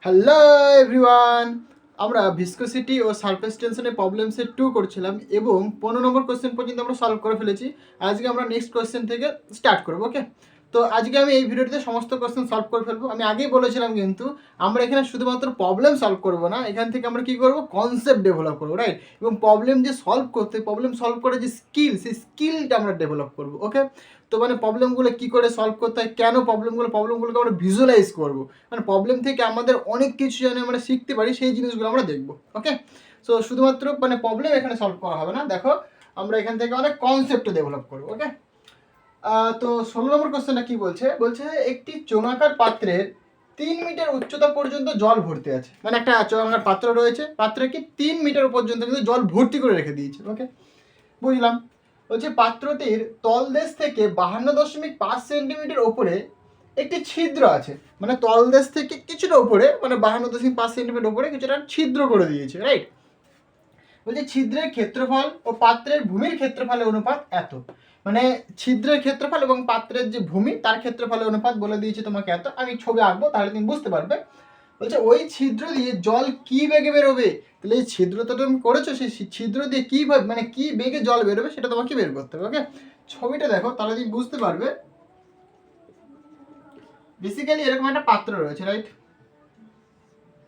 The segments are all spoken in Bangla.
হ্যালো এভরিওয়ান, আমরা ভিসকোসিটি ও সারফেস টেনশনের প্রবলেম সেট 2 করছিলাম এবং 15 নম্বর কোশ্চেন পর্যন্ত আমরা সলভ করে ফেলেছি। আজকে আমরা নেক্সট কোশ্চেন থেকে স্টার্ট করবো। ওকে, তো আজকে আমি এই ভিডিওটিতে সমস্ত কোশ্চেন সলভ করে ফেলবো। আমি আগেই বলেছিলাম কিন্তু আমরা এখানে শুধুমাত্র প্রবলেম সলভ করবো না, এখান থেকে আমরা কী করবো, কনসেপ্ট ডেভেলপ করবো, রাইট? এবং প্রবলেম যে সলভ করতে, প্রবলেম সলভ করে যে স্কিল, সেই স্কিলটা আমরা ডেভেলপ করবো। ওকে, তো মানে প্রবলেমগুলো কী করে সলভ করতে হয়, কেন প্রবলেমগুলোকে আমরা ভিজুয়ালাইজ করবো, মানে প্রবলেম থেকে আমাদের অনেক কিছু যেন আমরা শিখতে পারি, সেই জিনিসগুলো আমরা দেখবো। ওকে, সো শুধুমাত্র মানে প্রবলেম এখানে সলভ করা হবে না, দেখো আমরা এখান থেকে অনেক কনসেপ্ট ডেভেলপ করবো। ওকে, তো 16 নম্বর কোশ্চেনটা কি বলছে, একটি চোঙাকার পাত্রের 3 মিটার উচ্চতা পর্যন্ত জল ভর্তি আছে। মানে একটা চোঙাকার পাত্র রয়েছে, পাত্রে কি 3 মিটার পর্যন্ত কিন্তু জল ভর্তি করে রেখে দিয়েছে। ওকে, বুঝলাম। বলছে পাত্রটির তলদেশ থেকে 52.5 সেন্টিমিটার ওপরে একটি ছিদ্র আছে। মানে তলদেশ থেকে কিছুটা উপরে, মানে 52.5 সেন্টিমিটার উপরে কিছুটা ছিদ্র করে দিয়েছে, রাইট? বলছে ছিদ্রের ক্ষেত্রফল ও পাত্রের ভূমির ক্ষেত্রফলের অনুপাত এত। মানে ছিদ্রের ক্ষেত্রফল এবং পাত্রের যে ভূমি তার ক্ষেত্রফলের অনুপাত বলে দিয়েছে তোমাকে এত। আমি ছবি আঁকবো তাহলে তুমি বুঝতে পারবে। বলছে ওই ছিদ্র দিয়ে জল কি বেগে বেরোবে। তাহলে এই ছিদ্রটা তুমি করেছো, সেই ছিদ্র দিয়ে কীভাবে, মানে কি বেগে জল বেরোবে সেটা তোমাকে বের করতে হবে। ওকে, ছবিটা দেখো তাহলে তুমি বুঝতে পারবে। বেসিক্যালি এরকম একটা পাত্র রয়েছে, রাইট?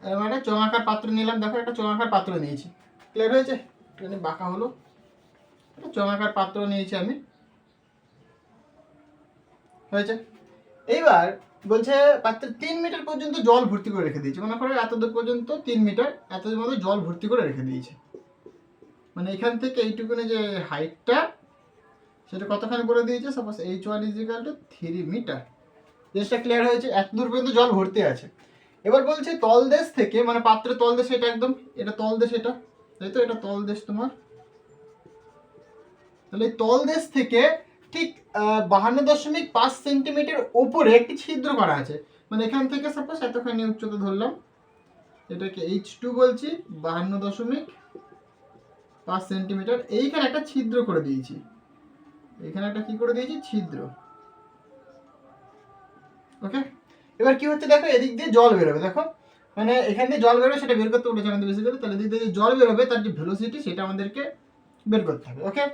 এরকম একটা চোঙাকার পাত্র নিলাম, দেখো একটা চোঙাকার পাত্র নিয়েছি। ক্লিয়ার হয়েছে? এখানে বাঁকা হলো, একটা চোঙাকার পাত্র নিয়েছি আমি, হয়েছে। এইবার বলছে পাত্রে 3 মিটার পর্যন্ত জল ভর্তি করে রেখে দিয়েছে। মনে করো এত দূর পর্যন্ত 3 মিটার, এত দূর মতো জল ভর্তি করে রেখে দিয়েছে। মানে এখান থেকে এইটুকুনে যে হাইটটা সেটা কতখানি বলে দিয়েছে, সাপোজ h1 = 3 মিটার। জিনিসটা ক্লিয়ার হয়েছে? এত দূর পর্যন্ত জল ভর্তি আছে। এবার বলছে তলদেশ থেকে, মানে পাত্রের তলদেশ, এটা একদম এটা তলদেশ, এটা তাই তো, এটা তলদেশ তোমার। তাহলে তলদেশ থেকে ঠিক 52.5 সেন্টিমিটার ওপরে একটি ছিদ্র করা আছে। মানে এখান থেকে সাপোজ এতখানি উচ্চতা ধরলাম, এটাকে h2 বলছি, 52.5 সেন্টিমিটার। এইখানে একটা ছিদ্র করে দিয়েছি, এখানে একটা কি করে দিয়েছি, ছিদ্র। ওকে, এবার কি হচ্ছে দেখো, এদিক দিয়ে জল বেরোবে, দেখো মানে এখান দিয়ে জল বেরোবে, সেটা বের করতে বলেছে আমাদের বেসিক্যালি। তাহলে এদিক দিয়ে জল বেরোবে, তার যে ভেলোসিটি সেটা আমাদেরকে বের করতে হবে। ওকে,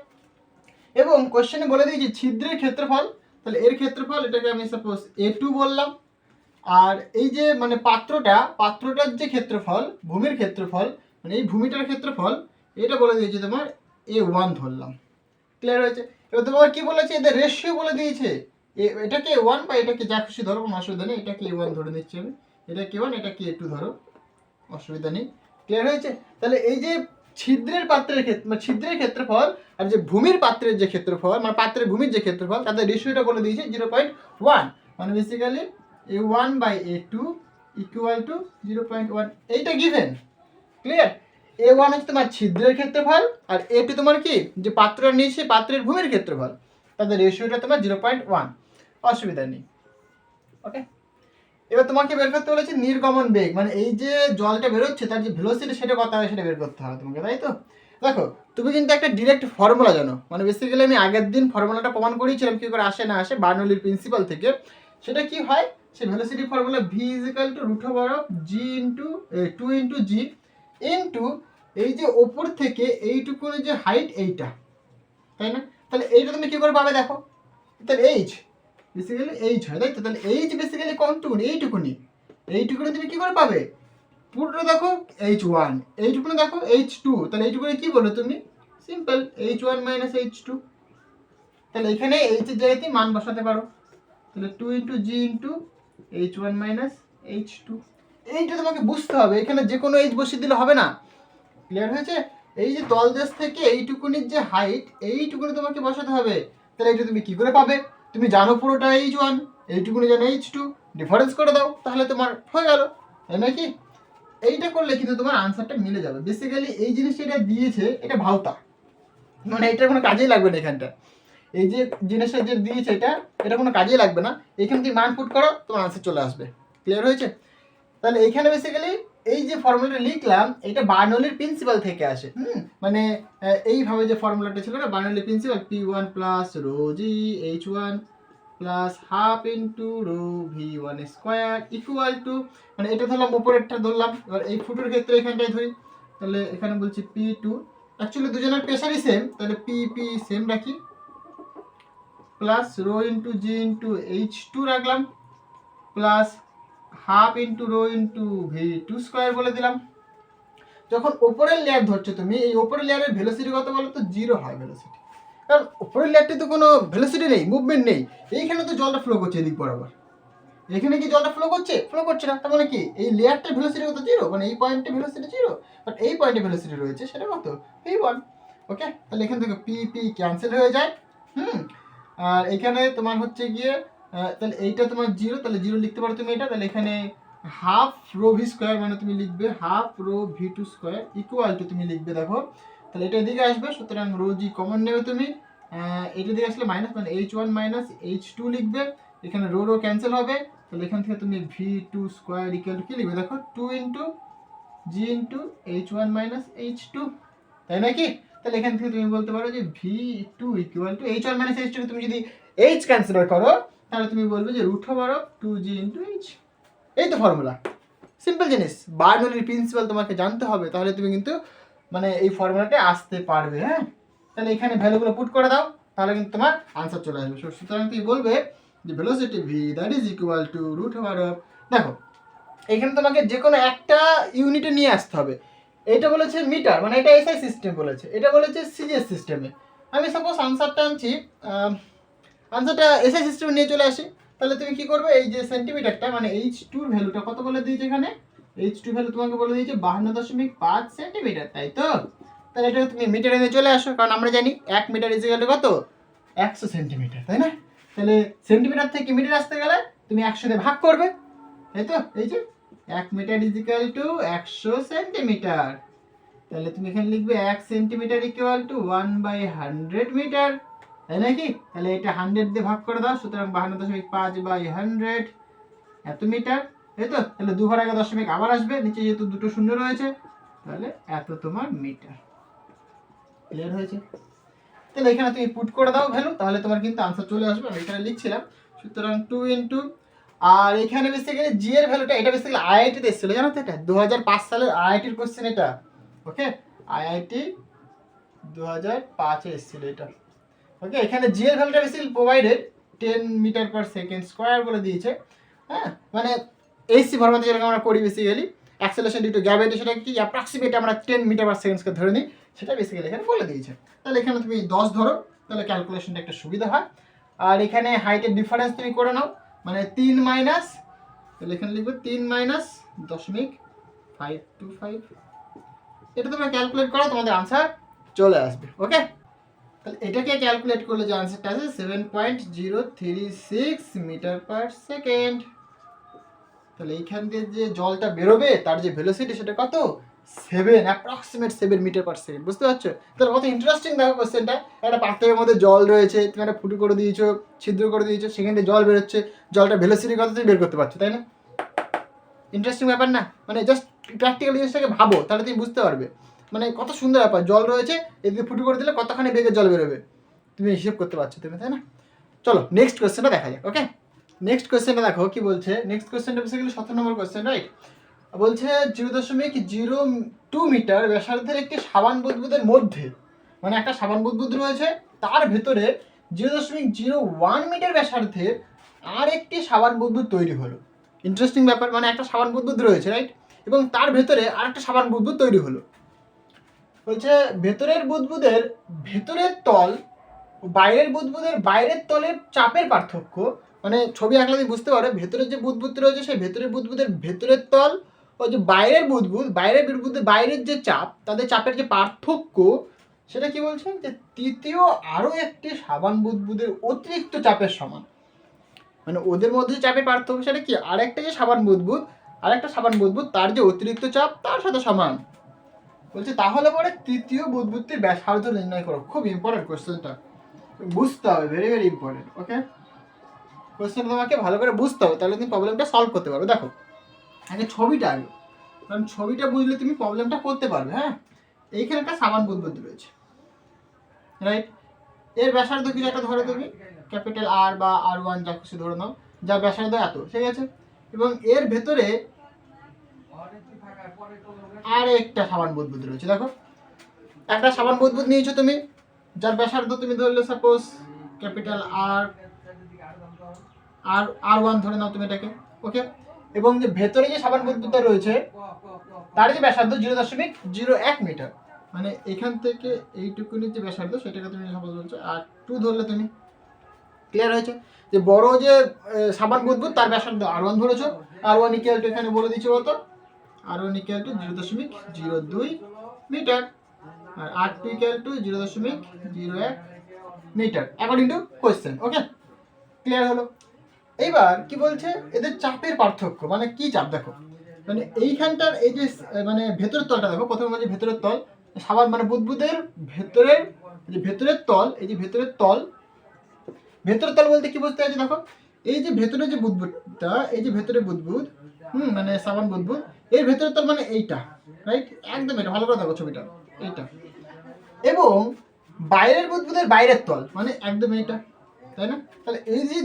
এবং কোশ্চেনে বলে দিয়েছি ছিদ্রের ক্ষেত্রফল। তাহলে এর ক্ষেত্রফল, এটাকে আমি সাপোজ a2 বললাম। আর এই যে মানে পাত্রটার যে ক্ষেত্রফল, ভূমির ক্ষেত্রফল, মানে এই ভূমিটার ক্ষেত্রফল, এটা বলে দিয়েছি তোমার a1 ধরলাম। ক্লিয়ার হয়েছে? এবার তোমার কি বলেছে, এদের রেশিও বলে দিয়েছে। এটাকে a1 বা এটাকে যা খুশি ধরো, কোনো অসুবিধা নেই। এটাকে a1 ধরে নিচ্ছি আমি, এটাকে a1, এটাকে a2 ধরো, অসুবিধা নেই। ক্লিয়ার হয়েছে? তাহলে এই যে ছিদ্রের পাত্রের ক্ষেত্র, মানে ছিদ্রের ক্ষেত্রফল আর যে ভূমির পাত্রের যে ক্ষেত্রফল, মানে পাত্রের ভূমির যে ক্ষেত্রফল, তাদের রেশিওটা বলে দিয়েছে 0.1। মানে বেসিক্যালি a1/a2 = 0.1। এইটা গিভেন। ক্লিয়ার? a1 হচ্ছে তোমার ছিদ্রের ক্ষেত্রফল, আর a2 তোমার কি, যে পাত্রের নিচে পাত্রের ভূমির ক্ষেত্রফল। তাদের রেশিওটা তোমার 0.1, অসুবিধা নেই। ওকে, এবার তোমাকে বের করতে বলেছে নির্গমন বেগ, মানে এই যে জলটা বেরোচ্ছে তার যে ভেলোসিটি সেটা কত হয় সেটা বের করতে হবে তোমাকে, তাই তো? দেখো তুমি কিন্তু একটা ডিরেক্ট ফর্মুলা জানো, মানে বেসিক্যালি আমি আগের দিন ফর্মুলাটা প্রমাণ করিয়েছিলাম কি করে আসে না আসে, বার্নৌলির প্রিন্সিপাল থেকে। সেটা কি হয়, সেই velocity formula v = g into 2 into g into এই যে ওপর থেকে এইটুকু যে হাইট, এইটা, তাই না? তাহলে এইটা তুমি কি করে পাবে দেখো, তাহলে h বেসিক্যালি h হয়, তাই তো? তাহলে h বেসিক্যালি কোনটুকুনি, এইটুকুনি তুমি কি করে পাবে, পুরোটা দেখো h1, এইটুকুনি দেখো h2, তাহলে এইটুকুনি কি বলো তুমি, সিম্পল h1 - h2। তাহলে এখানে h এর জায়গায় তুমি মান বসাতে পারো, তাহলে 2 into g into h1 - h2। এইটা তোমাকে বুঝতে হবে, এখানে যে কোনো h বসিয়ে দিলে হবে না। ক্লিয়ার হয়েছে? এই যে তলদেশ থেকে এইটুকুনির যে হাইট, এইটুকুনি তোমাকে বসাতে হবে। তাহলে এটা তুমি কি করে পাবে, তুমি জানো পুরোটা h1, এইটুকুনি জানো h2, ডিফারেন্স করে দাও, তাহলে তোমার হয়ে গেল, তাই নাকি? এইটা করলে কিন্তু তোমার আনসারটা মিলে যাবে। বেসিক্যালি এই জিনিসটা এটা দিয়েছে, এটা ভাওতা, মানে এটার কোনো কাজেই লাগবে না এখানটা। এই যে জিনিসটা যে দিয়েছে এটা কোনো কাজেই লাগবে না। এখানে তুমি মান পুট করো, তোমার আনসার চলে আসবে। ক্লিয়ার হয়েছে? তাহলে এইখানে বেসিক্যালি এই যে ফর্মুলাটা লিখলাম, এটা বার্নৌলির প্রিন্সিপাল থেকে আসে। মানে এইভাবে যে ফর্মুলাটা ছিল না, বার্নৌলির principle, p1 + ρg h1 plus half into rho v one square equal to, মানে এটা ধরলাম উপরেরটা ধরলাম, এবার এই ফুটোর ক্ষেত্রে এখানটায় ধরি, তাহলে এখানে বলছি পি টু, অ্যাকচুয়ালি দুজনের প্রেশারই সেম, তাহলে পি পি সেম রাখি, প্লাস রো ইন্টু জি ইন্টু এইচ টু রাখলাম, plus half into rho into V two square বলে দিলাম। যখন ওপরের লেয়ার ধরছো তুমি, এই ওপরের লেয়ারের ভেলোসিটি কত বলো তো? 0 হয় ভেলোসিটি, কারণ ওপরের লেয়ারটি তো কোনো ভেলোসিটি নেই, মুভমেন্ট নেই। এইখানে তো জলটা ফ্লো করছে এদিক বরাবর, এখানে কি জলটা ফ্লো করছে? ফ্লো করছে না। তার মানে কি এই লেয়ারটার ভেলোসিটি কত? 0, মানে এই পয়েন্টে ভেলোসিটি 0, বাট এই পয়েন্টে ভেলোসিটি রয়েছে সেটা কত? v1। ওকে, তাহলে এখান থেকে পি পি ক্যান্সেল হয়ে যায়। আর এখানে তোমার হচ্ছে গিয়ে তাহলে এইটা তোমার 0, তাহলে 0 লিখতে পারো তুমি এটা, তাহলে এখানে হাফ রো ভি স্কোয়ার, মানে তুমি লিখবে half rho V two square equal to, তুমি লিখবে দেখো, তাহলে এটা এদিকে আসবে, সুতরাং রো জি কমন নেবে তুমি, এটা দিকে আসলে মাইনাস, মানে H one minus H two লিখবে, এখানে রো রো ক্যান্সেল হবে, তাহলে এখান থেকে তুমি v two square equal to কি লিখবে দেখো, 2 ইন্টু জি into h one minus H two, তাই নাকি? তাহলে এখান থেকে তুমি বলতে পারো যে v two equal to h one minus H two, তুমি যদি এইচ কনসিডার করো তাহলে তুমি বলবে যে root over of 2g into h. এই তো ফর্মুলা, সিম্পল জিনিস। বার্নৌলির প্রিন্সিপাল তোমাকে জানতে হবে, তাহলে তুমি কিন্তু মানে এই ফর্মুলাতে আসতে পারবে। হ্যাঁ, তাহলে এখানে ভ্যালুগুলো পুট করে দাও, তাহলে কিন্তু তোমার আনসার চলে আসবে। সুতরাং তুমি বলবে যে velocity V that is equal to root over of, দেখো এখানে তোমাকে যে কোনো একটা ইউনিটে নিয়ে আসতে হবে। এটা বলেছে মিটার, মানে এটা এসআই সিস্টেম বলেছে, এটা বলেছে সিজিএস সিস্টেমে। আমি সাপোজ আনসারটা আনছি, আনসারটা এসআই সিস্টেমে নিয়ে চলে আসি, তাহলে তুমি কি করবে, এই যে সেন্টিমিটারটা মানে এইচ টুর ভ্যালুটা কত বলে দিয়েছে এখানে, এইচ টু ভ্যালু তোমাকে বলে দিয়েছে 52.5 সেন্টিমিটার, তাই তো? তাহলে এটা তুমি মিটারে নিয়ে চলে আসো, কারণ আমরা জানি 1 মিটার ইজ ইকুয়াল টু কত, 100 সেন্টিমিটার, তাই না? তাহলে সেন্টিমিটার থেকে মিটার আসতে গেলে তুমি 100 দিয়ে ভাগ করবে, তাই তো? এই যে 1 metre is equal to 100 centimetre, তাহলে তুমি এখানে লিখবে 1 সেন্টিমিটার ইকুয়াল টু 1/100 মিটার, তাই নাকি? তাহলে এটা 100 দিয়ে ভাগ করে দাও, সুতরাং 52.5/100 এত মিটার, তাই তো? তাহলে 2 ঘর আগে দশমিক আবার আসবে, নিচে যেহেতু দুটো শূন্য রয়েছে, তাহলে এত তোমার মিটার। ক্লিয়ার হয়েছে? তাহলে এখানে তুমি পুট করে দাও ভ্যালু, তাহলে তোমার কিন্তু আনসার চলে আসবে। আমি এখানে লিখছিলাম, সুতরাং 2 ইন্টু, আর এখানে বেসিক্যালি জি এর ভ্যালুটা, এটা বেসিক্যালি আইআইটিতে এসেছিল, জানো তো? এটা 2005 সালের আইআইটির কোশ্চেন এটা। ওকে, আইআইটি 2005 এ এসেছিল এটা। ওকে, এখানে জি এর ভ্যালুটা basically provided 10 metre per second square বলে দিয়েছে। হ্যাঁ, মানে এইচসি ফর্মুলা যেরকম আমরা করি basically acceleration due to gravity, সেটা কি অ্যাপ্রক্সিমেট আমরা 10 মিটার পার সেকেন্ডকে ধরে নিই, সেটা বেসিক্যালি এখানে বলে দিয়েছে। তাহলে এখানে তুমি 10 ধরো, তাহলে ক্যালকুলেশনটা একটা সুবিধা হয়। আর এখানে হাইটের ডিফারেন্স তুমি করে নাও, মানে 3 মাইনাস, তাহলে এখানে লিখবো 3 মাইনাস 0.525, এটা তোমরা ক্যালকুলেট করো, তোমাদের আনসার চলে আসবে। ওকে, তাহলে এটাকে ক্যালকুলেট করলে যে আনসারটা আছে 7.036 মিটার পার সেকেন্ড। তাহলে এইখান দিয়ে যে জলটা বেরোবে তার যে ভেলোসিটি সেটা কত, 7, অ্যাপ্রক্সিমেট 7 মিটার পার সেকেন্ড। বুঝতে পারছো? তাহলে কত ইন্টারেস্টিং দেখো কোশ্চেনটা। একটা পাত্রের মধ্যে জল রয়েছে, তুমি একটা ফুটো করে দিয়েছো, ছিদ্র করে দিয়েছো, সেখান থেকে জল বেরোচ্ছে, জলটা ভেলোসিটি কত তুমি বের করতে পারছো, তাই না? ইন্টারেস্টিং ব্যাপার না? মানে জাস্ট প্র্যাকটিক্যাল জিনিসটাকে ভাবো, তাহলে তুমি বুঝতে পারবে মানে কত সুন্দর ব্যাপার। জল রয়েছে, এদিকে ফুটো করে দিলে কতখানি বেগে জল বেরোবে তুমি হিসেব করতে পারছো তুমি, তাই না? চলো নেক্সট কোশ্চেনটা দেখা যাক। ওকে, নেক্সট কোশ্চেনটা দেখো কি বলছে। নেক্সট কোশ্চেনটা বেসিক্যালি 17 নম্বর কোশ্চেন, রাইট? বলছে 0.02 মিটার ব্যাসার্ধের একটি সাবান বুদবুদের মধ্যে, মানে একটা সাবান বুদবুদ রয়েছে, তার ভেতরে 0.01 মিটার ব্যাসার্ধের আর একটি সাবান বুদবুদ তৈরি হলো। ইন্টারেস্টিং ব্যাপার, মানে একটা সাবান বুদবুদ রয়েছে, রাইট, এবং তার ভেতরে আর একটা সাবান বুদবুদ তৈরি হলো। বলছে ভেতরের বুদবুদের ভেতরের তল, বাইরের বুদবুদের বাইরের তলের চাপের পার্থক্য, মানে ছবি আঁকলে তুমি বুঝতে পারো ভেতরের যে বুদবুদ রয়েছে সেই ভেতরের বুদবুদের ভেতরের তল ও যে বাইরের বুদবুদ, বাইরের বুদবুদের বাইরের যে চাপ, তাদের চাপের যে পার্থক্য সেটা কি বলছে, যে তৃতীয় আরও একটি সাবান বুদবুদের অতিরিক্ত চাপের সমান। মানে ওদের মধ্যে যে চাপের পার্থক্য সেটা কি, আরেকটা যে সাবান বুদবুদ, আরেকটা সাবান বুদবুদ তার যে অতিরিক্ত চাপ তার সাথে সমান। বলছে তাহলে পরে তৃতীয় বুদবুদটির ব্যাসার্ধ নির্ণয় করো। খুব ইম্পর্টেন্ট কোশ্চেনটা, বুঝতে হবে, ভেরি ভেরি ইম্পর্টেন্ট। ওকে, কোশ্চেনটা তোমাকে ভালো করে বুঝতে হবে, তাহলে তুমি প্রবলেমটা সলভ করতে পারবে। দেখো আগে ছবিটা আগে, কারণ ছবিটা বুঝলে তুমি প্রবলেমটা করতে পারবে। হ্যাঁ, এইখানে একটা সাবান বুদবুদ রয়েছে, রাইট, এর ব্যাসার্ধ কি একটা ধরো তুমি ক্যাপিটাল আর বা R1 যা খুশি ধরে নাও, যার ব্যাসার্ধ এত, ঠিক আছে। এবং এর ভেতরে আর একটা সাবান বুদবুদ রয়েছে। দেখো একটা সাবান বুদবুদ নিয়েছো তুমি, যার ব্যাসার্ধ তুমি ধরলে সাপোজ ক্যাপিটাল R1 ধরে নাও তুমি এটাকে, ওকে। এবং যে ভেতরে যে সাবান বুদবুদটা রয়েছে তার যে ব্যাসার্ধ 0.01 মিটার, মানে এখান থেকে এইটুকুনির যে ব্যাসার্ধ সেটাকে তুমি সাপোজ বলছো R2 ধরলে তুমি। ক্লিয়ার হয়েছে? যে বড় যে সাবান বুদবুদ তার ব্যাসার্ধ R1 ধরেছো, R1 ইকুয়াল টু এখানে বলে দিচ্ছি বলতো, R1 ইকুয়াল টু 0.02 মিটার, আর R2 equal to 0.01 metre according to question, okay. Clear হলো? এইবার কি বলছে, এদের চাপের পার্থক্য, মানে কি চাপ দেখো, মানে এইখানটার এই যে মানে ভেতরের তলটা দেখো, প্রথমে মানে ভেতরের তল সাবান মানে বুদবুদের ভেতরের যে ভেতরের তল, এই যে ভেতরের তল বলতে কি বুঝতে আছে দেখো, এই যে ভেতরে যে বুদবুদটা, এই যে ভেতরে বুদবুদ, মানে সাবান বুদবুদ, এর ভেতরের তল মানে এইটা, রাইট? একদম এটা ভালো করে দেখো ছবিটা, এইটা। এবং বাইরের বুদবুদের বাইরের তল মানে একদম এইটা, তাই না? তাহলে এই যে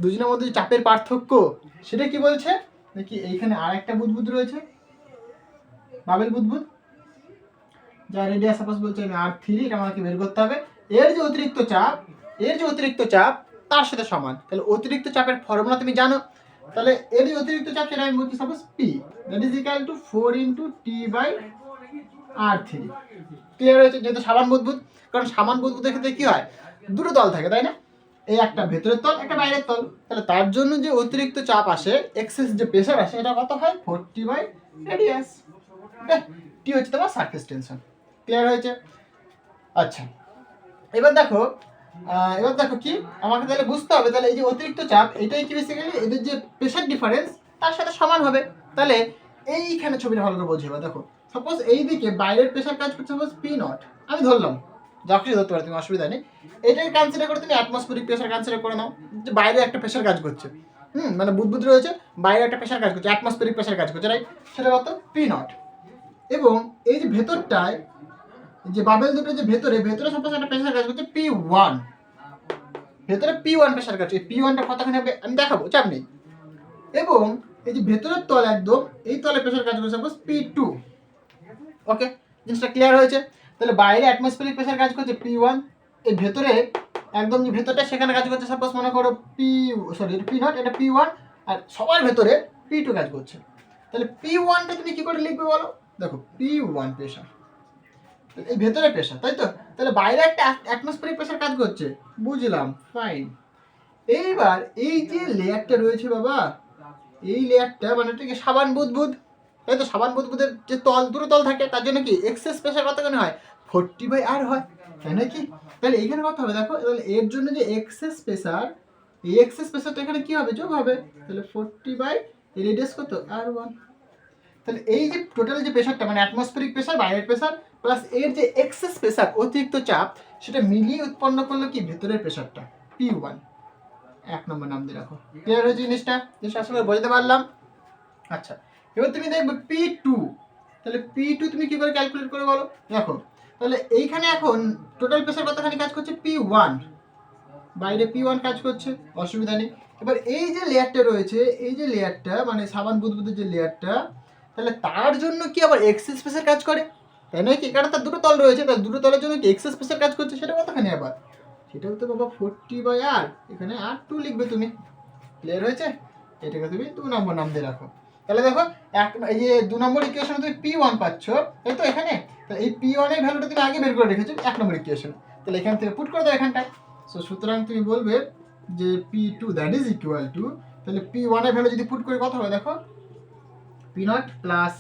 দুজনের মধ্যে চাপের পার্থক্য, সেটা কি বলছে দেখি, এইখানে আর একটা বুদবুদ রয়েছে, বাবেল বুদবুদ, যা রেডিয়াস সাপোজ বলছে আমি R3, এটা আমাকে বের করতে হবে। এর যে অতিরিক্ত চাপ তার সাথে সমান। তাহলে অতিরিক্ত চাপের ফর্মুলা তুমি জানো, তাহলে এর যে অতিরিক্ত চাপ সেটা আমি বলছি suppose P, that is equal two 4 × T/R3। Clear হয়েছে? যেহেতু সাবান বুদবুদ, কারণ সাবান বুদবুদের ক্ষেত্রে কি হয়, দুটো তল থাকে, তাই না? এই একটা ভেতরের তল, একটা বাইরের তল, তাহলে তার জন্য যে অতিরিক্ত চাপ আসে, এক্সেস যে প্রেসার আসে, এটা কত হয় 40 রেডিয়াস। টি হচ্ছে তোমার সারফেস টেনশন। ক্লিয়ার হয়েছে? আচ্ছা, এবার দেখো কি আমাকে তাহলে বুঝতে হবে, তাহলে এই যে অতিরিক্ত চাপ এটাই কি বেসিক্যালি এদের যে প্রেসার ডিফারেন্স তার সাথে সমান হবে। তাহলে এইখানে ছবিটা ভালো করে বোঝাবে। দেখো সাপোজ এইদিকে বাইরের প্রেসার কাজ করছে সাপোজ P0, আমি ধরলাম, যা খুশি ধরতে পারো তুমি, অসুবিধা নেই। এটাকে কনসিডার করে তুমি অ্যাটমসফিয়ারিক প্রেসার কনসিডার করে নাও, যে বাইরে একটা প্রেসার কাজ করছে, মানে বুদবুদ রয়েছে, বাইরে একটা প্রেসার কাজ করছে, অ্যাটমসফিয়ারিক প্রেসার কাজ করছে, রাইট? সেটা কত P0। এবং এই যে ভেতরটায় যে বাবেল দুটো যে ভেতরে সাপোজ একটা প্রেসার কাজ করছে P1, ভেতরে P1 প্রেসার কাজ করছে, P1টা কতখানি হবে আমি দেখাবো, চাপ নেই। এবং এই যে ভেতরের তল একদম এই তলে প্রেসার কাজ করছে সাপোজ P2, ওকে। জিনিসটা ক্লিয়ার হয়েছে? তাহলে বাইরে অ্যাটমসফিয়ারিক প্রেসার কাজ করছে P1, এই ভেতরে একদম যে ভেতরটা সেখানে কাজ করছে সাপোজ মনে করো P0, এটা P1, আর সবার ভেতরে P2 কাজ করছে। তাহলে P1টা তুমি কি করে লিখবে বলো? দেখো P1 প্রেসার, এই ভেতরে প্রেসার, তাই তো? তাহলে বাইরে একটা অ্যাটমসফিয়ারিক প্রেসার কাজ করছে, বুঝলাম, ফাইন। এইবার এই যে লেয়ারটা রয়েছে বাবা, এই লেয়ারটা মানে ঠিক সাবান বুদবুদ, তাই তো? সাবান বুদবুদের যে তল, দুটো তল থাকে, তার জন্য কি এক্সেস প্রেসার কতখানি হয় 40/R হয়, তাই নাকি? তাহলে এইখানে কত হবে দেখো, তাহলে এর জন্য যে এক্সেস প্রেসার, এই এক্সেস প্রেসারটা এখানে কি হবে, যোগ হবে। তাহলে 40 রেডিয়াস কত R1। তাহলে এই যে টোটাল যে প্রেসারটা মানে অ্যাটমসফিয়ারিক প্রেসার, বাইরের প্রেসার প্লাস এর যে এক্সেস প্রেসার অতিরিক্ত চাপ, সেটা মিলিয়ে উৎপন্ন করলো কি ভেতরের প্রেসারটা P1। 1 নম্বর নাম দিয়ে রাখো। ক্লিয়ার হয়েছে জিনিসটা? আসলে বোঝাতে পারলাম? আচ্ছা, এবার তুমি দেখবে P2, তাহলে P2 তুমি কি করে ক্যালকুলেট করে বলো? দেখো তাহলে এইখানে এখন টোটাল প্রেসার কতখানি কাজ করছে P1, বাইরে P1 কাজ করছে, অসুবিধা নেই। এবার এই যে লেয়ারটা রয়েছে, এই যে লেয়ারটা মানে সাবান বুদবুদের যে লেয়ারটা, তাহলে তার জন্য কি আবার এক্সেস প্রেসার কাজ করে, তাই নয় কি? কারণ তার দুটো তল রয়েছে, তার দুটো তলের জন্য কি এক্সেস প্রেসার কাজ করছে, সেটা কতখানি আবার, সেটাও তো বাবা 40/R, এখানে R2 লিখবে তুমি। ক্লিয়ার হয়েছে? এটাকে তুমি 2 নম্বর নাম দিয়ে রাখো। তাহলে দেখো এই যে 2 নম্বর ইকুয়েশনে তুমি P1 পাচ্ছ, তাই তো? এখানে তাহলে এই P1 এর ভ্যালুটা তুমি আগে বের করে রেখেছো 1 নম্বর ইকুয়েশন, তাহলে এখান থেকে পুট করে দাও এখানটায়। সো সুতরাং তুমি বলবে যে P2 that is equal two, তাহলে P1 এর ভ্যালু যদি পুট করে কত হবে দেখো, P0 প্লাস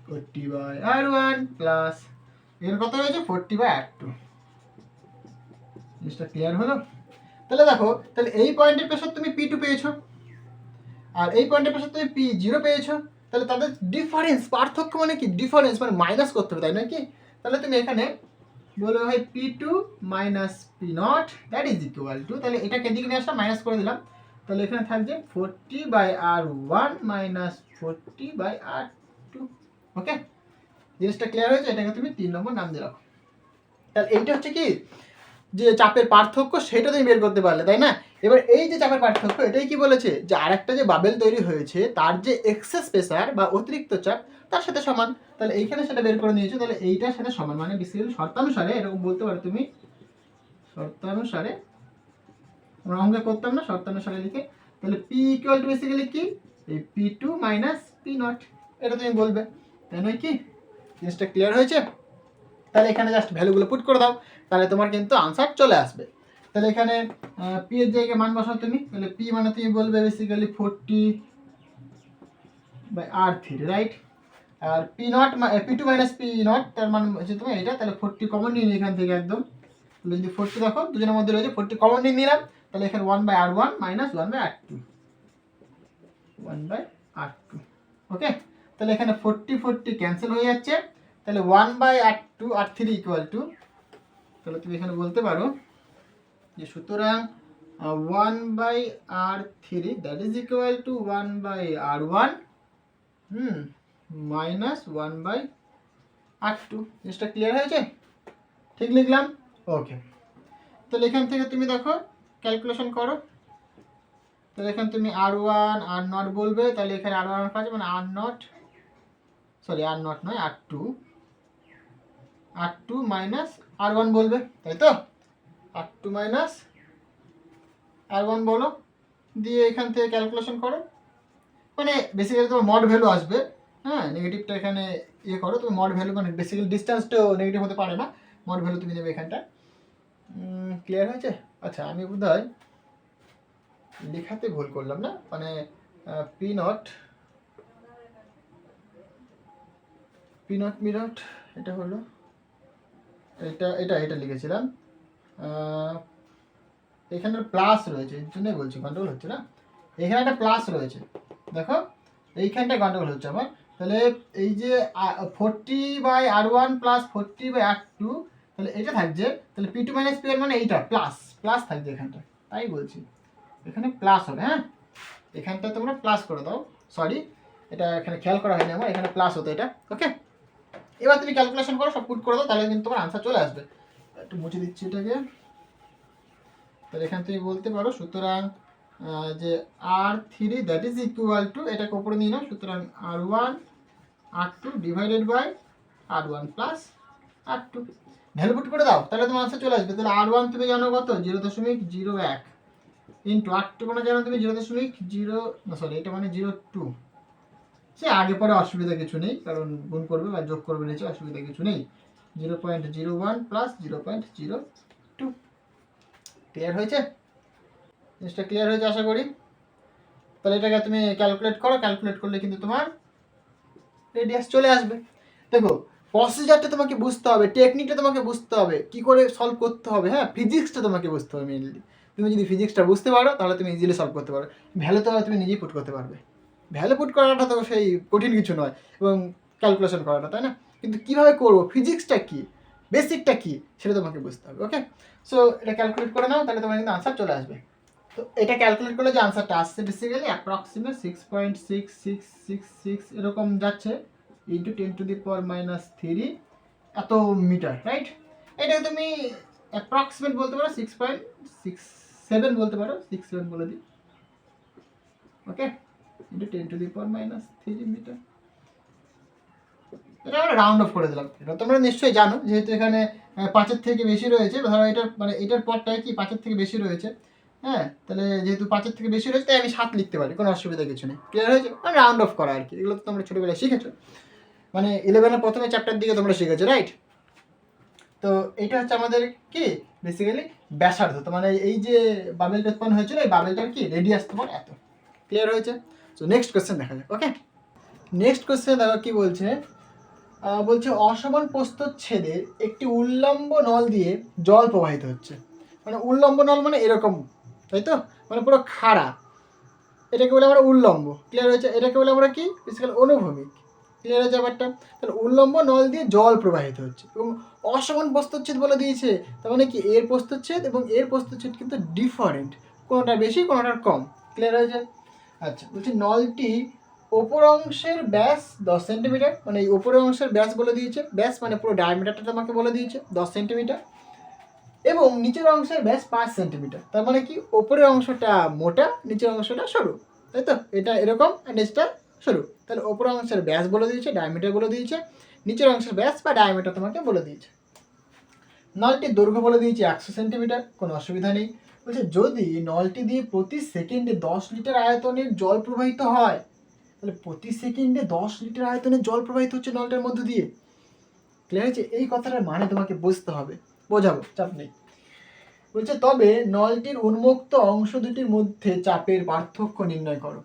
40/R1 প্লাস এর কত হয়েছে 40/R2। জিনিসটা ক্লিয়ার হলো? তাহলে দেখো, তাহলে এই পয়েন্টের প্রেসার তুমি P2 পেয়েছো, আর এই পয়েন্টের প্রেসার তুমি P0 পেয়েছো। তাহলে তাদের ডিফারেন্স, পার্থক্য মানে কি, ডিফারেন্স মানে মাইনাস করতে হবে, তাই নয় কি? তাহলে তুমি এখানে বলবে ভাই P2 minus P0 that is equal two, তাহলে এটাকে এদিকে নিয়ে আসলাম, মাইনাস করে দিলাম, তাহলে এখানে থাকছে 40/R1 মাইনাস 40/R2, ওকে। জিনিসটা ক্লিয়ার হয়েছে? এটাকে তুমি 3 নম্বর নাম দিয়ে রাখো। তাহলে এইটা হচ্ছে কি যে চাপের পার্থক্য সেটা তুমি বের করতে পারলে, তাই না? এবার এই যে চাপের পার্থক্য এটাই কি বলেছে, যে আরেকটা যে বাবেল তৈরি হয়েছে তার যে এক্সেস প্রেসার বা অতিরিক্ত চাপ তার সাথে সমান। তাহলে এইখানে সেটা বের করে নিয়েছো, তাহলে এইটার সাথে সমান, মানে বেসিক্যালি শর্তানুসারে এরকম বলতে পারো তুমি, শর্তানুসারে আমরা অঙ্কে করতাম না, শর্তানুসারে লিখে, তাহলে পি ইকুয়াল টু বেসিক্যালি কি, এই P two minus P naught, এটা তুমি বলবে, তাই নয় কি? জিনিসটা ক্লিয়ার হয়েছে? তাহলে এখানে জাস্ট ভ্যালুগুলো পুট করে দাও, তাহলে তোমার কিন্তু আনসার চলে আসবে। তাহলে এখানে পি এর জায়গায় মান বসাও তুমি, তাহলে পি মানে তুমি বলবে বেসিক্যালি 40/R3, রাইট? আর P naught P two minus P naught তার মান হচ্ছে তোমার এটা, তাহলে 40 কমন নিয়ে নিই এখান থেকে একদম, তাহলে যদি 40 দেখো দুজনের মধ্যে রয়েছে 40 কমন নিয়ে নিলাম, তাহলে এখানে 1/R1 মাইনাস 1/R2, 1/R2, ওকে? তাহলে এখানে 40 ক্যান্সেল হয়ে যাচ্ছে, তাহলে 1/R2 R3 ইকুয়াল টু, তাহলে তুমি এখানে বলতে পারো যে সুতরাং 1/R3 that is equal two 1/R1 minus 1/R2। জিনিসটা ক্লিয়ার হয়েছে? ঠিক লিখলাম? ওকে। তাহলে এখান থেকে তুমি দেখো ক্যালকুলেশন করো, তাহলে এখানে তুমি R1 R0 বলবে, তাহলে এখানে R1 কাছে মানে R0, সরি R0 নয় R2 মাইনাস R1 বলবে, তাই তো? R2 মাইনাস R1 বলো, দিয়ে এখান থেকে ক্যালকুলেশন করো, মানে বেসিক্যালি তোমার মড ভ্যালু আসবে, হ্যাঁ? নেগেটিভটা এখানে ইয়ে করো তুমি, মড ভ্যালু মানে বেসিক্যালি ডিস্টেন্সটাও নেগেটিভ হতে পারে না, মড ভ্যালু তুমি নেবে এখানটা। ক্লিয়ার হয়েছে? আচ্ছা, আমি বোধহয় লেখাতে ভুল করলাম না, মানে পি নট মিনট এটা হলো, এটা লিখেছিলাম, এখানে প্লাস রয়েছে এর জন্যই বলছি গন্ডগোল হচ্ছে না, এখানে একটা প্লাস রয়েছে দেখো, এইখানটা গন্ডগোল হচ্ছে আমার। তাহলে এই যে 40/R1 প্লাস 40/R2, তাহলে এটা থাকছে, তাহলে P two minus P one মানে এইটা প্লাস থাকছে এখানটা, তাই বলছি এখানে প্লাস হবে, হ্যাঁ? এখানটা তোমরা প্লাস করে দাও, সরি এটা এখানে খেয়াল করা হয়নি আমার, এখানে প্লাস হতো এটা, ওকে? এবার তুমি ক্যালকুলেশন করো, সব পুট করে দাও, তাহলে কিন্তু তোমার আনসার চলে আসবে। একটু মুছে দিচ্ছি এটাকে, তাহলে এখান থেকে বলতে পারো সুতরাং যে R3 that is equal two, এটাকে উপরে নিয়ে নাও, সুতরাং R1 R2 divided by R1 plus R2, value put করে দাও, তাহলে তোমার আনসার চলে আসবে। তাহলে R1 তুমি জানো কত, 0.01 ইন্টু R2 মানে জানো তুমি 0.0, না সরি এটা মানে 0.2, সে আগে পরে অসুবিধা কিছু নেই, কারণ গুণ করবে বা যোগ করবে নিচে, অসুবিধা কিছু নেই। 0.01 প্লাস 0.02, ক্লিয়ার হয়েছে? জিনিসটা ক্লিয়ার হয়েছে আশা করি। তাহলে এটাকে তুমি ক্যালকুলেট করো, ক্যালকুলেট করলে কিন্তু তোমার রেডিয়াস চলে আসবে। দেখো প্রসিজারটা তোমাকে বুঝতে হবে, টেকনিকটা তোমাকে বুঝতে হবে, কি করে সলভ করতে হবে, হ্যাঁ? ফিজিক্সটা তোমাকে বুঝতে হবে মেনলি। তুমি যদি ফিজিক্সটা বুঝতে পারো তাহলে তুমি ইজিলি সলভ করতে পারো, ভ্যালু তো তুমি নিজেই পুট করতে পারবে, ভ্যালু পুট করাটা তো সেই কঠিন কিছু নয়, এবং ক্যালকুলেশন করাটা, তাই না? কিন্তু কীভাবে করবো, ফিজিক্সটা কী, বেসিকটা কী, সেটা তোমাকে বুঝতে হবে, ওকে? সো এটা ক্যালকুলেট করে নাও, তাহলে তোমার কিন্তু আনসার চলে আসবে। তো এটা ক্যালকুলেট করলে যে আনসারটা আসছে বেসিক্যালি অ্যাপ্রক্সিমেট 6.6666 এরকম যাচ্ছে, ইন্টু 10⁻³ এত মিটার, রাইট? এটাকে তুমি অ্যাপ্রক্সিমেট বলতে পারো, 6.67 বলতে পারো, 67 বলে দিই, ওকে? ইন্টু 10⁻³ মিটার, এটা আমরা রাউন্ড অফ করে দিলাম। এটা তোমরা নিশ্চয়ই জানো, যেহেতু এখানে 5-এর থেকে বেশি রয়েছে, ধরো এটার মানে এটার পরটায় কি 5-এর থেকে বেশি রয়েছে, হ্যাঁ? তাহলে যেহেতু 5-এর থেকে বেশি রয়েছে তাই আমি 7 লিখতে পারি, কোনো অসুবিধা কিছু নেই, ক্লিয়ার হয়েছে? মানে রাউন্ড অফ করা আর কি, এগুলো তো তোমরা ছোটোবেলায় শিখেছো, মানে 11-এর প্রথমে চ্যাপ্টার দিকে তোমরা শিখেছো, রাইট? তো এইটা হচ্ছে আমাদের কি বেসিক্যালি ব্যাসার্ধ, তো মানে এই যে বাবেলটা উৎপন্ন হয়েছিল এই বাবেলটার কি রেডিয়াস তোমার এত, ক্লিয়ার হয়েছে? সো নেক্সট কোয়েশ্চেন দেখা যাক, ওকে? নেক্সট কোয়েশ্চেন দেখো কি বলছে, বলছে অসমান প্রস্থচ্ছেদের একটি উল্লম্ব নল দিয়ে জল প্রবাহিত হচ্ছে, মানে উল্লম্ব নল মানে এরকম, তাই তো? মানে পুরো খাড়া, এটাকে বলে আমরা উল্লম্ব, ক্লিয়ার হয়েছে? এটাকে বলে আমরা কি বেসিক্যালি অনুভূমিক, ক্লিয়ার হয়েছে ব্যাপারটা? তাহলে উল্লম্ব নল দিয়ে জল প্রবাহিত হচ্ছে এবং অসমান প্রস্থচ্ছেদ বলে দিয়েছে, তার মানে কি এর প্রস্থচ্ছেদ এবং এর প্রস্থচ্ছেদ কিন্তু ডিফারেন্ট, কোনোটার বেশি কোনোটার কম, ক্লিয়ার হয়েছে? আচ্ছা, বলছি নলটি ওপর অংশের ব্যাস 10 সেন্টিমিটার, মানে এই ওপরের অংশের ব্যাস বলে দিয়েছে, ব্যাস মানে পুরো ডায়ামিটারটা তোমাকে বলে দিয়েছে 10 সেন্টিমিটার, এবং নিচের অংশের ব্যাস 5 সেন্টিমিটার। তার মানে কি ওপরের অংশটা মোটা, নিচের অংশটা সরু, তাই তো? এটা এরকম আর নিচটা সরু। তাহলে ওপরের অংশের ব্যাস বলে দিয়েছে, ডায়ামিটার বলে দিয়েছে, নিচের অংশের ব্যাস বা ডায়ামিটার তোমাকে বলে দিয়েছে। নলটির দৈর্ঘ্য বলে দিয়েছে 100 সেন্টিমিটার, কোনো অসুবিধা নেই। বলছে যদি নলটি দিয়ে প্রতি সেকেন্ডে 10 লিটার আয়তনের জল প্রবাহিত হয়, তাহলে প্রতি সেকেন্ডে 10 লিটার আয়তনের জল প্রবাহিত হচ্ছে নলটার মধ্য দিয়ে। ক্লিয়ার হয়েছে? এই কথাটার মানে তোমাকে বুঝতে হবে, বোঝাবো, চাপ নেই। বলছে তবে নলটির উন্মুক্ত অংশ দুটির মধ্যে চাপের পার্থক্য নির্ণয় করো।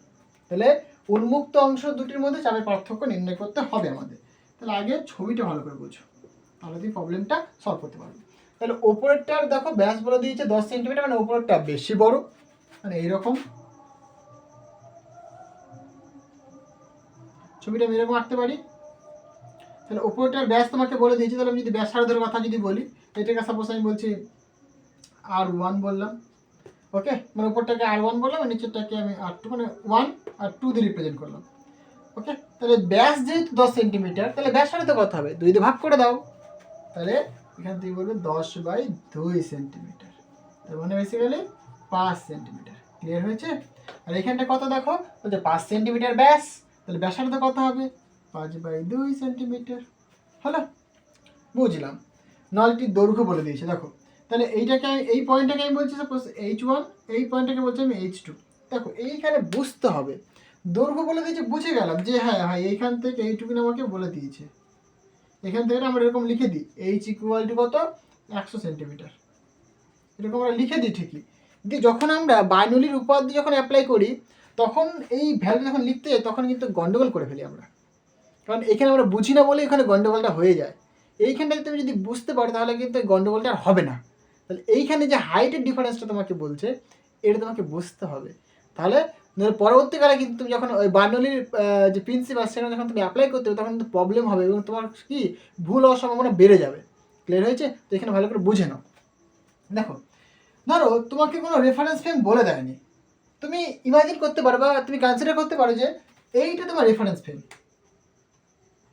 তাহলে উন্মুক্ত অংশ দুটির মধ্যে চাপের পার্থক্য নির্ণয় করতে হবে আমাদের। তাহলে আগে ছবিটা ভালো করে বুঝো, তাহলে তুমি প্রবলেমটা সলভ করতে পারবে। তাহলে ওপরেরটার দেখো ব্যাস বলে দিয়েছে 10 সেন্টিমিটার, মানে ওপরেরটা বেশি বড়, মানে এইরকম ছবিটা আমি এরকম আঁকতে পারি। তাহলে ওপরটার ব্যাস তোমাকে বলে দিয়েছি। তাহলে আমি যদি ব্যাসার্ধের কথা যদি বলি, এটাকে সাপোজ আমি বলছি R1 বললাম, ওকে, মানে উপরটাকে R1 বললাম আর নিচেরটাকে আমি R2, মানে 1 আর 2 দিয়ে রিপ্রেজেন্ট করলাম, ওকে। তাহলে ব্যাস যেহেতু 10 সেন্টিমিটার, তাহলে ব্যাসার্ধ কত হবে? 2 দিয়ে ভাগ করে দাও, তাহলে এখান থেকে বলবে 10/2 সেন্টিমিটার, তার মানে বেসিক্যালি 5 সেন্টিমিটার। ক্লিয়ার হয়েছে? আর এখানটা কত দেখো, বলছে 5 সেন্টিমিটার ব্যাস, তাহলে ব্যাসার্ধ কত হবে? 5/2 সেন্টিমিটার। হলো? বুঝলাম। নলটির দৈর্ঘ্য বলে দিয়েছে, দেখো। তাহলে এইটাকে, এই পয়েন্টটাকে আমি বলছি সাপোজ H1, এই পয়েন্টটাকে বলছি আমি H2। দেখো এইখানে বুঝতে হবে, দৈর্ঘ্য বলে দিয়েছে, বুঝে গেলাম যে হ্যাঁ হ্যাঁ এইখান থেকে এইটুকু আমাকে বলে দিয়েছে। এখান থেকে আমরা এরকম লিখে দিই H = কত? 100 সেন্টিমিটার, এরকম আমরা লিখে দিই ঠিকই। দিয়ে যখন আমরা বার্নৌলির উপপাদ্য যখন অ্যাপ্লাই করি, তখন এই ভ্যালু যখন লিখতে যাই তখন কিন্তু গন্ডগোল করে ফেলি আমরা, কারণ এখানে আমরা বুঝি না বলে এখানে গন্ডগোলটা হয়ে যায়। এইখানটাকে তুমি যদি বুঝতে পারো তাহলে কিন্তু গন্ডগোলটা আর হবে না। তাহলে এইখানে যে হাইটের ডিফারেন্সটা তোমাকে বলছে, এটা তোমাকে বুঝতে হবে। তাহলে পরবর্তীকালে কিন্তু তুমি যখন ওই বার্নৌলির যে প্রিন্সিপাল সেখানে যখন তুমি অ্যাপ্লাই করতে হবে তখন কিন্তু প্রবলেম হবে এবং তোমার কি ভুল হওয়ার সম্ভাবনা বেড়ে যাবে। ক্লিয়ার হয়েছে? তো এখানে ভালো করে বুঝে নাও। দেখো, ধরো তোমাকে কোনো রেফারেন্স ফ্রেম বলে দেয়নি, তুমি ইমাজিন করতে পারো বা তুমি কনসিডার করতে পারো যে এইটা তোমার রেফারেন্স ফ্রেম।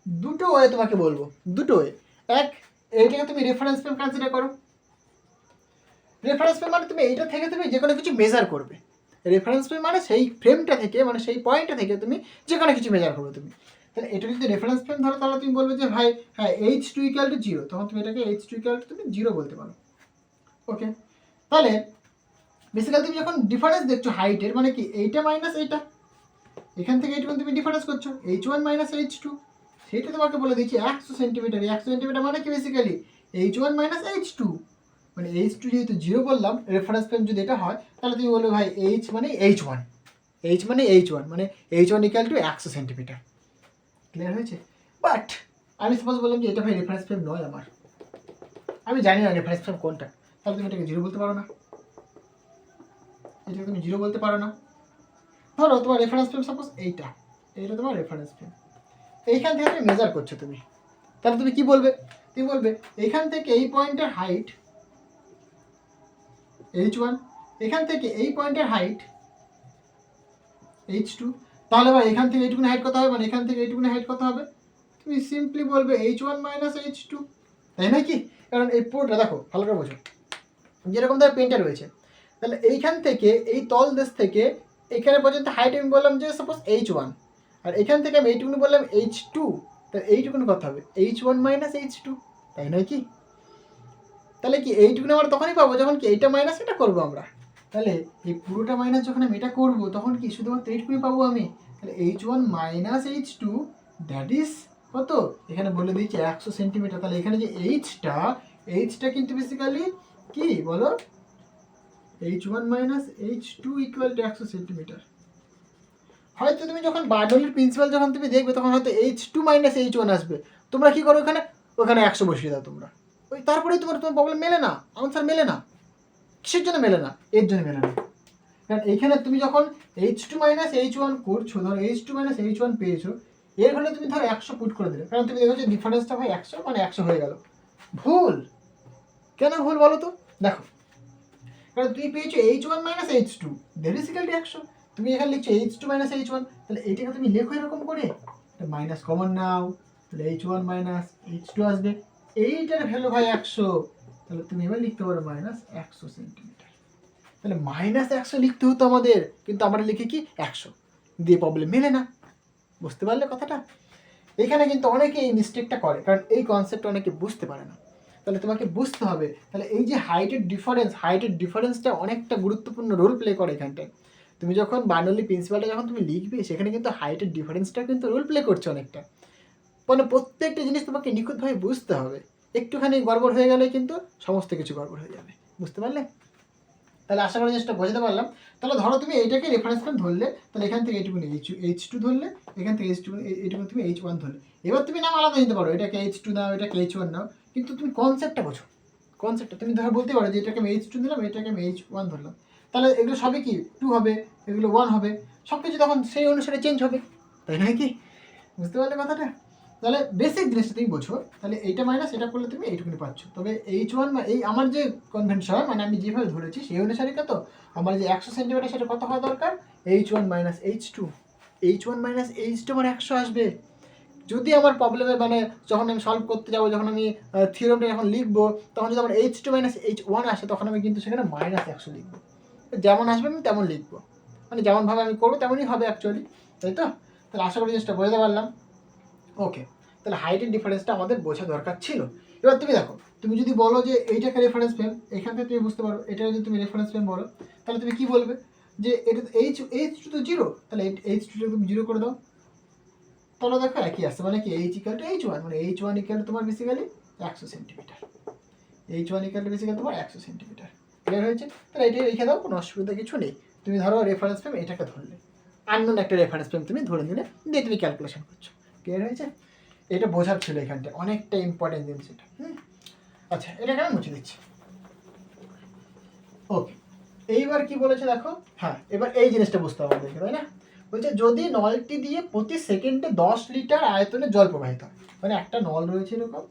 দুটো ওয়ে তোমাকে বলবো, দুটো ওয়ে। এক, এইটাকে তুমি রেফারেন্স ফ্রেম কনসিডার করো। রেফারেন্স ফ্রেম মানে তুমি এইটা থেকে তুমি যে কোনো কিছু মেজার করবে। রেফারেন্স ফ্রেম মানে সেই ফ্রেমটা থেকে, মানে সেই পয়েন্টটা থেকে তুমি যে কোনো কিছু মেজার করবে তুমি। তাহলে এটা যদি রেফারেন্স ফ্রেম ধরো, তাহলে তুমি বলবে যে ভাই হ্যাঁ H2 = 0, তখন তুমি এটাকে H2 = তুমি 0 বলতে পারো, ওকে। তাহলে বেসিক্যালি তুমি যখন ডিফারেন্স দেখছো হাইটের, মানে কি এইটা মাইনাস এইটা, এখান থেকে এইটুকু তুমি ডিফারেন্স করছো H1 - H2, সেটা তোমাকে বলে দিচ্ছি 100 সেন্টিমিটার। 100 সেন্টিমিটার মানে কি বেসিক্যালি H1 - H2, মানে H2 যেহেতু 0 বললাম, রেফারেন্স ফ্রেম যদি এটা হয় তাহলে তুমি বলবে ভাই H মানে H1, H মানে H1, মানে H1 = 100 সেন্টিমিটার। ক্লিয়ার হয়েছে? বাট আমি সাপোজ বললাম যে এটা ভাই রেফারেন্স ফ্রেম নয় আমার, আমি জানি না রেফারেন্স ফ্রেম কোনটা, তাহলে তুমি এটাকে 0 বলতে পারো না, এটাকে তুমি 0 বলতে পারো না। ধরো তোমার রেফারেন্স ফ্রেম সাপোজ এইটা, এইটা তোমার রেফারেন্স ফ্রেম, এইখান থেকে তুমি মেজার করছো তুমি, তাহলে তুমি কি বলবে? তুমি বলবে এইখান থেকে এই পয়েন্টের হাইট H1, এখান থেকে এই পয়েন্টের হাইট H2, তাহলে ভাই এখান থেকে এইটুকুনি হাইট কত হবে, মানে এখান থেকে এইটুকুনি হাইট কত হবে? তুমি সিম্পলি বলবে H1 - H2, তাই না কি? কারণ এই পুরোটা দেখো ভালো করে বোঝো, যেরকম ধর পেনটা রয়েছে, তাহলে এইখান থেকে এই তল দেশ থেকে এখানে পর্যন্ত হাইট আমি বললাম যে সাপোজ H1, আর এখান থেকে আমি এইটুকুনি বললাম H2, তাহলে এইটুকুনি কত হবে? H1 - H2, তাই নয় কি? তাহলে কি এইটুকুনি আমরা তখনই পাবো যখন কি এইটা মাইনাস এটা করবো আমরা। তাহলে এই পুরোটা মাইনাস যখন আমি এটা করবো তখন কি শুধুমাত্র এইটুকুনি পাবো আমি। তাহলে H1 - H2 দ্যাট ইজ কত? এখানে বলে দিয়েছি 100 সেন্টিমিটার। তাহলে এখানে যে এইচটা কিন্তু বেসিক্যালি কি বলো, H1 - H2 = 100 সেন্টিমিটার। হয়তো তুমি যখন বার্নৌলির প্রিন্সিপাল যখন তুমি দেখবে তখন হয়তো H2 - H1 আসবে, তোমরা কি করো ওখানে 100 বসিয়ে দাও তোমরা, ওই তারপরেই তোমার প্রবলেম মেলে না, আনসার মেলে না। কিসের জন্য মেলে না? এর জন্য মেলে না, কারণ এইখানে তুমি যখন H2 - H1 করছো, ধরো H2 - H1 পেয়েছো, এর ফলে তুমি ধরো 100 পুট করে দিলে, কারণ তুমি দেখো যে ডিফারেন্সটা ভাই 100, মানে 100 হয়ে গেল। ভুল কেন ভুল বলো তো? দেখো, কারণ তুমি পেয়েছো H1 - H2, that is equal to 100, তুমি এখানে লিখছো H2 - H1, তাহলে এইটাকে তুমি লেখো এরকম করে, মাইনাস কমন নাও, তাহলে H1 - H2 আসবে, এইটার ভ্যালু ভাই 100, তাহলে তুমি এবার লিখতে পারো -100 সেন্টিমিটার। তাহলে -100 লিখতে হতো আমাদের, কিন্তু আমরা লিখি কি 100 দিয়ে, প্রবলেম মেলে না। বুঝতে পারলে কথাটা? এখানে কিন্তু অনেকে এই মিস্টেকটা করে, কারণ এই কনসেপ্ট অনেকে বুঝতে পারে না। তাহলে তোমাকে বুঝতে হবে, তাহলে এই যে হাইটের ডিফারেন্সটা অনেকটা গুরুত্বপূর্ণ রোল প্লে করে এখানটায়। তুমি যখন বার্নৌলি প্রিন্সিপালটা যখন তুমি লিখবে, সেখানে কিন্তু হাইটের ডিফারেন্সটা কিন্তু রোল প্লে করছে অনেকটা। মানে প্রত্যেকটা জিনিস তোমাকে নিখুঁতভাবে বুঝতে হবে। একটুখানি গড়বড় হয়ে গেলে কিন্তু সমস্ত কিছু গড়বড় হয়ে যাবে। বুঝতে পারলে? তাহলে আশা করি জিনিসটা বোঝাতে পারলাম। তাহলে ধরো তুমি এইটাকে রেফারেন্স পয়েন্ট ধরলে, তাহলে এখান থেকে এইটুকুনি H2 ধরলে, এখান থেকে এইটুকু তুমি H1 ধরলে। এবার তুমি নাম আলাদা নিতে পারো, এটাকে H2 নাও, এটাকে H1 নাও, কিন্তু তুমি কনসেপ্টটা বোঝো। কনসেপ্টটা তুমি ধরো বলতে পারো যে এটাকে আমি H2 দিলাম, এটাকে আমি H1 ধরলাম, তাহলে এগুলো সবই কি 2 হবে, এগুলো 1 হবে, সব কিছু তখন সেই অনুসারে চেঞ্জ হবে, তাই নয় কি? বুঝতে পারলে কথাটা? তাহলে বেসিক জিনিসটা তুমি বোঝো। তাহলে এইটা মাইনাস এটা করলে তুমি এইটুকুনি পাচ্ছ। তবে H1 এই আমার যে কনভেনশন, মানে আমি যেভাবে ধরেছি সেই অনুসারে কত আমার যে 100 সেন্টিমিটার, সেটা কত হওয়া দরকার? H1 minus H2। H1 minus H2 আমার 100 আসবে। যদি আমার প্রবলেমে মানে যখন আমি সলভ করতে যাবো, যখন আমি থিওরামটা যখন লিখবো, তখন যদি আমার H2 মাইনাস H1 আসে, তখন আমি কিন্তু সেখানে -100 লিখবো। যেমন আসবে আমি তেমন লিখবো, মানে যেমনভাবে আমি করবো তেমনই হবে অ্যাকচুয়ালি, তাই তো? তাহলে আশা করি জিনিসটা বোঝাতে পারলাম। ওকে, তাহলে হাইটের ডিফারেন্সটা আমাদের বোঝা দরকার ছিল। এবার তুমি দেখো, তুমি যদি বলো যে এইটাকে রেফারেন্স ফ্রেম, এখান থেকে তুমি বুঝতে পারো এটা যদি তুমি রেফারেন্স ফ্রেম বলো, তাহলে তুমি কি বলবে যে এটা H2 তো 0, তাহলে H2 তুমি 0 করে দাও। তাহলে দেখো একই আসছে, মানে কি H=H1, মানে H1 তোমার বেসিক্যালি 100 সেন্টিমিটার। H1 বেসিক্যালি তোমার 100 সেন্টিমিটার। ক্লিয়ার হয়েছে? তাহলে এটা লিখে দাও, কোনো অসুবিধা কিছু নেই। তুমি ধরো রেফারেন্স ফ্রেম এটাকে ধরলে, আননোন একটা রেফারেন্স ফ্রেম তুমি ধরে নিলে, দিয়ে তুমি ক্যালকুলেশন করছো। ক্লিয়ার হয়েছে? এটা বোঝার ছিল এখানটা, অনেকটা ইম্পর্টেন্ট জিনিস এটা। আচ্ছা, এটাকে আমি মুছে দিচ্ছি। ওকে, এইবার কি বলেছে দেখো, হ্যাঁ এবার এই জিনিসটা বুঝতে হবে আমাদেরকে, তাই না? বলছে যদি নলটি দিয়ে প্রতি সেকেন্ডে 10 লিটার আয়তনে জল প্রবাহিত হয়, মানে একটা নল রয়েছে এরকম,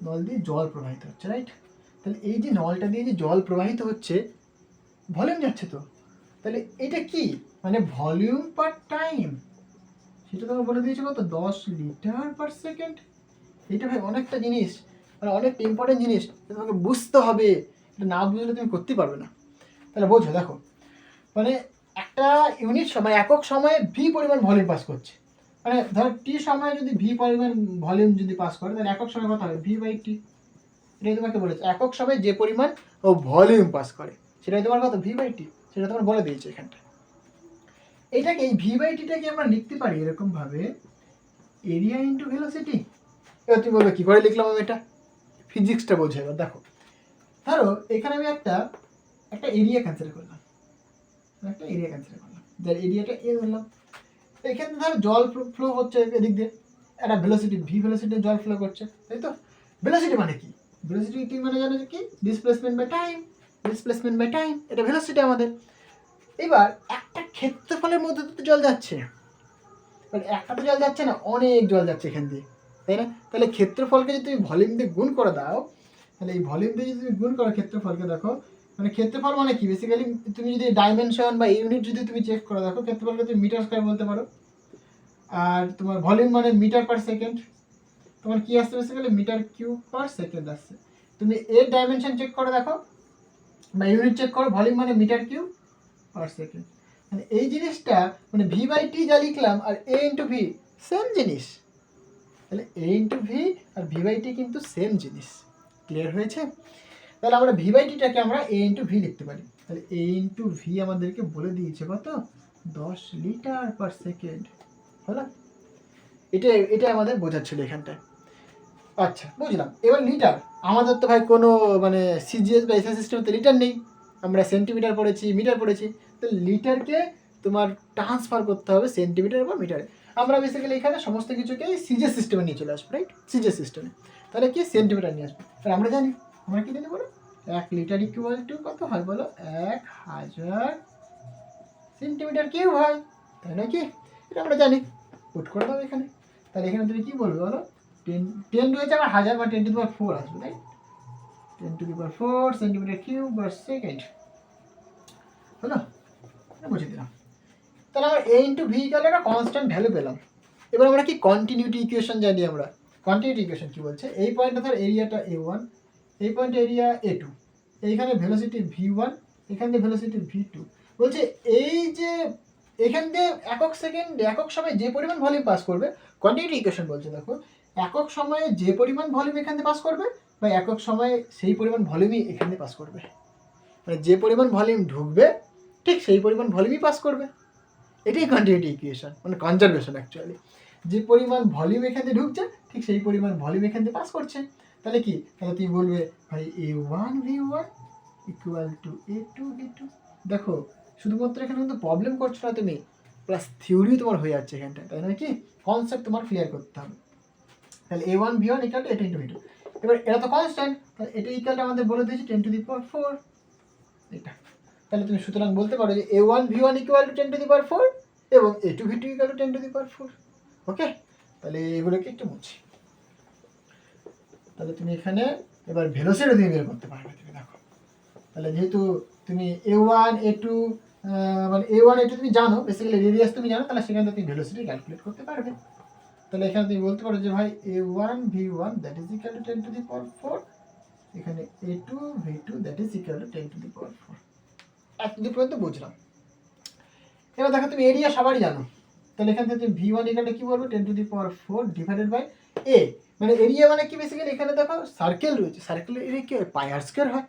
নল দিয়ে জল প্রবাহিত হচ্ছে, রাইট? তাহলে এই যে নলটা দিয়ে যে জল প্রবাহিত হচ্ছে, ভলিউম যাচ্ছে তো, তাহলে এটা কি মানে ভলিউম পার টাইম, সেটা তোমার বলে দিয়েছে কত, 10 লিটার পার সেকেন্ড। এটা ভাই অনেকটা জিনিস, মানে অনেক ইম্পর্টেন্ট জিনিস, তোমাকে বুঝতে হবে। এটা না বুঝলে তুমি করতে পারবে না। তাহলে বোঝো, দেখো মানে একটা ইউনিট সময়, একক সময়ে ভি পরিমাণ ভলিউম পাস করছে, মানে ধরো টি সময়ে যদি ভি পরিমাণ ভলিউম যদি পাস করে, তাহলে একক সময় কত হবে, ভি বাই টি। এটাই তোমাকে বলেছে, একক সময় যে পরিমাণ ও ভলিউম পাস করে, সেটাই তোমার কত, ভি বাই টি। সেটা তোমার বলে দিয়েছে এখানটা। এটাকে এই ভি বাই টিটাকে আমরা লিখতে পারি এরকম ভাবে, এরিয়া ইন্টু ভেলোসিটি। এবার তুমি বলবে কী করে লিখলাম আমি এটা, ফিজিক্সটা বোঝো। এবার দেখো, ধরো এখানে আমি একটা এরিয়া কনসিডার করলাম, যার এরিয়াটা এ ধরলাম। এখানে ধরো জল ফ্লো হচ্ছে এদিক দিয়ে, একটা ভেলোসিটি ভি ভেলোসিটি জল ফ্লো করছে, তাই তো? ভেলোসিটি মানে কি? ভেলোসিটি মানে জানো যে কি, ডিসপ্লেসমেন্ট বাই টাইম, এটা ভেলোসিটি আমাদের। এবার একটা ক্ষেত্রফলের মধ্যে তো জল যাচ্ছে, মানে একটা তো জল যাচ্ছে না, অনেক জল যাচ্ছে এখান দিয়ে, তাই না? তাহলে ক্ষেত্রফলকে যদি তুমি ভলিউম দিয়ে গুণ করে দাও, তাহলে এই ভলিউম দিয়ে যদি তুমি গুণ করো ক্ষেত্রফলকে, দেখো মানে ক্ষেত্রফল মানে কি, বেসিক্যালি তুমি যদি ডাইমেনশন বা ইউনিট যদি তুমি চেক করে দেখো, ক্ষেত্রফলকে তুমি মিটার স্কয়ার বলতে পারো, আর তোমার ভলিউম মানে মিটার পার সেকেন্ড। তোমার কি আসছে, basically metre cube per second আসছে। তুমি এর ডাইমেনশন চেক করে দেখো বা ইউনিট চেক করো, ভলিউম মানে মিটার কিউব পার সেকেন্ড। মানে এই জিনিসটা মানে ভি বাই টি যা লিখলাম আর এ ইন্টু ভি সেম জিনিস, তাহলে এ ইন্টু ভি আর ভি বাই টি কিন্তু সেম জিনিস। ক্লিয়ার হয়েছে? তাহলে আমরা ভি বাই টিটাকে আমরা এ ইন্টু ভি লিখতে পারি। তাহলে এ ইন্টু ভি আমাদেরকে বলে দিয়েছে কত, 10 লিটার পার সেকেন্ড। হলো? এটা আমাদের বোঝার ছিল এখানটায়। আচ্ছা, বুঝলাম। এবার লিটার, আমাদের তো ভাই কোনো মানে সিজিএস বা এসআই সিস্টেমে তো লিটার নেই, আমরা সেন্টিমিটার পড়েছি, মিটার পড়েছি। তো লিটারকে তোমার ট্রান্সফার করতে হবে সেন্টিমিটার বা মিটারে। আমরা বেসিক্যালি এখানে সমস্ত কিছুকে সিজিএস সিস্টেমে নিয়ে চলে আসবো, রাইট? সিজিএস সিস্টেমে তাহলে কি সেন্টিমিটার নিয়ে আসবো। আর আমরা জানি, আমরা কি জানি বলো, 1 লিটার ইকুয়াল টু কত হয় বলো, 1000 সেন্টিমিটার কিউব হয়, তাই না কি? এটা আমরা জানি, পুট করে দাও এখানে। তাহলে এখানে তুমি কি বলবে বলো, 10 রয়েছে আমার 1000 বা 10 টু দি পাওয়ার 4 আসবে, তাই 10 to the power 4 centimetre cube per second. হলো? বুঝে দিলাম। তাহলে আমরা এ ইন্টু ভি ইকুয়াল একটা কনস্ট্যান্ট ভ্যালু পেলাম। এবার আমরা কি কন্টিনিউটি ইকুয়েশন জানি, আমরা কন্টিনিউটি ইকুয়েশন কি বলছে, এই পয়েন্টটা ধর এরিয়াটা A1, এই পয়েন্ট এরিয়া A2, এইখানে ভেলোসিটি V1, এখান দিয়ে ভেলোসিটি V2। বলছে এই যে এখান দিয়ে একক সেকেন্ডে একক সময়ে যে পরিমাণ ভলিউম পাস করবে, কোয়ান্টিটি ইকুয়েশন বলছে দেখো, একক সময়ে যে পরিমাণ ভলিউম এখান দিয়ে পাস করবে বা একক সময়ে সেই পরিমাণ ভলিউমই এখান দিয়ে পাস করবে, মানে যে পরিমাণ ভলিউম ঢুকবে ঠিক সেই পরিমাণ ভলিউমই পাস করবে। এটাই কন্টিনিউটি ইকুয়েশন, মানে কনজারভেশন অ্যাকচুয়ালি। যে পরিমাণ ভলিউম এখান দিয়ে ঢুকছে ঠিক সেই পরিমাণ ভলিউম এখান দিয়ে পাস করছে। তাহলে কি, তাহলে তুমি বলবে ভাই A1 V1 equal to A2 V2। দেখো শুধুমাত্র এখানে কিন্তু প্রবলেম করছো না তুমি, প্লাস থিওরিও তোমার হয়ে যাচ্ছে এখানটায়, তাই নয় কি? কনসেপ্ট তোমার ক্লিয়ার করতে হবে। তাহলে A1 V1 equal to A2 into V2। এবার এটা তো কনস্ট্যান্ট, তাহলে এটা ইকুয়ালটা আমাদের বলে দিয়েছি 10⁴ এটা। তাহলে তুমি সুতরাং বলতে পারো যে A1 V1 ইকুয়াল টু 10⁴ এবং A2 V2 ইকুয়াল টু 10⁴। ওকে, তাহলে এগুলোকে একটু মুছি। তাহলে তুমি এখানে এবার ভেলোসিটি দিয়ে বের করতে পারবে তুমি। দেখো তাহলে যেহেতু তুমি A1 A2 মানে A1 A2 তুমি জানো, বেসিক্যালি রেডিয়াস তুমি জানো, তাহলে সেখানে তুমি ভেলোসিটি ক্যালকুলেট করতে পারবে। তাহলে এখানে তুমি বলতে পারো যে ভাই A1 V1 that is equal two 10⁴, এখানে A2 V2 that is equal two 10⁴। এতদূর পর্যন্ত বুঝলাম। এবার দেখো তুমি এরিয়া সবারই জানো, তাহলে এখান থেকে তুমি V1 ইকুয়াল কি বলবো 10⁴ ডিভাইডেড বাই A, মানে এরিয়া মানে কি বেসিক্যালি এখানে দেখো সার্কেল রয়েছে, সার্কেলের এরিয়া কি হয় পাই আর স্কয়ার হয়,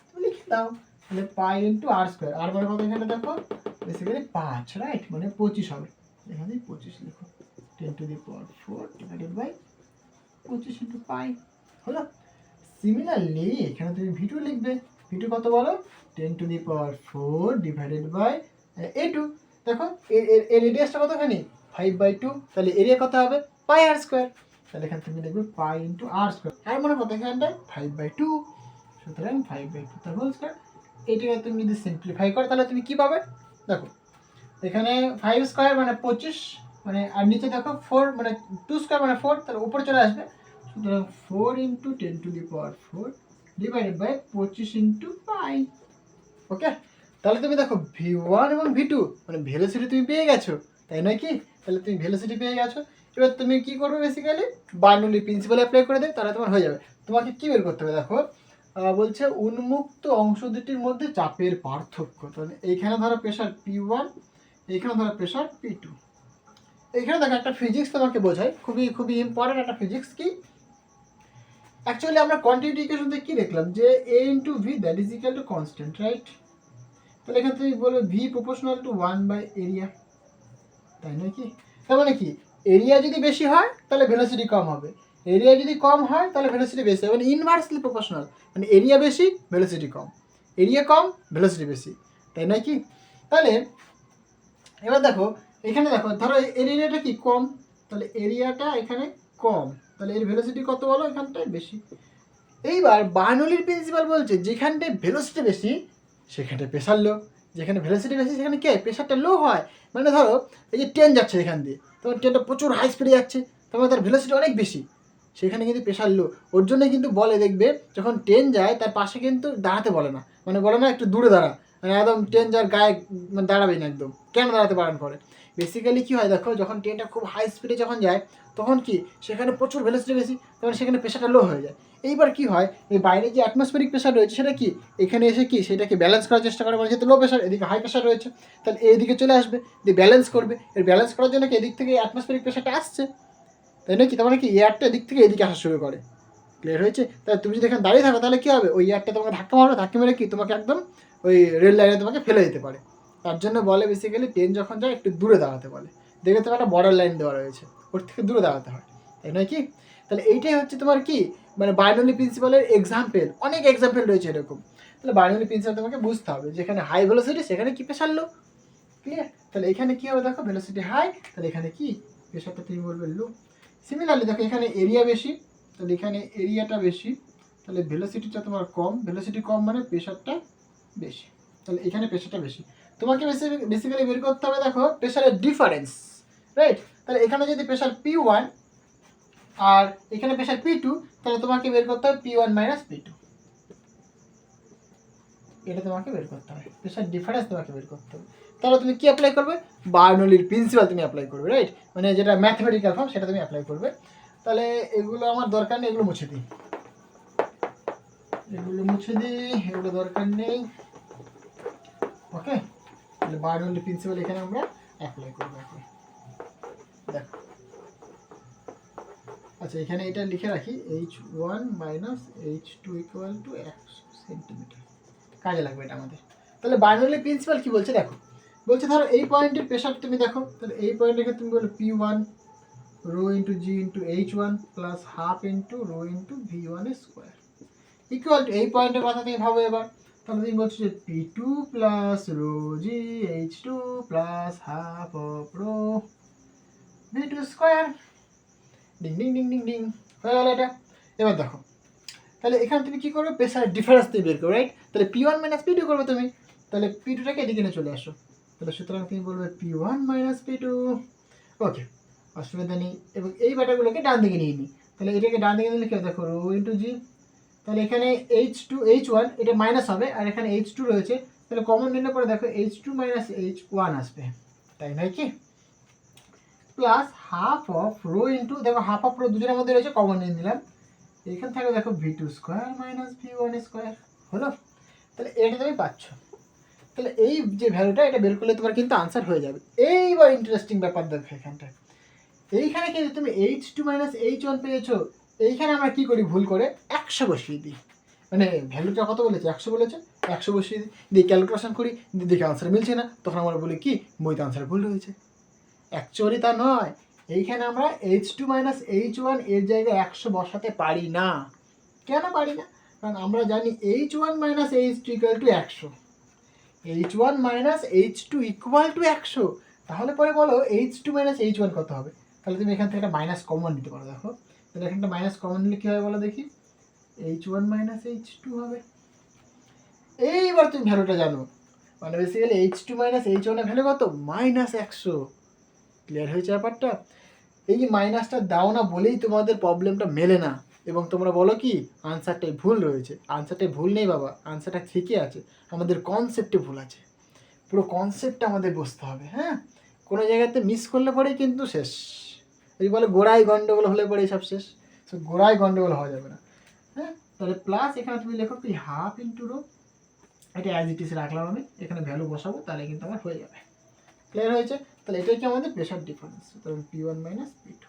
তুমি লিখে দাও তাহলে পাই ইন্টু আর স্কয়ার। আর মানে কত এখানে দেখো বেসিক্যালি 5, রাইট, মানে 25 হবে, এখানে 25 লিখো 10⁴ ডিভাইডেড বাই 25 ইন্টু পাই হলো। সিমিলারলি এখানে তুমি V2 লিখবে, V2 কত বলো 10⁴ ডিভাইডেড বাই A2। দেখো এর রেডিয়াসটা কতখানি 5/2, তাহলে এরিয়া কত হবে পাই আর স্কয়ার। তাহলে এখানে তুমি লিখবে পাই ইন্টু আর স্কয়ার, আর মানে কত এখানটা 5/2, সুতরাং 5/2 তার হোল স্কয়ার। এটাকে তুমি যদি সিম্পলিফাই করো তাহলে তুমি কি পাবে, দেখো এখানে 5 স্কয়ার মানে 25, মানে আর নিচে দেখো 4 মানে 2 স্কয়ার মানে 4, তাহলে উপরে চলে আসবে, সুতরাং 4 into 10⁴ divided by 25 into pi. Okay, তাহলে তুমি দেখো V1 এবং V2 মানে ভেলোসিটি তুমি পেয়ে গেছো, তাই নয় কি? তাহলে তুমি ভেলোসিটি পেয়ে গেছো, এবার তুমি কি করবে বেসিক্যালি বার্নৌলি প্রিন্সিপাল অ্যাপ্লাই করে দেবে, তাহলে তোমার হয়ে যাবে। তোমাকে কি বের করতে হবে দেখো, বলছে উন্মুক্ত অংশ দুটির মধ্যে চাপের পার্থক্য। তাহলে এইখানে ধরো প্রেশার P1, এইখানে ধরো প্রেশার P2। এইখানে দেখো একটা ফিজিক্স তোমাকে বোঝায়, খুবই খুবই ইম্পর্টেন্ট একটা ফিজিক্স। কি অ্যাকচুয়ালি আমরা কোয়ান্টিটি ইকুয়েশন থেকে কি দেখলাম যে A into V that is equal to constant, right. তাহলে এখানে তুমি বলবে V proportional to 1 by area, তাই নয় কি? তার মানে কি এরিয়া যদি বেশি হয় তাহলে ভেলোসিটি কম হবে, এরিয়া যদি কম হয় তাহলে ভেলোসিটি বেশি হবে, মানে ইনভার্সলি প্রপোর্শনাল, মানে এরিয়া বেশি ভেলোসিটি কম, এরিয়া কম ভেলোসিটি বেশি, তাই নয় কি? তাহলে এবার দেখো এখানে দেখো ধরো এরিয়াটা কি কম, তাহলে এরিয়াটা এখানে কম, তাহলে এর ভেলোসিটি কত বলো এখানটায় বেশি। এইবার বার্নৌলির প্রিন্সিপাল বলছে যেখানটায় ভেলোসিটি বেশি সেখানটায় প্রেশার লো, যেখানে ভেলোসিটি বেশি সেখানে কি হয় প্রেশারটা লো হয়। মানে ধরো এই যে ট্রেন যাচ্ছে এখান দিয়ে, তখন ট্রেনটা প্রচুর হাই স্পিডে যাচ্ছে, তখন তার ভেলোসিটি অনেক বেশি, সেখানে কিন্তু প্রেশার লো। ওর জন্য কিন্তু বলে দেখবে যখন ট্রেন যায় তার পাশে কিন্তু দাঁড়াতে বলে না, মানে বলে না একটু দূরে দাঁড়া, মানে একদম ট্রেন যার গায়ে মানে দাঁড়াবে না একদম, কেন দাঁড়াতে বারণ করে। বেসিক্যালি কী হয় দেখো যখন ট্রেনটা খুব হাই স্পিডে যখন যায় তখন কি সেখানে প্রচুর ভেলোসিটি বেশি, তখন সেখানে প্রেশারটা লো হয়ে যায়। এইবার কি হয় এই বাইরে যে অ্যাটমসফেরিক প্রেশার রয়েছে সেটা কি এখানে এসে কি সেটাকে ব্যালেন্স করার চেষ্টা করে, মানে যেহেতু লো প্রেশার এদিকে হাই প্রেশার রয়েছে তাহলে এইদিকে চলে আসবে, দিয়ে ব্যালেন্স করবে। এর ব্যালেন্স করার জন্য কি এদিক থেকে অ্যাটমসফেরিক প্রেশারটা আসছে, তাই না কি? তার মানে কি এয়ারটা এদিক থেকে এদিকে আসা শুরু করে, ক্লিয়ার হয়েছে? তাহলে তুমি যদি এখানে দাঁড়িয়ে থাকো তাহলে কী হবে ওই এয়ারটা তোমাকে ধাক্কা মারবে, ধাক্কা মেরে কি তোমাকে একদম ওই রেল লাইনে তোমাকে ফেলে দিতে পারে। তার জন্য বলে বেসিক্যালি ট্রেন যখন যায় একটু দূরে দাঁড়াতে বলে, দেখে তোমার একটা বর্ডার লাইন দেওয়া রয়েছে ওর থেকে দূরে দাঁড়াতে হয়, তাই নয় কি? তাহলে এইটাই হচ্ছে তোমার কি মানে বার্নৌলি প্রিন্সিপালের এক্সাম্পল, অনেক এক্সাম্পল রয়েছে এরকম। তাহলে বার্নৌলি প্রিন্সিপাল তোমাকে বুঝতে হবে যেখানে হাই ভেলোসিটি সেখানে কি প্রেশার লো, ক্লিয়ার? তাহলে এখানে কী হবে দেখো ভেলোসিটি হাই, তাহলে এখানে কি প্রেশারটা তুমি বলবে লো। সিমিলারলি দেখো এখানে এরিয়া বেশি, তাহলে এখানে এরিয়াটা বেশি, তাহলে ভেলোসিটিটা তোমার কম, ভেলোসিটি কম মানে প্রেশারটা বেশি, তাহলে এখানে প্রেশারটা বেশি। তোমাকে বেসিক্যালি বের করতে হবে দেখো প্রেশারের ডিফারেন্স, রাইট। তাহলে এখানে যদি প্রেশার P1 আর এখানে প্রেশার P2, তাহলে তোমাকে বের করতে হবে P1 মাইনাস P2, এটা তোমাকে বের করতে হবে, প্রেশার ডিফারেন্স তোমাকে বের করতে হবে। তাহলে তুমি কি অ্যাপ্লাই করবে বার্নৌলির প্রিন্সিপাল তুমি অ্যাপ্লাই করবে, রাইট, মানে যেটা ম্যাথমেটিক্যাল ফর্ম সেটা তুমি অ্যাপ্লাই করবে। তাহলে এগুলো আমার দরকার নেই, এগুলো মুছে দিই, এগুলো মুছে দিই, এগুলো দরকার নেই। ওকে, তাহলে বার্নৌলি প্রিন্সিপাল এখানে আমরা অ্যাপ্লাই করবো এখন। দেখো, আচ্ছা এখানে এটা লিখে রাখি, H1 minus H2 equal to 100 centimetre, কাজে লাগবে এটা আমাদের। তাহলে বার্নৌলি প্রিন্সিপাল কি বলছে দেখো, বলছে ধরো এই পয়েন্টের প্রেশার তুমি দেখো, তাহলে এই পয়েন্টের ক্ষেত্রে তুমি বলো P1 rho into G into H1 plus half into rho into V1 square equal to, এই পয়েন্টের কথা তুমি ভাবো এবার, তাহলে তুমি বলছো যে P2 plus rho G H2 plus half of rho V2 square, ding ding ding ding ding, হয়ে গেল এটা। এবার দেখো, তাহলে এখানে তুমি কি করবে, প্রেশার ডিফারেন্স তুমি বের করবে, রাইট? তাহলে P1 মাইনাস P2 করবে তুমি, তাহলে P2টাকে এদিকে নিয়ে চলে আসো, তাহলে সুতরাং তুমি বলবে P1 মাইনাস P2। ওকে, অসুবিধা নেই। এবং এই ব্যাটাগুলোকে ডান দিকে নিয়ে নিই, তাহলে এটাকে ডান দিকে নিলে কেউ দেখো রো ইন্টু জি, তাহলে এখানে H2 H1 এটা মাইনাস হবে, আর এখানে H2 রয়েছে, তাহলে কমন নিলে পরে দেখো H2 মাইনাস H1 আসবে, তাই নয় কি? Plus half of rho into, দেখো হাফ অফ রো দুজনের মধ্যে রয়েছে, কমন নিয়ে নিলাম, এখান থেকে দেখো V2 square minus V1 square হলো। তাহলে এটা তুমি পাচ্ছ, তাহলে এই যে ভ্যালুটা এটা বের করলে তোমার কিন্তু আনসার হয়ে যাবে। এইবার ইন্টারেস্টিং ব্যাপার দেখো এখানটায়, এইখানে কিন্তু তুমি H2 মাইনাস H1 পেয়েছো, এইখানে আমরা কি করি ভুল করে 100 বসিয়ে দিই, মানে ভ্যালুটা কত বলেছে 100 বলেছে, 100 বসিয়ে দিই, দিয়ে ক্যালকুলেশন করি, দিয়ে দেখে আনসার মিলছে না, তখন আমরা বলি কি বইতে আনসার ভুল রয়েছে। অ্যাকচুয়ালি তা নয়, এইখানে আমরা H2 মাইনাস H1 এর জায়গায় 100 বসাতে পারি না। কেন পারি না? কারণ আমরা জানি H1 minus H2 equal to 100, H1 minus H2 equal to 100, তাহলে পরে বলো H2 মাইনাস H1 কত হবে? তাহলে তুমি এখান থেকে একটা মাইনাস কমন নিতে পারো, দেখো তাহলে এখানটা মাইনাস কমন নিলে কী হবে বলো দেখি, H1 মাইনাস H2 হবে। এইবার তুমি ভ্যালুটা জানো, মানে বেসিক্যালি H2 মাইনাস H1 এর ভ্যালু কত, মাইনাস 100। ক্লিয়ার হয়েছে ব্যাপারটা? এই যে মাইনাসটা দাও না বলেই তোমাদের প্রবলেমটা মেলে না, এবং তোমরা বলো কি আনসারটাই ভুল রয়েছে। আনসারটাই ভুল নেই বাবা, আনসারটা ঠিকই আছে, আমাদের কনসেপ্টে ভুল আছে। পুরো কনসেপ্টটা আমাদের বুঝতে হবে, হ্যাঁ? কোনো জায়গাতে মিস করলে পরেই কিন্তু শেষ। এই বলে গোড়ায় গন্ডগোল হলে পরেই সব শেষ, সো গোড়ায় গন্ডগোল হওয়া যাবে না, হ্যাঁ? তাহলে প্লাস এখানে তুমি লেখো কি হাফ ইন্টু রো, এটা অ্যাজ ইট ইজ রাখলাম আমি, এখানে ভ্যালু বসাবো, তাহলে কিন্তু আমার হয়ে যাবে। ক্লিয়ার হয়েছে? তাহলে এটাই কি আমাদের প্রেশার ডিফারেন্স, তাহলে P1 minus P2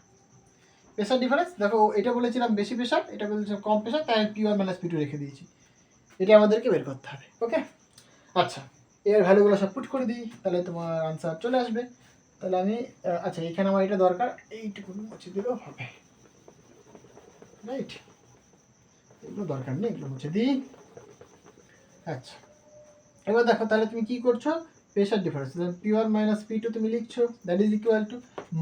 pressure difference. দেখো এটা বলেছিলাম বেশি প্রেশার, এটা বলেছিলাম কম প্রেশার, তাই P1 মাইনাস P2 রেখে দিয়েছি, এটা আমাদেরকে বের করতে হবে। ওকে, আচ্ছা এর ভ্যালুগুলো সব পুট করে দিই, তাহলে তোমার আনসার চলে আসবে। তাহলে আমি আচ্ছা এখানে আমার এটা দরকার, এইটুকু মুছে দিলেও হবে, রাইট? এগুলো দরকার নেই, এগুলো মুছে দিই। আচ্ছা এবার দেখো, তাহলে তুমি কি করছো, pressure difference P1 minus P2 তুমি লিখছো, that is equal two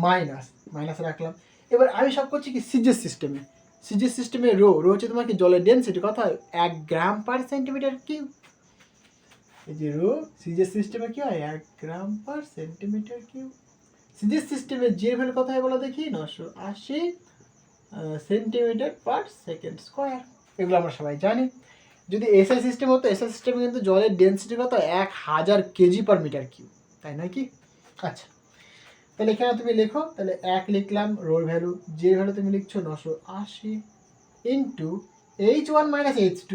minus, minus রাখলাম। এবার আমি সব করছি কি সিজিএস সিস্টেমে, সিজিএস সিস্টেমে রো হচ্ছে তোমার কি জলের ডেনসিটি, কথা 1 গ্রাম পার সেন্টিমিটার কিউব। এই যে রো সিজিএস সিস্টেমে কি হয় 1 গ্রাম পার সেন্টিমিটার কিউব। সিজিএস সিস্টেমে যে ভ্যালু কথা হয় বলো দেখি 980 সেন্টিমিটার পার সেকেন্ড স্কোয়ার, এগুলো আমরা সবাই জানি। যদি এসআই সিস্টেম হতো, এসআই সিস্টেমে কিন্তু জলের ডেন্সিটি কত 1000 কেজি পার মিটার কিউব, তাই নয় কি? আচ্ছা তাহলে এখানে তুমি লেখো, তাহলে 1 লিখলাম রোর ভ্যালু, যে ভ্যালু তুমি লিখছো 980 ইন্টু H1 মাইনাস H2,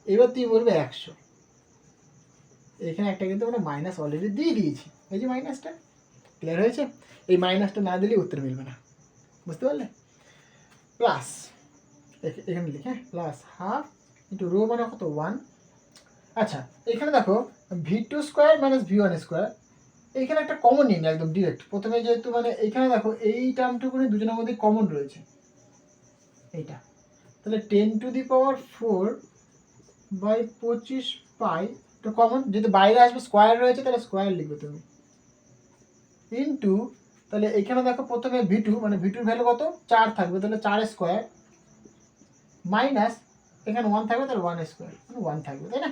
এবার তুমি বলবে 100। এখানে একটা কিন্তু আমরা মাইনাস অলরেডি দিয়ে দিয়েছি, এই যে মাইনাসটা। ক্লিয়ার হয়েছে? এই মাইনাসটা না দিলে উত্তর মিলবে না, বুঝতে পারলে? প্লাস এখানে লিখে, হ্যাঁ প্লাস হাফ ইন্টু রো মানে কত 1। আচ্ছা এখানে দেখো V2 square minus V1 square, এইখানে একটা কমন নিন একদম ডিরেক্ট প্রথমে, যেহেতু মানে এইখানে দেখো এই টার্মটুকুনি দুজনের মধ্যে কমন রয়েছে এইটা, তাহলে 10⁴ বাই 25 পাই, তো কমন যেহেতু বাইরে আসবে স্কোয়ার রয়েছে, তাহলে স্কোয়ার লিখবে তুমি ইন্টু, তাহলে এখানে দেখো প্রথমে V2 মানে V2 ভ্যালু কত 4 থাকবে, তাহলে 4 স্কোয়ার মাইনাস এখানে 1 থাকবে, তাহলে 1 স্কোয়ার মানে 1 থাকবে, তাই না?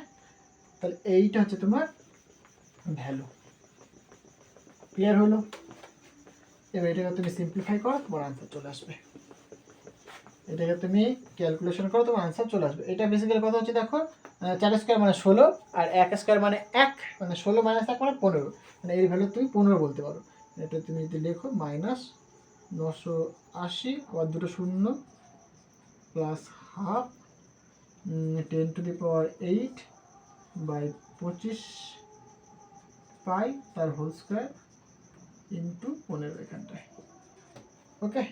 তাহলে এইটা হচ্ছে তোমার ভ্যালু। ক্লিয়ার হলো? এবার এটাকে তুমি সিম্পলিফাই করো, তোমার আনসার চলে আসবে। এটাকে তুমি ক্যালকুলেশন করো, তোমার আনসার চলে আসবে। এটা বেসিক্যালি কথা হচ্ছে দেখো 4 স্কোয়ার মানে 16, আর 1 স্কোয়ার মানে 1, মানে 16 মাইনাস 1 মানে 15, মানে এর ভ্যালু তুমি 15 বলতে পারো। এটা তুমি যদি লেখো মাইনাস 980 আবার দুটো শূন্য প্লাস হাফ 10⁸ বাই 25 পাই তার হোল স্কোয়ার ইন্টু 15 এখানটায়। ওকে,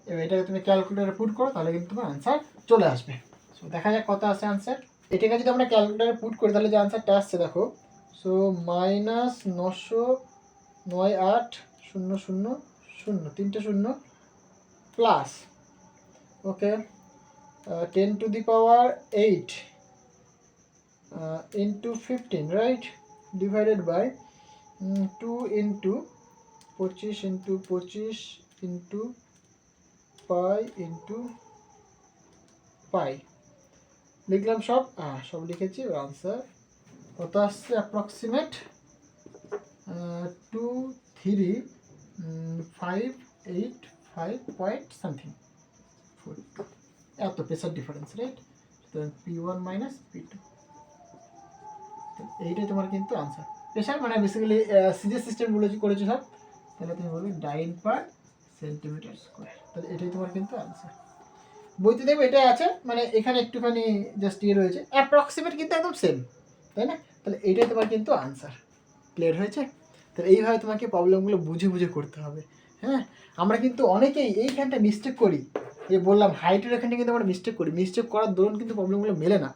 এবার এটাকে তুমি ক্যালকুলেটারে পুট করো, তাহলে কিন্তু তোমার আনসার চলে আসবে। সো দেখা যাক কত আসে আনসার। এটাকে যদি আমরা ক্যালকুলেটারে পুট করি তাহলে যে আনসারটা আসছে দেখো, সো -998,000 তিনটে শূন্য plus, okay, 10⁸ into 15, right, divided by 2 into 25 into 25 into pi into pi, লিখলাম সব লিখেছি। আনসার কত আসছে অ্যাপ্রক্সিমেট 2358 পয়েন্ট সামথিং, এত প্রেসার ডিফারেন্স, রাইট। তো P1 মাইনাস P2, এইটাই তোমার কিন্তু আনসার। প্রেসার মানে বেসিক্যালি সিজিএস সিস্টেমগুলো করেছো সব, তাহলে তুমি বলবে ডাইন পার সেন্টিমিটার স্কোয়ার, তাহলে এটাই তোমার কিন্তু আনসার। বইতে দেখবে এটাই আছে, মানে এখানে একটুখানি জাস্ট রয়েছে, অ্যাপ্রক্সিমেট কিন্তু একদম সেম, তাই না? তাহলে এইটাই তোমার কিন্তু আনসার। ক্লিয়ার হয়েছে? তাহলে এইভাবে তোমাকে প্রবলেমগুলো বুঝে বুঝে করতে হবে। হ্যাঁ, আমরা কিন্তু অনেকেই এইখানটা মিস্টেক করি, যে বললাম হাইটের এখানটা কিন্তু আমরা মিস্টেক করি, মিস্টেক করার দরুন কিন্তু প্রবলেমগুলো মেলে না।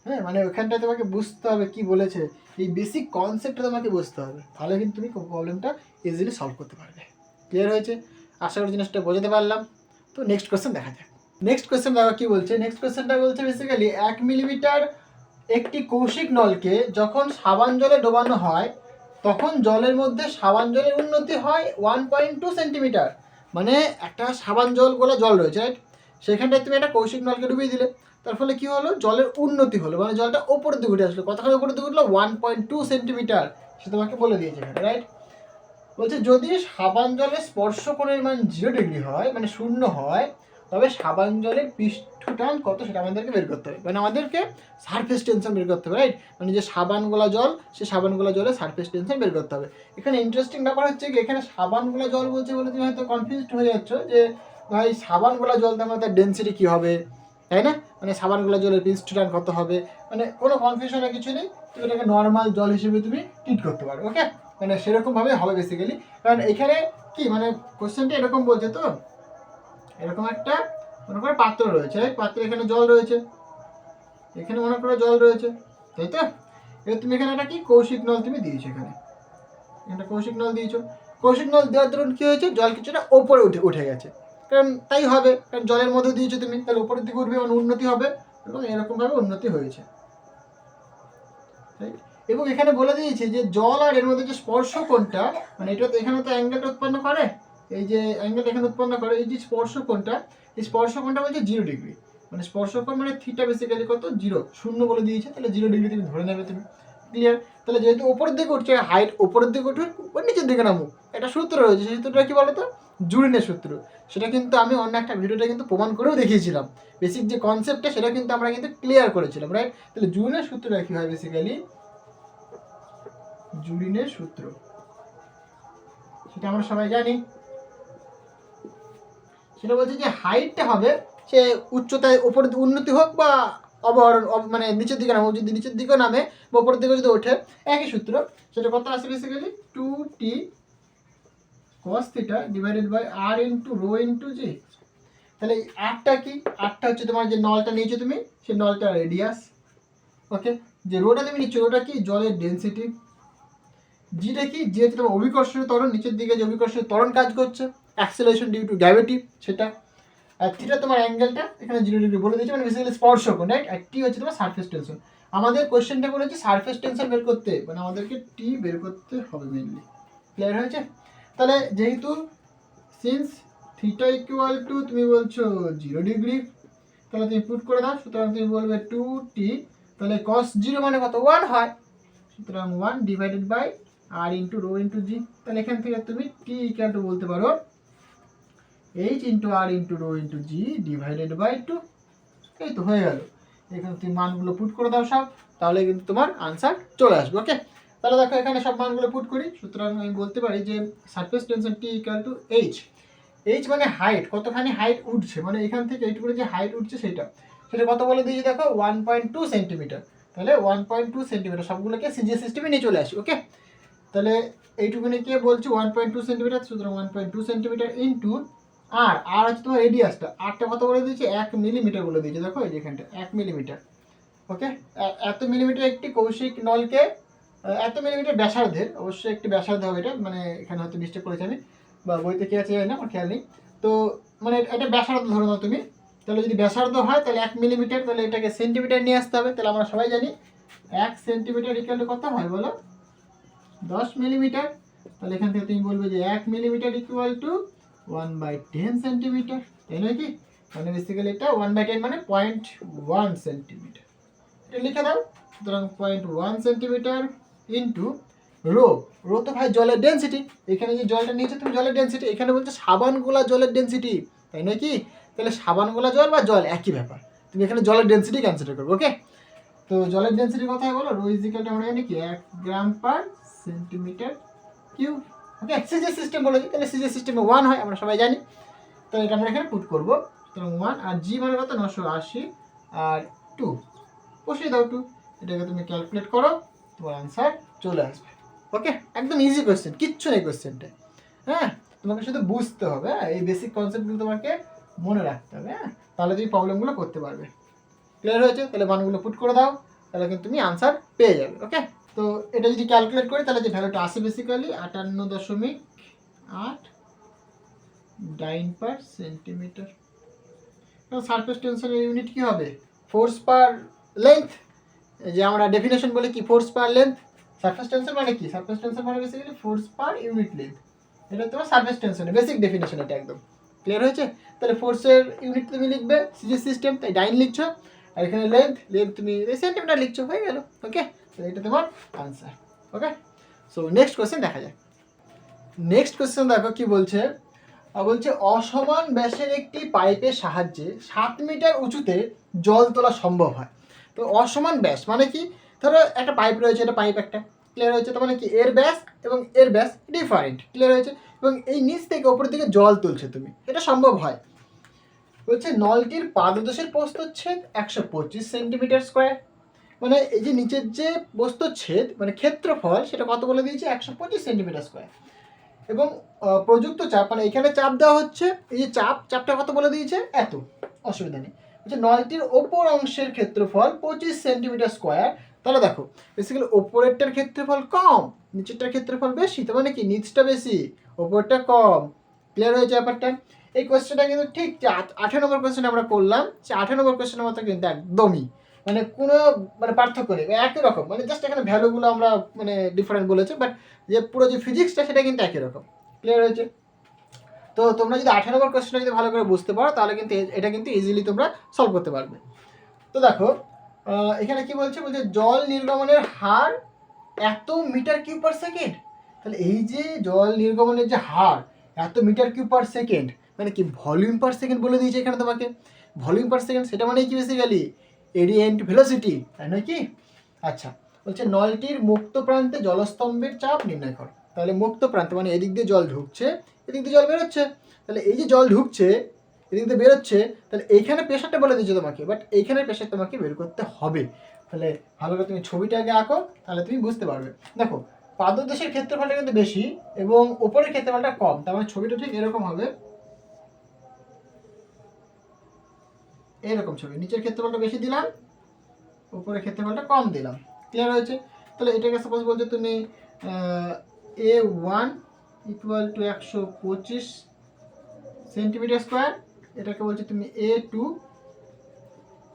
হ্যাঁ, মানে ওখানটায় তোমাকে বুঝতে হবে কি বলেছে, এই বেসিক কনসেপ্টটা তোমাকে বুঝতে হবে, তাহলে কিন্তু তুমি প্রবলেমটা ইজিলি সলভ করতে পারবে। ক্লিয়ার হয়েছে? আশা করি জিনিসটা বোঝাতে পারলাম। তো নেক্সট কোয়েশ্চেন দেখা যাক। নেক্সট কোয়েশ্চেন দেখো কি বলছে। নেক্সট কোয়েশ্চেনটা বলছে বেসিক্যালি 1 মিলিমিটার একটি কৌশিক নলকে যখন সাবান জলে ডোবানো হয় তখন জলের মধ্যে সাবান জলের উন্নতি হয় 1.2 সেন্টিমিটার। মানে একটা সাবান জল গোলা জল রয়েছে, রাইট, সেখানটায় তুমি একটা কৌশিক নলকে ডুবিয়ে দিলে, তার ফলে কী হলো, জলের উন্নতি হলো, মানে জলটা ওপরের দিকে উঠে আসলো। কতখানি ওপরের দিকে উঠলো? 1.2 সেন্টিমিটার, সে তোমাকে বলে দিয়েছে এখানে, রাইট। বলছে যদি সাবান জলের স্পর্শ কোণের মান 0 ডিগ্রি হয়, মানে 0 হয়, তবে সাবান জলের পৃষ্ঠটান কত সেটা আমাদেরকে বের করতে হবে, মানে আমাদেরকে সারফেস টেনশন বের করতে হবে, রাইট। মানে যে সাবানগোলা জল, সে সাবানগোলা জলের সারফেস টেনশন বের করতে হবে। এখানে ইন্টারেস্টিং ব্যাপার হচ্ছে কি, এখানে সাবানগোলা জল বলছে বলে তুমি হয়তো কনফিউজড হয়ে যাচ্ছ যে ভাই সাবানগোলা জল তার মধ্যে ডেন্সিটি কী হবে, তাই না? মানে সাবানগোলা জলের পৃষ্ঠটান কত হবে, মানে কোনো কনফিউশনের কিছু নেই, তুমি এটাকে নর্মাল জল হিসেবে তুমি ট্রিট করতে পারো। ওকে, মানে সেরকমভাবে হবে বেসিক্যালি, কারণ এখানে কি মানে কোশ্চেনটা এরকম বলছে, তো এরকম একটা মনে করো পাত্র রয়েছে, পাত্রে এখানে জল রয়েছে, এখানে মনে করো জল রয়েছে, তাই তো? এবার তুমি এখানে একটা কি কৌশিক নল তুমি দিয়েছো, এখানে একটা কৌশিক নল দিয়েছো। কৌশিক নল দেওয়ার দরুন কী হয়েছে, জল কিছুটা ওপরে উঠে গেছে, কারণ তাই হবে, কারণ জলের মধ্যে দিয়েছো তুমি, তাহলে উপরের দিকে উঠবে, মানে উন্নতি হবে, এবং এরকমভাবে উন্নতি হয়েছে। এবং এখানে বলে দিয়েছে যে জল আর এর মধ্যে যে স্পর্শ কোণটা, মানে এটা তো এখানে তো অ্যাঙ্গেলটা উৎপন্ন করে, এই যে অ্যাঙ্গেলটা এখানে উৎপন্ন করে, এই যে স্পর্শ কোণটা, এই স্পর্শ কোণটা বলছে 0 ডিগ্রি, মানে স্পর্শ কোণ মানে থিটা বেসিক্যালি কত, 0 বলে দিয়েছে, তাহলে 0 ডিগ্রি তুমি ধরে নেবে তুমি। ক্লিয়ার? তাহলে যেহেতু উপরের দিকে উঠছে, হাইট উপরের দিকে উঠবে, নিচের দিকে নামুক, একটা সূত্র রয়েছে, সেই সূত্রটা কি বলতো, জুরিনের সূত্র। সেটা কিন্তু আমি অন্য একটা ভিডিওটা কিন্তু প্রমাণ করেও দেখিয়েছিলাম, বেসিক যে কনসেপ্টটা সেটা কিন্তু আমরা কিন্তু ক্লিয়ার করেছিলাম, রাইট। তাহলে জুরিনের সূত্রটা কি হয় বেসিক্যালি, জুরিনের সূত্র সেটা আমরা সবাই জানি, সেটা বলছে যে হাইটটা হবে সে উচ্চতায় উপরের দিকে উন্নতি হোক বা অবরোহণ, মানে নিচের দিকে নামে, যদি নিচের দিকেও নামে বা উপরের দিকে যদি ওঠে, একই সূত্র। সেটা কত আসে basically 2t cos theta divided by r into rho into g. তাহলে আরটা কি, আরটা হচ্ছে তোমার যে নলটা নিয়েছো তুমি, সেই নলটা রেডিয়াস, ওকে। যে রোটা তুমি নিচ্ছ, রোটা কি, জলের ডেন্সিটি। জিটা কি, যে হচ্ছে তোমার অভিকর্ষীয় ত্বরণ, নিচের দিকে যে অভিকর্ষীয় ত্বরণ কাজ করছে, অ্যাক্সেলারেশন ডিউ টু গ্র্যাভিটি, সেটা। আর থিটা তোমার অ্যাঙ্গেলটা এখানে 0 ডিগ্রি বলে দিয়েছে, মানে বেসিক্যালি স্পর্শ কোণ, রাইট। আর টি হচ্ছে তোমার সারফেস টেনশন। আমাদের কোশ্চেনটা বলেছে সারফেস টেনশন বের করতে, মানে আমাদেরকে টি বের করতে হবে মেনলি। ক্লিয়ার হয়েছে? তাহলে যেহেতু সিন্স থিটা ইকুয়াল টু তুমি বলছো 0 ডিগ্রি, তাহলে তুমি পুট করে দাও, সুতরাং তুমি বলবে 2t, তাহলে cos 0 মানে কত, 1 হয়, সুতরাং 1 divided by r into rho into g. তাহলে এখান থেকে তুমি টি ইকুয়াল টু বলতে পারো h into r into rho into G divided by 2। এই তো হয়ে গেল। এখানে তুমি মানগুলো পুট করে দাও সব, তাহলে কিন্তু তোমার আনসার চলে আসবে। ওকে, তাহলে দেখো এখানে সব মানগুলো পুট করি, সুতরাং আমি বলতে পারি যে surface tension T equal to H. H মানে হাইট, কতখানি হাইট উঠছে, মানে এখান থেকে এইটুকু যে হাইট উঠছে সেটা, সেটা কত বলে দিয়েছি দেখো 1.2 সেন্টিমিটার। তাহলে 1.2 সেন্টিমিটার সবগুলোকে সিজিএস সিস্টেমে নিয়ে চলে আসি। ওকে, তাহলে এইটুকুনিকে বলছি 1.2 সেন্টিমিটার, সুতরাং 1.2 সেন্টিমিটার ইন্টু আর হচ্ছে তোমার রেডিয়াসটা, আরটা কত বলে দিয়েছে 1 মিলিমিটার বলে দিয়েছে, দেখো এই যেখানটা 1 মিলিমিটার। ওকে, এত মিলিমিটার একটি কৌশিক নলকে, এত মিলিমিটার ব্যাসার্ধের, অবশ্যই একটি ব্যাসার্ধ হবে এটা, মানে এখানে হয়তো মিস্টেক করেছি আমি, বা বইতে কি আছে জানি না, আমার খেয়াল নেই। তো মানে এটা ব্যাসার্ধ ধরে নাও তুমি। তাহলে যদি ব্যাসার্ধ হয় তাহলে 1 মিলিমিটার, তাহলে এটাকে সেন্টিমিটার নিয়ে আসতে হবে। তাহলে আমরা সবাই জানি 1 সেন্টিমিটার ইকুয়াল টু কত হয় বলো, 10 মিলিমিটার। তাহলে এখান থেকে তুমি বলবে যে 1 মিলিমিটার ইকুয়াল টু 1/10 সেন্টিমিটার, তাই নয় কি? মানে বেসিক্যালি এটা 1/10 মানে 0.1 সেন্টিমিটার, এটা লিখে দাও। সুতরাং 0.1 সেন্টিমিটার ইন্টু রো, রো তো ভাই জলের ডেন্সিটি, এখানে যে জলটা নিয়েছে তুমি জলের ডেন্সিটি, এখানে বলছে সাবানগুলা জলের ডেন্সিটি, তাই নয় কি? তাহলে সাবানগুলা জল বা জল একই ব্যাপার, তুমি এখানে জলের ডেন্সিটি কনসিডার করবে। ওকে, তো জলের ডেন্সিটি কথাই বলো, রো ইজ ইকুয়াল টু আমরা জানি কি 1 গ্রাম পার সেন্টিমিটার কিউব। ওকে, সিজিএস সিস্টেম বলেছি, তাহলে সিজিএস সিস্টেমে 1 হয় আমরা সবাই জানি। তো এটা আমরা এখানে পুট করবো। সুতরাং 1 আর জি মানে কত 980 আর 2 বসিয়ে দাও 2, এটাকে তুমি ক্যালকুলেট করো, তোমার আনসার চলে আসবে। ওকে, একদম ইজি কোয়েশ্চেন, কিচ্ছু নেই কোয়েশ্চেনটা। হ্যাঁ, তোমাকে শুধু বুঝতে হবে, এই বেসিক কনসেপ্টগুলো তোমাকে মনে রাখতে হবে। হ্যাঁ, তাহলে তুমি প্রবলেমগুলো করতে পারবে। ক্লিয়ার হয়েছে? তাহলে মানগুলো পুট করে দাও, তাহলে কিন্তু তুমি আনসার পেয়ে যাবে। ওকে, তো এটা যদি ক্যালকুলেট করি তাহলে যে ভ্যালুটা আসে বেসিক্যালি 58.8 পার সেন্টিমিটার। সারফেস টেনশনের ইউনিট কি হবে? ফোর্স পার লেন্থ, যে আমরা ডেফিনেশন বলি কি ফোর্স পার লেন্থ। সারফেস টেনশন মানে কি? সারফেস টেনশন মানে basically force per unit length, এটা তোমার সারফেস টেনশনের বেসিক ডেফিনেশন, এটা একদম ক্লিয়ার হয়েছে? তাহলে ফোর্সের ইউনিট তুমি লিখবে সিজিএস সিস্টেম, তাই ডাইন লিখছো, আর এখানে লেন্থ তুমি সেন্টিমিটার লিখছো, হয়ে গেল। ওকে, তো এটা তোমার আনসার। ওকে, সো নেক্সট কোয়েশ্চেন দেখা যায়। নেক্সট কোয়েশ্চেন দেখো কি বলছে, বলছে অসমান ব্যাসের একটি পাইপের সাহায্যে 7 মিটার উঁচুতে জল তোলা সম্ভব হয়। তো অসমান ব্যাস মানে কি? ধরো একটা পাইপ রয়েছে, এটা পাইপ একটা, ক্লিয়ার হয়েছে? তার মানে কি এর ব্যাস এবং এর ব্যাস ডিফারেন্ট, ক্লিয়ার হয়েছে? এবং এই নিচ থেকে ওপরের দিকে জল তুলছে তুমি, এটা সম্ভব হয়। বলছে নলটির পাদদেশের প্রস্থচ্ছেদ 125 সেন্টিমিটার স্কোয়ার, মানে এই যে নিচের যে প্রস্থচ্ছেদ মানে ক্ষেত্রফল, সেটা কত বলে দিয়েছে 125 সেন্টিমিটার স্কোয়ার। এবং প্রযুক্ত চাপ মানে এখানে চাপ দেওয়া হচ্ছে, এই যে চাপটা কত বলে দিয়েছে এত, অসুবিধা নেই। হচ্ছে নলটির ওপর অংশের ক্ষেত্রফল 25 সেন্টিমিটার স্কোয়ার। তাহলে দেখো বেসিক্যালি ওপরেরটার ক্ষেত্রফল কম, নিচেরটার ক্ষেত্রফল বেশি, তার মানে কি নিচটা বেশি ওপরটা কম। ক্লিয়ার হয়েছে ব্যাপারটা? এই কোয়েশ্চেনটা কিন্তু ঠিক 18 নম্বর কোয়েশ্চেন আমরা করলাম, সে 18 নম্বর কোয়েশ্চেনের মতো কিন্তু একদমই, মানে কোনো মানে পার্থক্য নেই, একই রকম, মানে জাস্ট এখানে ভ্যালুগুলো আমরা মানে ডিফারেন্ট বলেছে, বাট যে পুরো যে ফিজিক্সটা সেটা কিন্তু একই রকম। ক্লিয়ার হয়েছে? তো তোমরা যদি 18 নম্বর কোয়েশ্চেনটা যদি ভালো করে বুঝতে পারো তাহলে কিন্তু এটা কিন্তু ইজিলি তোমরা সলভ করতে পারবে। তো দেখো এখানে কি বলছে, বলছে জল নির্গমনের হার এত মিটার কিউব পার সেকেন্ড। তাহলে এই যে জল নির্গমনের যে হার এত মিটার কিউব পার সেকেন্ড, মানে কি ভলিউম পার সেকেন্ড বলে দিয়েছে এখানে তোমাকে। ভলিউম পার সেকেন্ড সেটা মানে কি বেসিক্যালি এরিয়া ইন্টু ভেলোসিটি, তাই নয় কি? আচ্ছা, বলছে নলটির মুক্ত প্রান্তে জলস্তম্ভের চাপ নির্ণয় করো। তাহলে মুক্ত প্রান্তে মানে এদিক দিয়ে জল ঢুকছে, এদিক দিয়ে জল বেরোচ্ছে। তাহলে এই যে জল ঢুকছে, এদিক দিয়ে বেরোচ্ছে, তাহলে এইখানে প্রেশারটা বলে দিয়েছে তোমাকে, বাট এইখানের প্রেশার তোমাকে বের করতে হবে। তাহলে ভালো করে তুমি ছবিটা আগে আঁকো, তাহলে তুমি বুঝতে পারবে। দেখো পাদদেশের ক্ষেত্রফলটা কিন্তু বেশি এবং ওপরের ক্ষেত্রফলটা কম, তার মানে ছবিটা ঠিক এরকম হবে, এরকম ছবি। নিচের ক্ষেত্রফলটা বেশি দিলাম, উপরের ক্ষেত্রফলটা কম দিলাম। ক্লিয়ার হয়েছে? তাহলে এটাকে সাপোজ বলছো তুমি A1 equal to 125 centimetre square, এটাকে বলছো তুমি A2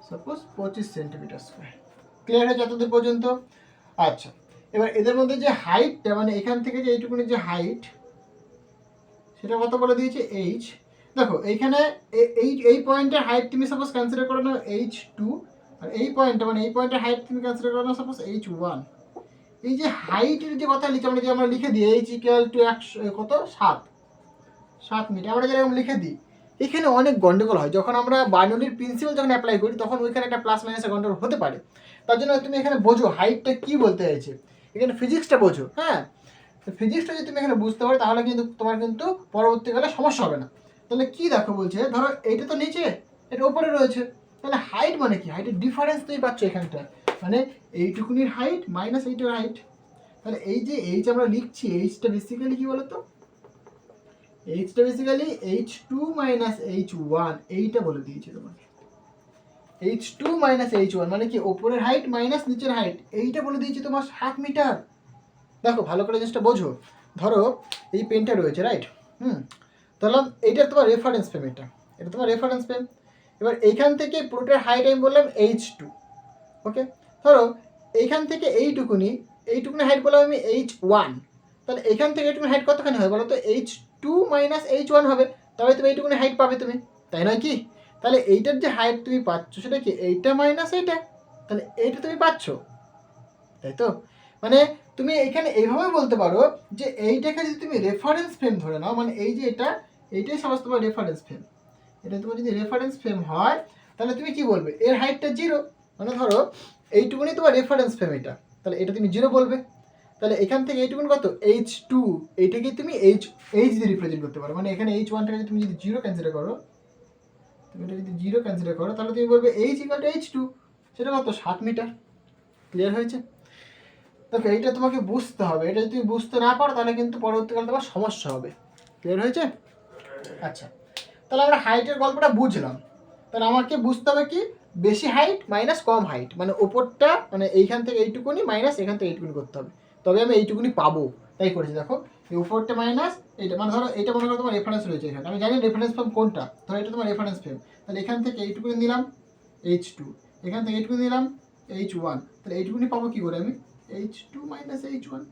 suppose 25 centimetre square. Clear হয়েছে এতদূর পর্যন্ত? আচ্ছা, এবার এদের মধ্যে যে হাইটটা মানে এখান থেকে যে এইটুকুনি যে হাইট, সেটা কত বলে দিয়েছে H। দেখো এইখানে এই পয়েন্টের হাইট তুমি সাপোজ কনসিডার করে নাও H2, আর এই পয়েন্টটা মানে এই পয়েন্টের হাইট তুমি কনসিডার করে নাও সাপোজ H1। এই যে হাইটের যে কথা লিখে আমরা লিখে দিই H ইকুয়াল টু 100 কত 7 মিটার, আমরা যেরকম লিখে দিই, এখানে অনেক গন্ডগোল হয়। যখন আমরা বার্নৌলির প্রিন্সিপাল যখন অ্যাপ্লাই করি তখন ওইখানে একটা প্লাস মাইনাসের গন্ডগোল হতে পারে। তার জন্য তুমি এখানে বোঝো হাইটটা কী বলতে চাইছে, এখানে ফিজিক্সটা বোঝো। হ্যাঁ, ফিজিক্সটা যদি তুমি এখানে বুঝতে পারো তাহলে কিন্তু তোমার কিন্তু পরবর্তীকালে সমস্যা হবে না। তাহলে কি দেখো বলছে, ধরো এইটা তো নিচে, এটা উপরে রয়েছে, তাহলে হাইট মানে কি, হাইটের ডিফারেন্স তুমি পাচ্ছ এখানটায়, মানে এইটুকুনির হাইট মাইনাস এইটার হাইট। তাহলে এই যে এইচ আমরা লিখছি, এইচটা বেসিক্যালি কি বলতো, এইচটা বেসিক্যালি H2 মাইনাস H1 এইটা বলে দিয়েছে তোমাকে। H2 মাইনাস H1 মানে কি ওপরের হাইট মাইনাস নিচের হাইট, এইটা বলে দিয়েছে তোমার 7 মিটার। দেখো ভালো করে জিনিসটা বোঝো, ধরো এই পেনটা রয়েছে রাইট, তাহলে এইটা তোমার রেফারেন্স ফ্রেম, এটা তোমার রেফারেন্স ফ্রেম। এবার এইখান থেকে পুরোটার হাইট আমি বললাম H2, ওকে। ধরো এইখান থেকে এইটুকুনি হাইট বললাম আমি H1, তাহলে এখান থেকে এইটুকুনি হাইট কতখানি হবে বলো তো, H2 মাইনাস H1 হবে, তবে তুমি এইটুকুনি হাইট পাবে তুমি, তাই নয় কি? তাহলে এইটার যে হাইট তুমি পাচ্ছ সেটা কি, এইটা মাইনাস এইটা, তাহলে এইটা তুমি পাচ্ছ, তাই তো? মানে তুমি এখানে এইভাবে বলতে পারো যে এইটাকে যদি তুমি রেফারেন্স ফ্রেম ধরে নাও, মানে এই যে এইটাই সমাজ তোমার রেফারেন্স ফ্রেম, এটা তোমার যদি রেফারেন্স ফ্রেম হয় তাহলে তুমি কি বলবে, এর হাইটটা 0, মানে ধরো এইটুকুনি তোমার রেফারেন্স ফ্রেম এটা, তাহলে এটা তুমি 0 বলবে। তাহলে এখান থেকে এইটুকুন কত, H2, এইটাকে তুমি এইচ দিয়ে রিপ্রেজেন্ট করতে পারো, মানে এখানে H1টাকে তুমি যদি 0 কনসিডার করো, তাহলে তুমি বলবে H ইকুয়াল টু H2, সেটা কত 7 মিটার। ক্লিয়ার হয়েছে? দেখো এইটা তোমাকে বুঝতে হবে, এটা যদি তুমি বুঝতে না পারো তাহলে কিন্তু পরবর্তীকালে তোমার সমস্যা হবে। ক্লিয়ার হয়েছে? আচ্ছা, তাহলে আমরা হাইটের গল্পটা বুঝলাম। তাহলে আমাকে বুঝতে হবে কি, বেশি হাইট মাইনাস কম হাইট, মানে ওপরটা মানে এইখান থেকে এইটুকুনি মাইনাস এখান থেকে এইটুকুনি করতে হবে, তবে আমি এইটুকুনি পাবো। তাই করেছি দেখো, এই উপরটা মাইনাস এইটা, মানে ধরো এইটা মনে করো তোমার রেফারেন্স রয়েছে এখানে, আমি জানি রেফারেন্স ফ্রেম কোনটা, ধরো এটা তোমার রেফারেন্স ফ্রেম, তাহলে এখান থেকে এইটুকুনি নিলাম H2, এখান থেকে এইটুকুনি নিলাম H1, তাহলে এইটুকুনি পাবো কি করে আমি, H2 মাইনাস H1,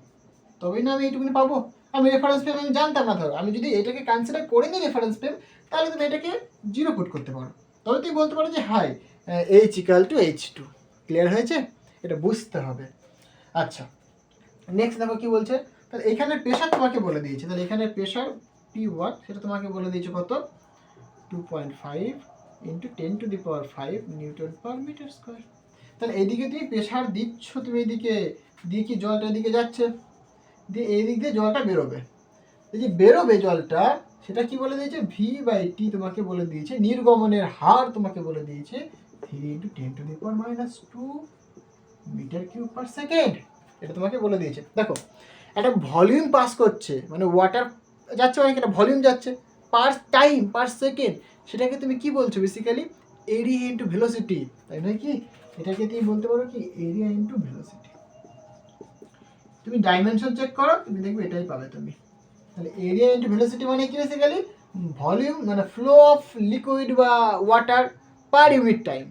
তবেই না আমি এইটুকুনি পাবো। আমি রেফারেন্স ফ্রেম আমি জানতাম না, ধরো আমি যদি এটাকে কনসিডার করে নিই রেফারেন্স ফ্রেম, তাহলে তুমি এটাকে 0 পুট করতে পারো, তবে তুমি বলতে পারো যে high H equal to H2। Clear হয়েছে? এটা বুঝতে হবে। আচ্ছা, নেক্সট দেখো কি বলছে, তাহলে এখানের প্রেশার তোমাকে বলে দিয়েছে, তাহলে এখানের প্রেশার P1 সেটা তোমাকে বলে দিয়েছে কত, 2.5 into 10⁵ newton per metre square. তাহলে এইদিকে তুমি প্রেশার দিচ্ছ, তুমি এইদিকে দিয়ে কি জলটা এদিকে যাচ্ছে, দিয়ে এই দিক দিয়ে জলটা বেরোবে, এই যে বেরোবে জলটা সেটা কি বলে দিয়েছে, V/T তোমাকে বলে দিয়েছে, নির্গমনের হার তোমাকে বলে দিয়েছে 3 into 10⁻²⁰ metre cube per second, এটা তোমাকে বলে দিয়েছে। দেখো একটা ভলিউম পাস করছে, মানে ওয়াটার যাচ্ছে, মানে একটা ভলিউম যাচ্ছে পার টাইম পার সেকেন্ড, সেটাকে তুমি কি বলছো বেসিক্যালি, এরিয়া ইন্টু ভেলোসিটি, তাই নয় কি? এটাকে তুমি বলতে পারো কি, এরিয়া ইন্টু ভেলোসিটি। তুমি ডাইমেনশন চেক করো, তুমি দেখবে এটাই পাবে তুমি। তাহলে এরিয়া ইন্টু ভেলোসিটি মানে কি বেসিক্যালি, ভলিউম মানে ফ্লো অফ লিকুইড বা ওয়াটার পার ইউনিট টাইম,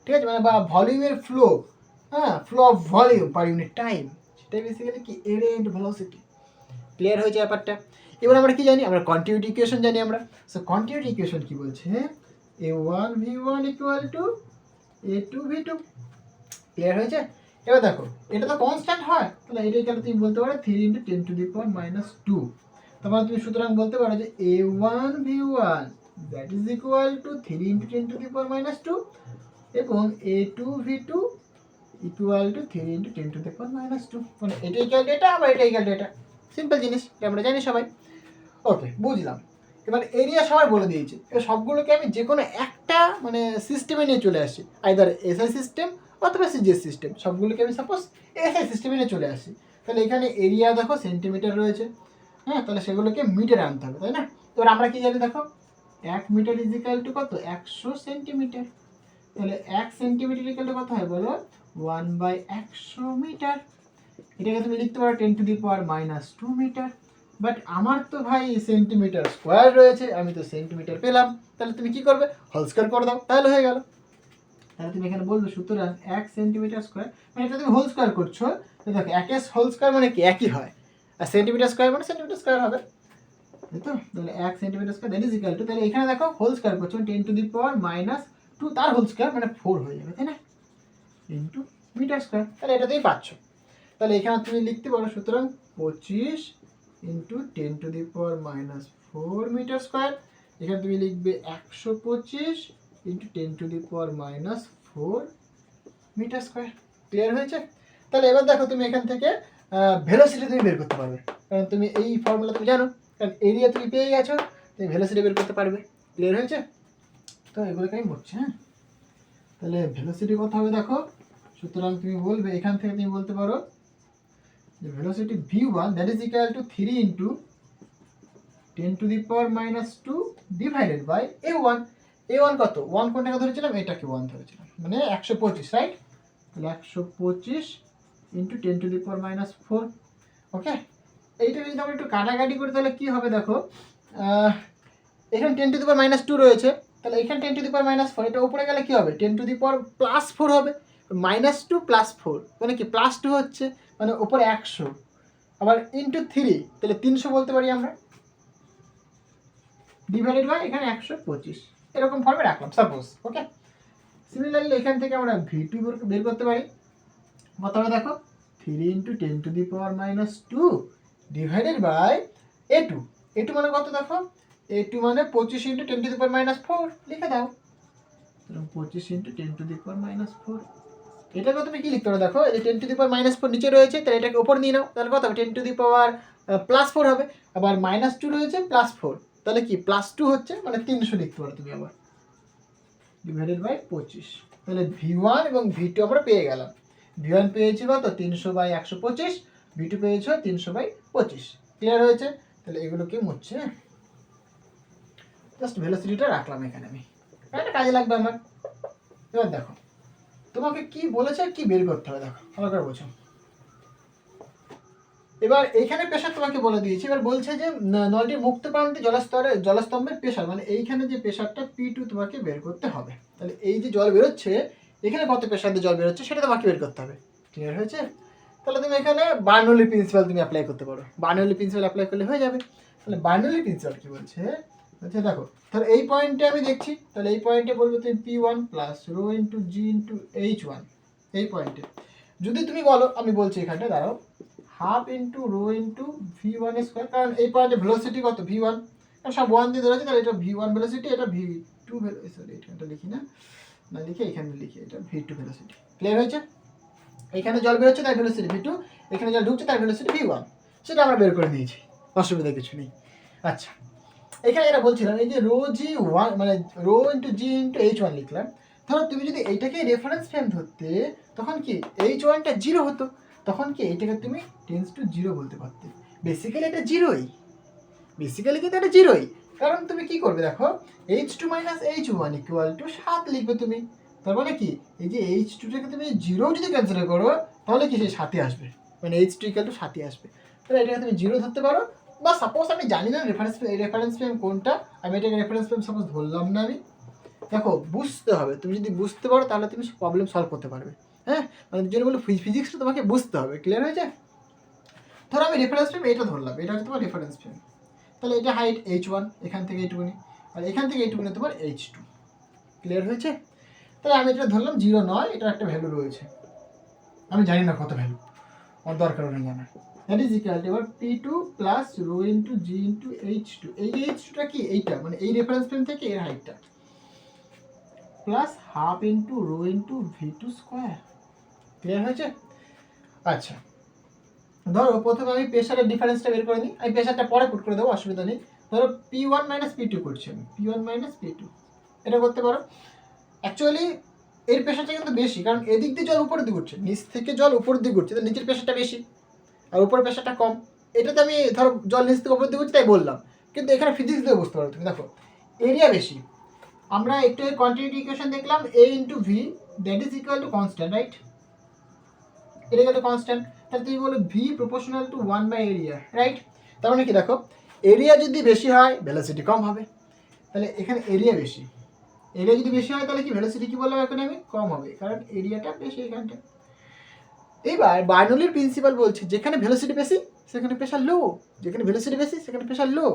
ঠিক আছে, মানে বা ভলিউমের flow, flow of volume per unit time, সেটাই বেসিক্যালি কি এরিয়া ইন্টু ভেলোসিটি। ক্লিয়ার হয়েছে ব্যাপারটা? এবার আমরা কি জানি, আমরা কন্টিনিউটি ইকুয়েশন জানি আমরা। সো কন্টিনিউটি ইকুয়েশন কি বলছে, A1 V1 equal to A2 V2। Clear হয়েছে? এবার দেখো এটা তো কনস্ট্যান্ট হয়, তাহলে এটাই কেন তুমি বলতে পারো 3 ইন্টু 10⁻²। তারপর তুমি সুতরাং বলতে পারো যে A1 V1 that is equal to 3 into 10⁻², এবং A2 V2 equal to 3 into 10⁻²। মানে এটা ইকুয়াল টু এটা, আবার এটা ইকুয়াল টু এটা, সিম্পল জিনিস, আমরা জানি সবাই। ওকে, বুঝলাম। এবার এরিয়া সবাই বলে দিয়েছে, এবার সবগুলোকে আমি যে কোনো একটা মানে সিস্টেমে নিয়ে চলে আসি, আইদার এসআই সিস্টেম অথবা সিজিএস সিস্টেম, সবগুলোকে আমি সাপোজ এসআই সিস্টেমে নিয়ে চলে আসি। তাহলে এখানে এরিয়া দেখো সেন্টিমিটার রয়েছে, তাহলে সেগুলোকে মিটারে আনতে হবে, তাই না? এবার আমরা কি জানি দেখো, 1 মিটার ইজ ইকুয়াল টু কত, 100 সেন্টিমিটার। তাহলে 1 সেন্টিমিটার ইকুয়াল টু কত হয় বলো, 1/100 মিটার। এটাকে তুমি লিখতে পারো 10⁻² মিটার। বাট আমার তো ভাই সেন্টিমিটার স্কোয়ার রয়েছে, আমি তো সেন্টিমিটার পেলাম, তাহলে তুমি কি করবে, হোল স্কোয়ার করে দাও, তাহলে হয়ে গেল। তাহলে তুমি এখানে বলবে সুতরাং 1 সেন্টিমিটার স্কোয়ার, মানে এটা তুমি হোল স্কোয়ার করছো, তো দেখো 1 হোল স্কোয়ার মানে কি একই হয়, আর সেন্টিমিটার স্কোয়ার মানে সেন্টিমিটার স্কোয়ার হবে, তাই তো? তাহলে 1 centimetre square that is equal two, তাহলে এখানে দেখো হোল স্কোয়ার করছো 10⁻² তার হোল স্কোয়ার মানে 4 হয়ে যাবে, তাই না, ইন্টু মিটার স্কোয়ার, তাহলে এটাতেই পাচ্ছ। তাহলে এখানে তুমি লিখতে পারো সুতরাং 25 ইন্টু 10⁻⁴ মিটার স্কোয়ার, এখানে তুমি লিখবে 125 ইন্টু 10⁻⁴ মিটার স্কোয়ার। ক্লিয়ার হয়েছে? তাহলে এবার দেখো তুমি এখান থেকে ভেলোসিটি তুমি বের করতে পারবে, কারণ তুমি এই ফর্মুলা তুমি জানো, কারণ এরিয়া তুমি পেয়ে গেছো, তুমি ভেলোসিটি বের করতে পারবে। ক্লিয়ার হয়েছে? তো এগুলোকে আমি বলছি, তাহলে ভেলোসিটি কত হবে দেখো, সুতরাং তুমি বলবে এখান থেকে তুমি বলতে পারো যে velocity v1 that is equal to 3 into 10⁻⁻2 divided by a1। a1 কত, 1 কোনটাকে ধরেছিলাম, এটাকে 1 ধরেছিলাম, মানে 125, রাইট? তাহলে 125 ইন্টু 10⁻⁻4। ওকে, এইটা যদি আমরা একটু কাটাকাটি করি তাহলে কি হবে দেখো, এখানে 10⁻2 রয়েছে, তাহলে এখানে 10⁻4, এটা উপরে গেলে কি হবে, 10⁻+4 হবে। -2 + 4 মানে কি +2 হচ্ছে, মানে উপরে 100, আবার ইন্টু 3 তাহলে 300 বলতে পারি আমরা, ডিভাইডেড বাই এখানে 125, এরকম ফর্মে রাখলাম সাপোজ। ওকে, সিমিলারলি এখান থেকে আমরা v2 বের করতে পারি। কত হবে দেখো, 3 into 10⁻2 divided by a2। a2 মানে কত দেখো, a2 মানে 25 ইন্টু 10⁻4 লিখে দাও, 25 ইন্টু 10⁻4। এটাকে তুমি কি লিখতে পারো দেখো, এই 10⁻4 নিচে রয়েছে, তাহলে এটাকে উপর নিয়ে নাও, তাহলে কত হবে 10⁻+4 হবে, আবার -2 রয়েছে +4, তাহলে কি +2 হচ্ছে, মানে 300 লিখতে পারো তুমি আবার, ডিভাইডেড বাই 25। তাহলে v1 এবং v2 আমরা পেয়ে গেলাম। v1 পেয়েছি কত, 300/125, v2 পেয়েছ 300/25। ক্লিয়ার হয়েছে? তাহলে এগুলোকে মুছছে, জাস্ট ভেলোসিটিটা রাখলাম এখানে আমি, এটা কাজে লাগবে আমার। এবার দেখো তোমাকে কি বলেছে, কি বের করতে হবে দেখো, ভালো করে বোঝো। এবার এইখানে প্রেশার তোমাকে বলে দিয়েছি, এবার বলছে যে নলটির মুক্ত প্রান্তে জলস্তম্ভের প্রেশার, মানে এইখানে যে প্রেশারটা P2 তোমাকে বের করতে হবে। তাহলে এই যে জল বেরোচ্ছে, এখানে কত প্রেশার দিয়ে জল বেরোচ্ছে সেটা তোমাকে বের করতে হবে। ক্লিয়ার হয়েছে? তাহলে তুমি এখানে বার্নৌলি প্রিন্সিপাল তুমি অ্যাপ্লাই করতে পারো, বার্নৌলি প্রিন্সিপাল অ্যাপ্লাই করলে হয়ে যাবে। তাহলে বার্নৌলি প্রিন্সিপাল কি বলছে, আচ্ছা দেখো, তাহলে এই পয়েন্টে আমি দেখছি, তাহলে এই পয়েন্টে বলবো তুমি P1 প্লাস রো ইন্টু জি ইন্টু H1, এই পয়েন্টে যদি তুমি বলো, আমি বলছি এখানটা দাঁড়াও, half into rho into v1 square, কারণ এই পয়েন্টে ভেলোসিটি কত v1, কারণ সব 1 দিয়ে ধরেছে, তাহলে এটা v1 ভেলোসিটি, এটা v2 সরি এটা লিখি না, না লিখে এখানে লিখি এটা v2 ভেলোসিটি। ক্লিয়ার হয়েছে? এখানে জল বেরোচ্ছে তাই ভেলোসিটি v2, এখানে জল ঢুকছে তাই ভেলোসিটি v1, সেটা আমরা বের করে নিয়েছি, অসুবিধা কিছু নেই। আচ্ছা, এখানে এটা বলছিলাম, এই যে রো জি ওয়ান মানে রো ইন্টু জি ইন্টু H1 লিখলাম, ধরো তুমি যদি এইটাকে রেফারেন্স ফ্রেম ধরতে, তখন কি H1টা 0 হতো, তখন কি এইটাকে তুমি টেন্স টু 0 বলতে পারতে। বেসিক্যালি এটা জিরোই, বেসিক্যালি কিন্তু এটা জিরোই, কারণ তুমি কি করবে দেখো, H2 minus H1 equal to 7 লিখবে তুমি, তার মানে কি এই যে H2টাকে তুমি 0 যদি কনসিডার করো, তাহলে কি সেই 7 আসবে, মানে H2 ইকুয়াল টু 7 আসবে। তাহলে এটাকে তুমি 0 ধরতে পারো, বা সাপোজ আমি জানি না রেফারেন্স ফ্রেম কোনটা, আমি এটাকে রেফারেন্স ফ্রেম সাপোজ ধরলাম না আমি। দেখো বুঝতে হবে, তুমি যদি বুঝতে পারো তাহলে তুমি প্রবলেম সলভ করতে পারবে। হ্যাঁ, মানে যদি বলো ফিজিক্সটা তোমাকে বুঝতে হবে। ক্লিয়ার হয়েছে? ধরো আমি রেফারেন্স ফ্রেম এটা ধরলাম, এটা হচ্ছে তোমার রেফারেন্স ফ্রেম, তাহলে এটা হাইট H1, এখান থেকে এইটুকুনি, আর এখান থেকে এইটুকুনি তোমার H2। ক্লিয়ার হয়েছে? তাহলে আমি এটা ধরলাম 0 নয়, এটার একটা ভ্যালু রয়েছে, আমি জানি না কত ভ্যালু, আমার দরকারও নেই জানার। দ্যাট ইজ ইকুয়াল টু এবার P2 প্লাস রো ইন্টু জি ইন্টু H2, এই যে H2টা কি এইটা, মানে এই রেফারেন্স ফ্রেম থেকে এর হাইটটা, plus half into rho into v2 square. Clear হয়েছে? আচ্ছা, ধরো প্রথমে আমি প্রেশারের ডিফারেন্সটা বের করে নিই, আমি প্রেশারটা পরে পুট করে দেবো, অসুবিধা নেই। ধরো P1 মাইনাস P2 করছি আমি, P1 মাইনাস P2, এটা করতে পারো। অ্যাকচুয়ালি এর প্রেশারটা কিন্তু বেশি, কারণ এদিক দিয়ে জল উপরের দিকে উঠছে, নিচ থেকে জল উপরের দিকে উঠছে, তাহলে নিচের প্রেশারটা বেশি আর উপরের প্রেশারটা কম। এটাতে আমি ধরো জল নিচ থেকে উপরের দিকে উঠছে তাই বললাম, কিন্তু এখানে ফিজিক্স দিয়ে বুঝতে পারো তুমি। দেখো এরিয়া বেশি, আমরা একটু কোয়ান্টিটি ইকুয়েশন দেখলাম, A into V that is equal to constant, right? এটা গেল কনস্ট্যান্ট, তাহলে তুমি বলো V proportional to 1 by area, right? তার মানে কি দেখো, এরিয়া যদি বেশি হয় ভেলোসিটি কম হবে, তাহলে এখানে এরিয়া বেশি, এরিয়া যদি বেশি হয় তাহলে কি ভেলোসিটি কি বললাম এখন আমি, কম হবে, কারণ এরিয়াটা বেশি এখানটা। এইবার বার্নৌলির প্রিন্সিপাল বলছে যেখানে ভেলোসিটি বেশি সেখানে প্রেশার লো, যেখানে ভেলোসিটি বেশি সেখানে প্রেশার লো।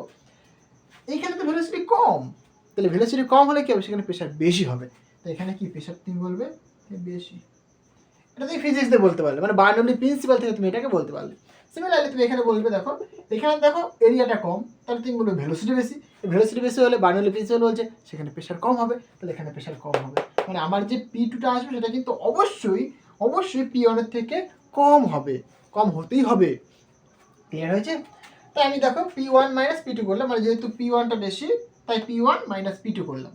এইখানে তো ভেলোসিটি কম, তাহলে ভেলোসিটি কম হলে কি হবে, সেখানে প্রেশার বেশি হবে, তো এখানে কি প্রেশার তুমি বলবে বেশি। এটা তুমি ফিজিক্স দিয়ে বলতে পারলে, মানে বার্নৌলি প্রিন্সিপাল থেকে তুমি এটাকে বলতে পারলে। সিমিলারলি তুমি এখানে বলবে দেখো, এখানে দেখো এরিয়াটা কম, তাহলে তুমি বলবে ভেলোসিটি বেশি, ভেলোসিটি বেশি হলে বার্নৌলি প্রিন্সিপাল বলছে সেখানে প্রেশার কম হবে, তাহলে এখানে প্রেশার কম হবে, মানে আমার যে P2টা আসবে সেটা কিন্তু অবশ্যই অবশ্যই P1 এর থেকে কম হবে, কম হতেই হবে। ক্লিয়ার হয়েছে? তাই আমি দেখো P1 মাইনাস P2 করলাম, মানে যেহেতু P1টা বেশি তাই P1 মাইনাস P2 করলাম,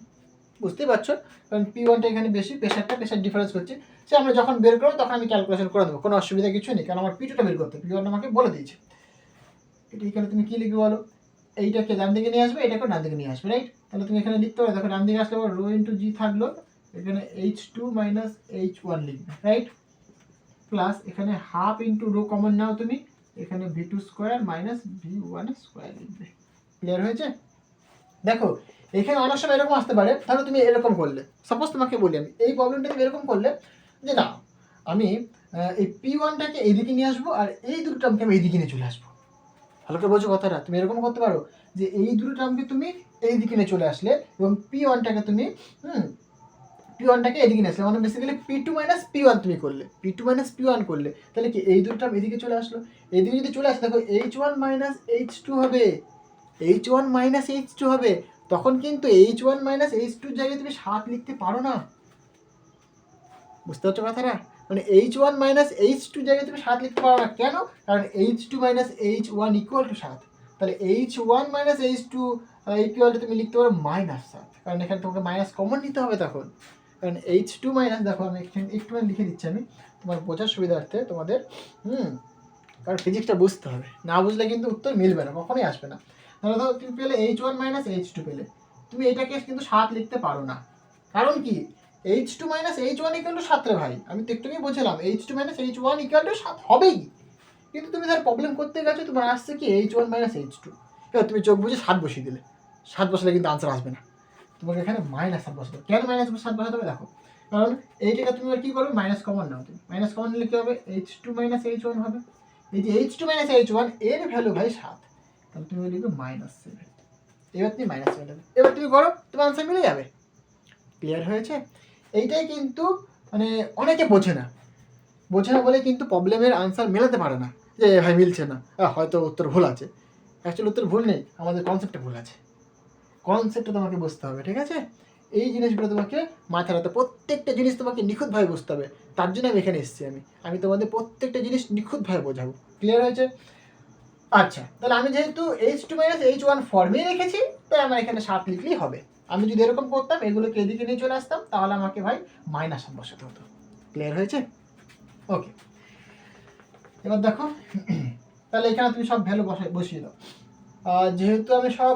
বুঝতেই পারছো, কারণ P1টা এখানে বেশি, প্রেশার ডিফারেন্স করছে, সে আমরা যখন বের করবো তখন আমি ক্যালকুলেশন করে দেবো, কোনো অসুবিধা কিছু নেই, কারণ আমার P2টা বের করতে P1 আমাকে বলে দিয়েছে। এটা এখানে তুমি কী লিখবে বলো, এইটাকে ডান দিকে নিয়ে আসবে, এটাকে ডান দিকে নিয়ে আসবে, রাইট? তাহলে তুমি এখানে লিখতে পারো, দেখো ডান দিকে আসলে রো ইন্টু জি থাকলো, এখানে H2 মাইনাস H1 লিখবে, রাইট? প্লাস এখানে হাফ ইন্টু রো কমন নাও তুমি, এখানে V2 square minus V1 square লিখবে। ক্লিয়ার হয়েছে? দেখো এখানে অনেক সময় এরকম আসতে পারে, তাহলে তুমি এরকম করলে, সাপোজ তোমাকে বলি আমি এই প্রবলেমটা তুমি এরকম করলে যে না আমি এই P1টাকে এইদিকে নিয়ে আসবো আর এই দুটো টার্মকে আমি এইদিকে নিয়ে চলে আসবো। ভালো করে বোঝো কথাটা, তুমি এরকম করতে পারো যে এই দুটো টার্মকে তুমি এইদিকে নিয়ে চলে আসলে এবং P1টাকে তুমি P1টাকে এদিকে নিয়ে আসলে, মানে বেসিক্যালি P2 মাইনাস P1 তুমি করলে, P2 মাইনাস P1 করলে, তাহলে কি এই দুটো টার্ম এদিকে চলে আসলো, এদিকে যদি চলে আসে দেখো H1 মাইনাস H2 হবে, H1 মাইনাস H2 হবে, তখন কিন্তু H1 মাইনাস H2 এর জায়গায় তুমি 7 লিখতে পারো না। বুঝতে পারছো কথাটা? মানে H1 মাইনাস H2 জায়গায় তুমি 7 লিখতে পারো না, কেন? কারণ H2 minus H1 equal to 7, তাহলে H1 minus H2 equal to তুমি লিখতে পারো মাইনাস 7, কারণ এখানে তোমাকে মাইনাস কমন নিতে হবে তখন, কারণ H2 মাইনাস, দেখো আমি এখানে একটু লিখে দিচ্ছি আমি তোমার বোঝার সুবিধার্থে তোমাদের, কারণ ফিজিক্সটা বুঝতে হবে, না বুঝলে কিন্তু উত্তর মিলবে না, কখনোই আসবে না। তাহলে ধরো তুমি পেলে H1 মাইনাস H2 পেলে, তুমি এটাকে কিন্তু 7 লিখতে পারো না, কারণ কি H2 minus H1 equal to 7 রে ভাই, আমি তো একটুই বলছিলাম H2 minus H1 equal to 7 হবেই, কিন্তু তুমি ধর প্রবলেম করতে গেছো তোমার আসছে কি H1 মাইনাস H2, এবার তুমি চোখ বুঝে 7 বসিয়ে দিলে, 7 বসালে কিন্তু আনসার আসবে না, তোমাকে এখানে মাইনাস 7 বসাতে হবে। কেন মাইনাস 7 বসাতে হবে দেখো, কারণ এইটাকে তুমি আর কী করবে, মাইনাস কমন নাও, তুমি মাইনাস কমন নিলে কী হবে, H2 মাইনাস H1 হবে, এই যে H2 মাইনাস H1 এর ভ্যালু ভাই 7, তাহলে তুমি লিখবে মাইনাস 7, এবার তুমি মাইনাস 7 দেবে, এবার তুমি করো তোমার আনসার মিলে যাবে। ক্লিয়ার হয়েছে? এইটাই কিন্তু মানে অনেকে বোঝে না বলে কিন্তু প্রবলেমের আনসার মেলাতে পারে না, যে ভাই মিলছে না, হয়তো উত্তর ভুল আছে। অ্যাকচুয়ালি উত্তর ভুল নেই, আমাদের কনসেপ্টটা ভুল আছে, কনসেপ্টটা তোমাকে বুঝতে হবে, ঠিক আছে? এই জিনিসগুলো তোমাকে মাথায় রাখতে, প্রত্যেকটা জিনিস তোমাকে নিখুঁতভাবে বুঝতে হবে, তার জন্য আমি এখানে এসেছি, আমি তোমাদের প্রত্যেকটা জিনিস নিখুঁতভাবে বোঝাবো। ক্লিয়ার হয়েছে? আচ্ছা, তাহলে আমি যেহেতু H2 মাইনাস H1 ফর্মেই রেখেছি, তাই আমার এখানে 7 লিখলেই হবে। আমি যদি এরকম করতাম, এগুলোকে এদিকে নিয়ে চলে আসতাম, তাহলে আমাকে ভাই মাইনাস 7 বসাতে হতো। ক্লিয়ার হয়েছে? ওকে, এবার দেখো তাহলে এখানে তুমি সব ভ্যালু বসিয়ে দাও। যেহেতু আমি সব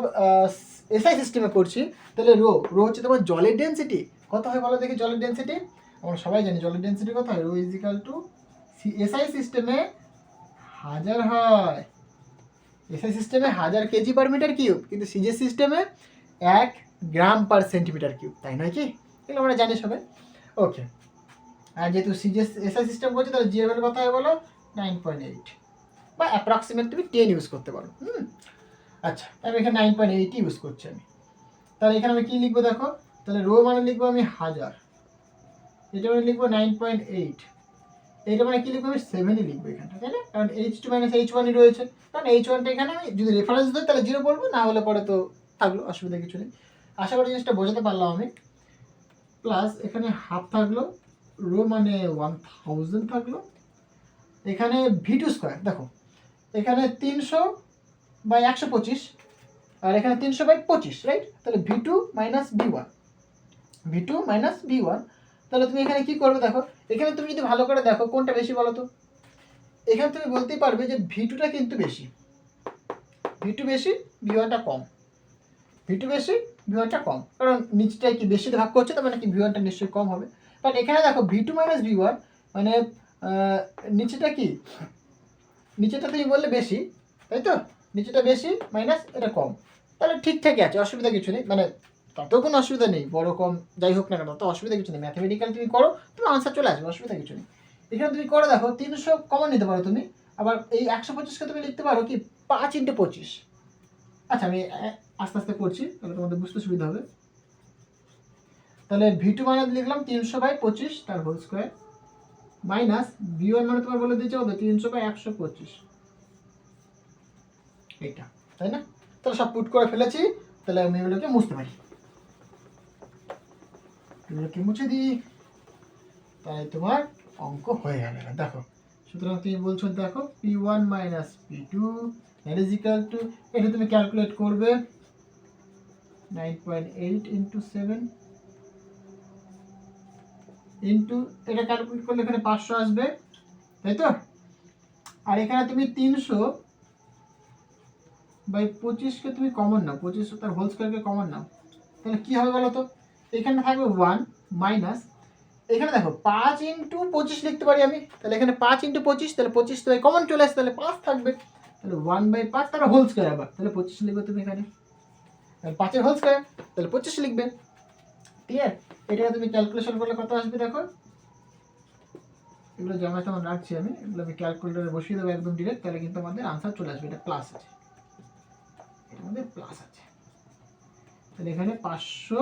এসআই সিস্টেমে করছি, তাহলে রো হচ্ছে তোমার জলের ডেন্সিটি, কত হয় বলো দেখি জলের ডেন্সিটি? আমরা সবাই জানি জলের ডেন্সিটি কত হয়, rho is equal to SI সিস্টেমে 1000 হয়, এসআই সিস্টেমে 1000 কেজি পার মিটার কিউব, কিন্তু সিজে সিস্টেমে 1 গ্রাম পার সেন্টিমিটার কিউব, তাই নয় কি? এগুলো আমরা জানি সবাই। ওকে, আর যেহেতু সিজে এসআই সিস্টেম করছি, তাহলে জি এর ভ্যালু কত হয় বলো, 9.8 বা অ্যাপ্রক্সিমেট তুমি 10 ইউজ করতে পারো। আচ্ছা, আমি এখানে 9.8 ইউজ করছি আমি, তাহলে এখানে আমি কী লিখবো দেখো, তাহলে রো মানে লিখবো আমি 1000, এটা মানে লিখবো 9.8, এইটা মানে কী লিখবো আমি 7ই লিখবো এখানটা, তাই না? কারণ H2 মাইনাস H1ই রয়েছে, কারণ H1টা এখানে আমি যদি রেফারেন্স দিই তাহলে 0 বলবো, না হলে পরে তো থাকলো, অসুবিধা কিছু নেই। আশা করি জিনিসটা বোঝাতে পারলাম আমি। প্লাস এখানে হাফ থাকলো, রো মানে 1000 থাকলো, এখানে V2 স্কোয়ার, দেখো এখানে 300 বাই 125 আর এখানে 300 বাই 25, রাইট? তাহলে V2 মাইনাস V1, তাহলে তুমি এখানে কি করবে দেখো, এখানে তুমি যদি ভালো করে দেখো কোনটা বেশি বলো তো, এখানে তুমি বলতেই পারবে যে V2টা কিন্তু বেশি, V2 বেশি, V1টা কম, V2 বেশি, V1টা কম, কারণ নিচটায় কি বেশি ভাগ করছে, তার মানে কি V1টা নিশ্চয়ই কম হবে। কারণ এখানে দেখো V2 মাইনাস V1 মানে নিচেটা কি, নিচেটা তুমি বললে বেশি, তাই তো? নিচেটা বেশি মাইনাস এটা কম, তাহলে ঠিকঠাকই আছে, অসুবিধা কিছু নেই, মানে তাতেও কোনো অসুবিধা নেই, বড় কম যাই হোক না কেন তো অসুবিধা কিছু নেই, ম্যাথামেটিক্যাল তুমি করো তোমার আনসার চলে আসবে, অসুবিধা কিছু নেই। এখানে তুমি করে দেখো 300 কমন নিতে পারো তুমি, আবার এই 125কে তুমি লিখতে পারো কি 5x25। আচ্ছা, আমি আস্তে আস্তে করছি, তাহলে তোমাদের বুঝতে সুবিধা হবে। তাহলে V2 মানে লিখলাম 300/25 তার হোল স্কোয়ার, মাইনাস V1 মানে তোমার বলে দিয়েছে ওদের 300/125, এইটা, তাই না? তাহলে সব পুট করে ফেলেছি, তাহলে আমি এগুলোকে মুছতে পারি, এগুলোকে মুছে দিই, তাই তোমার অঙ্ক হয়ে গেল। দেখো, সুতরাং তুমি বলছো দেখো P1 minus P2 that is equal two, এটা তুমি ক্যালকুলেট করবে 9.8 ইন্টু 7, ইন্টু এটা ক্যালকুলেট করলে এখানে 500 আসবে, তাই তো? আর এখানে তুমি 300/25কে তুমি কমন নাও, 25 তার হোল স্কয়ারকে কমন নাও, তাহলে কি হবে বলো তো? এখানে থাকবে 1 মাইনাস, এখানে দেখো 5 ইন্টু 25 লিখতে পারি আমি, তাহলে এখানে 5 ইন্টু 25, তাহলে 25 তো কমন চলে আসছে, তাহলে 5 থাকবে, তাহলে 1/5 তার হোল স্কয়ার আবার, তাহলে 25 লিখবে তুমি এখানে, আর 5 এর হোল স্কয়ার তাহলে 25 লিখবে। ঠিক আছে, এটা তুমি ক্যালকুলেশন করলে কত আসবে দেখো, এগুলো জমা তেমন রাখছি আমি, এগুলো আমি ক্যালকুলেটরে বসিয়ে দেবো একদম ডিরেক্ট, তাহলে কিন্তু আমাদের আনসার চলে আসবে। এটা প্লাস আছে, এটা আমাদের প্লাস আছে, তাহলে এখানে 500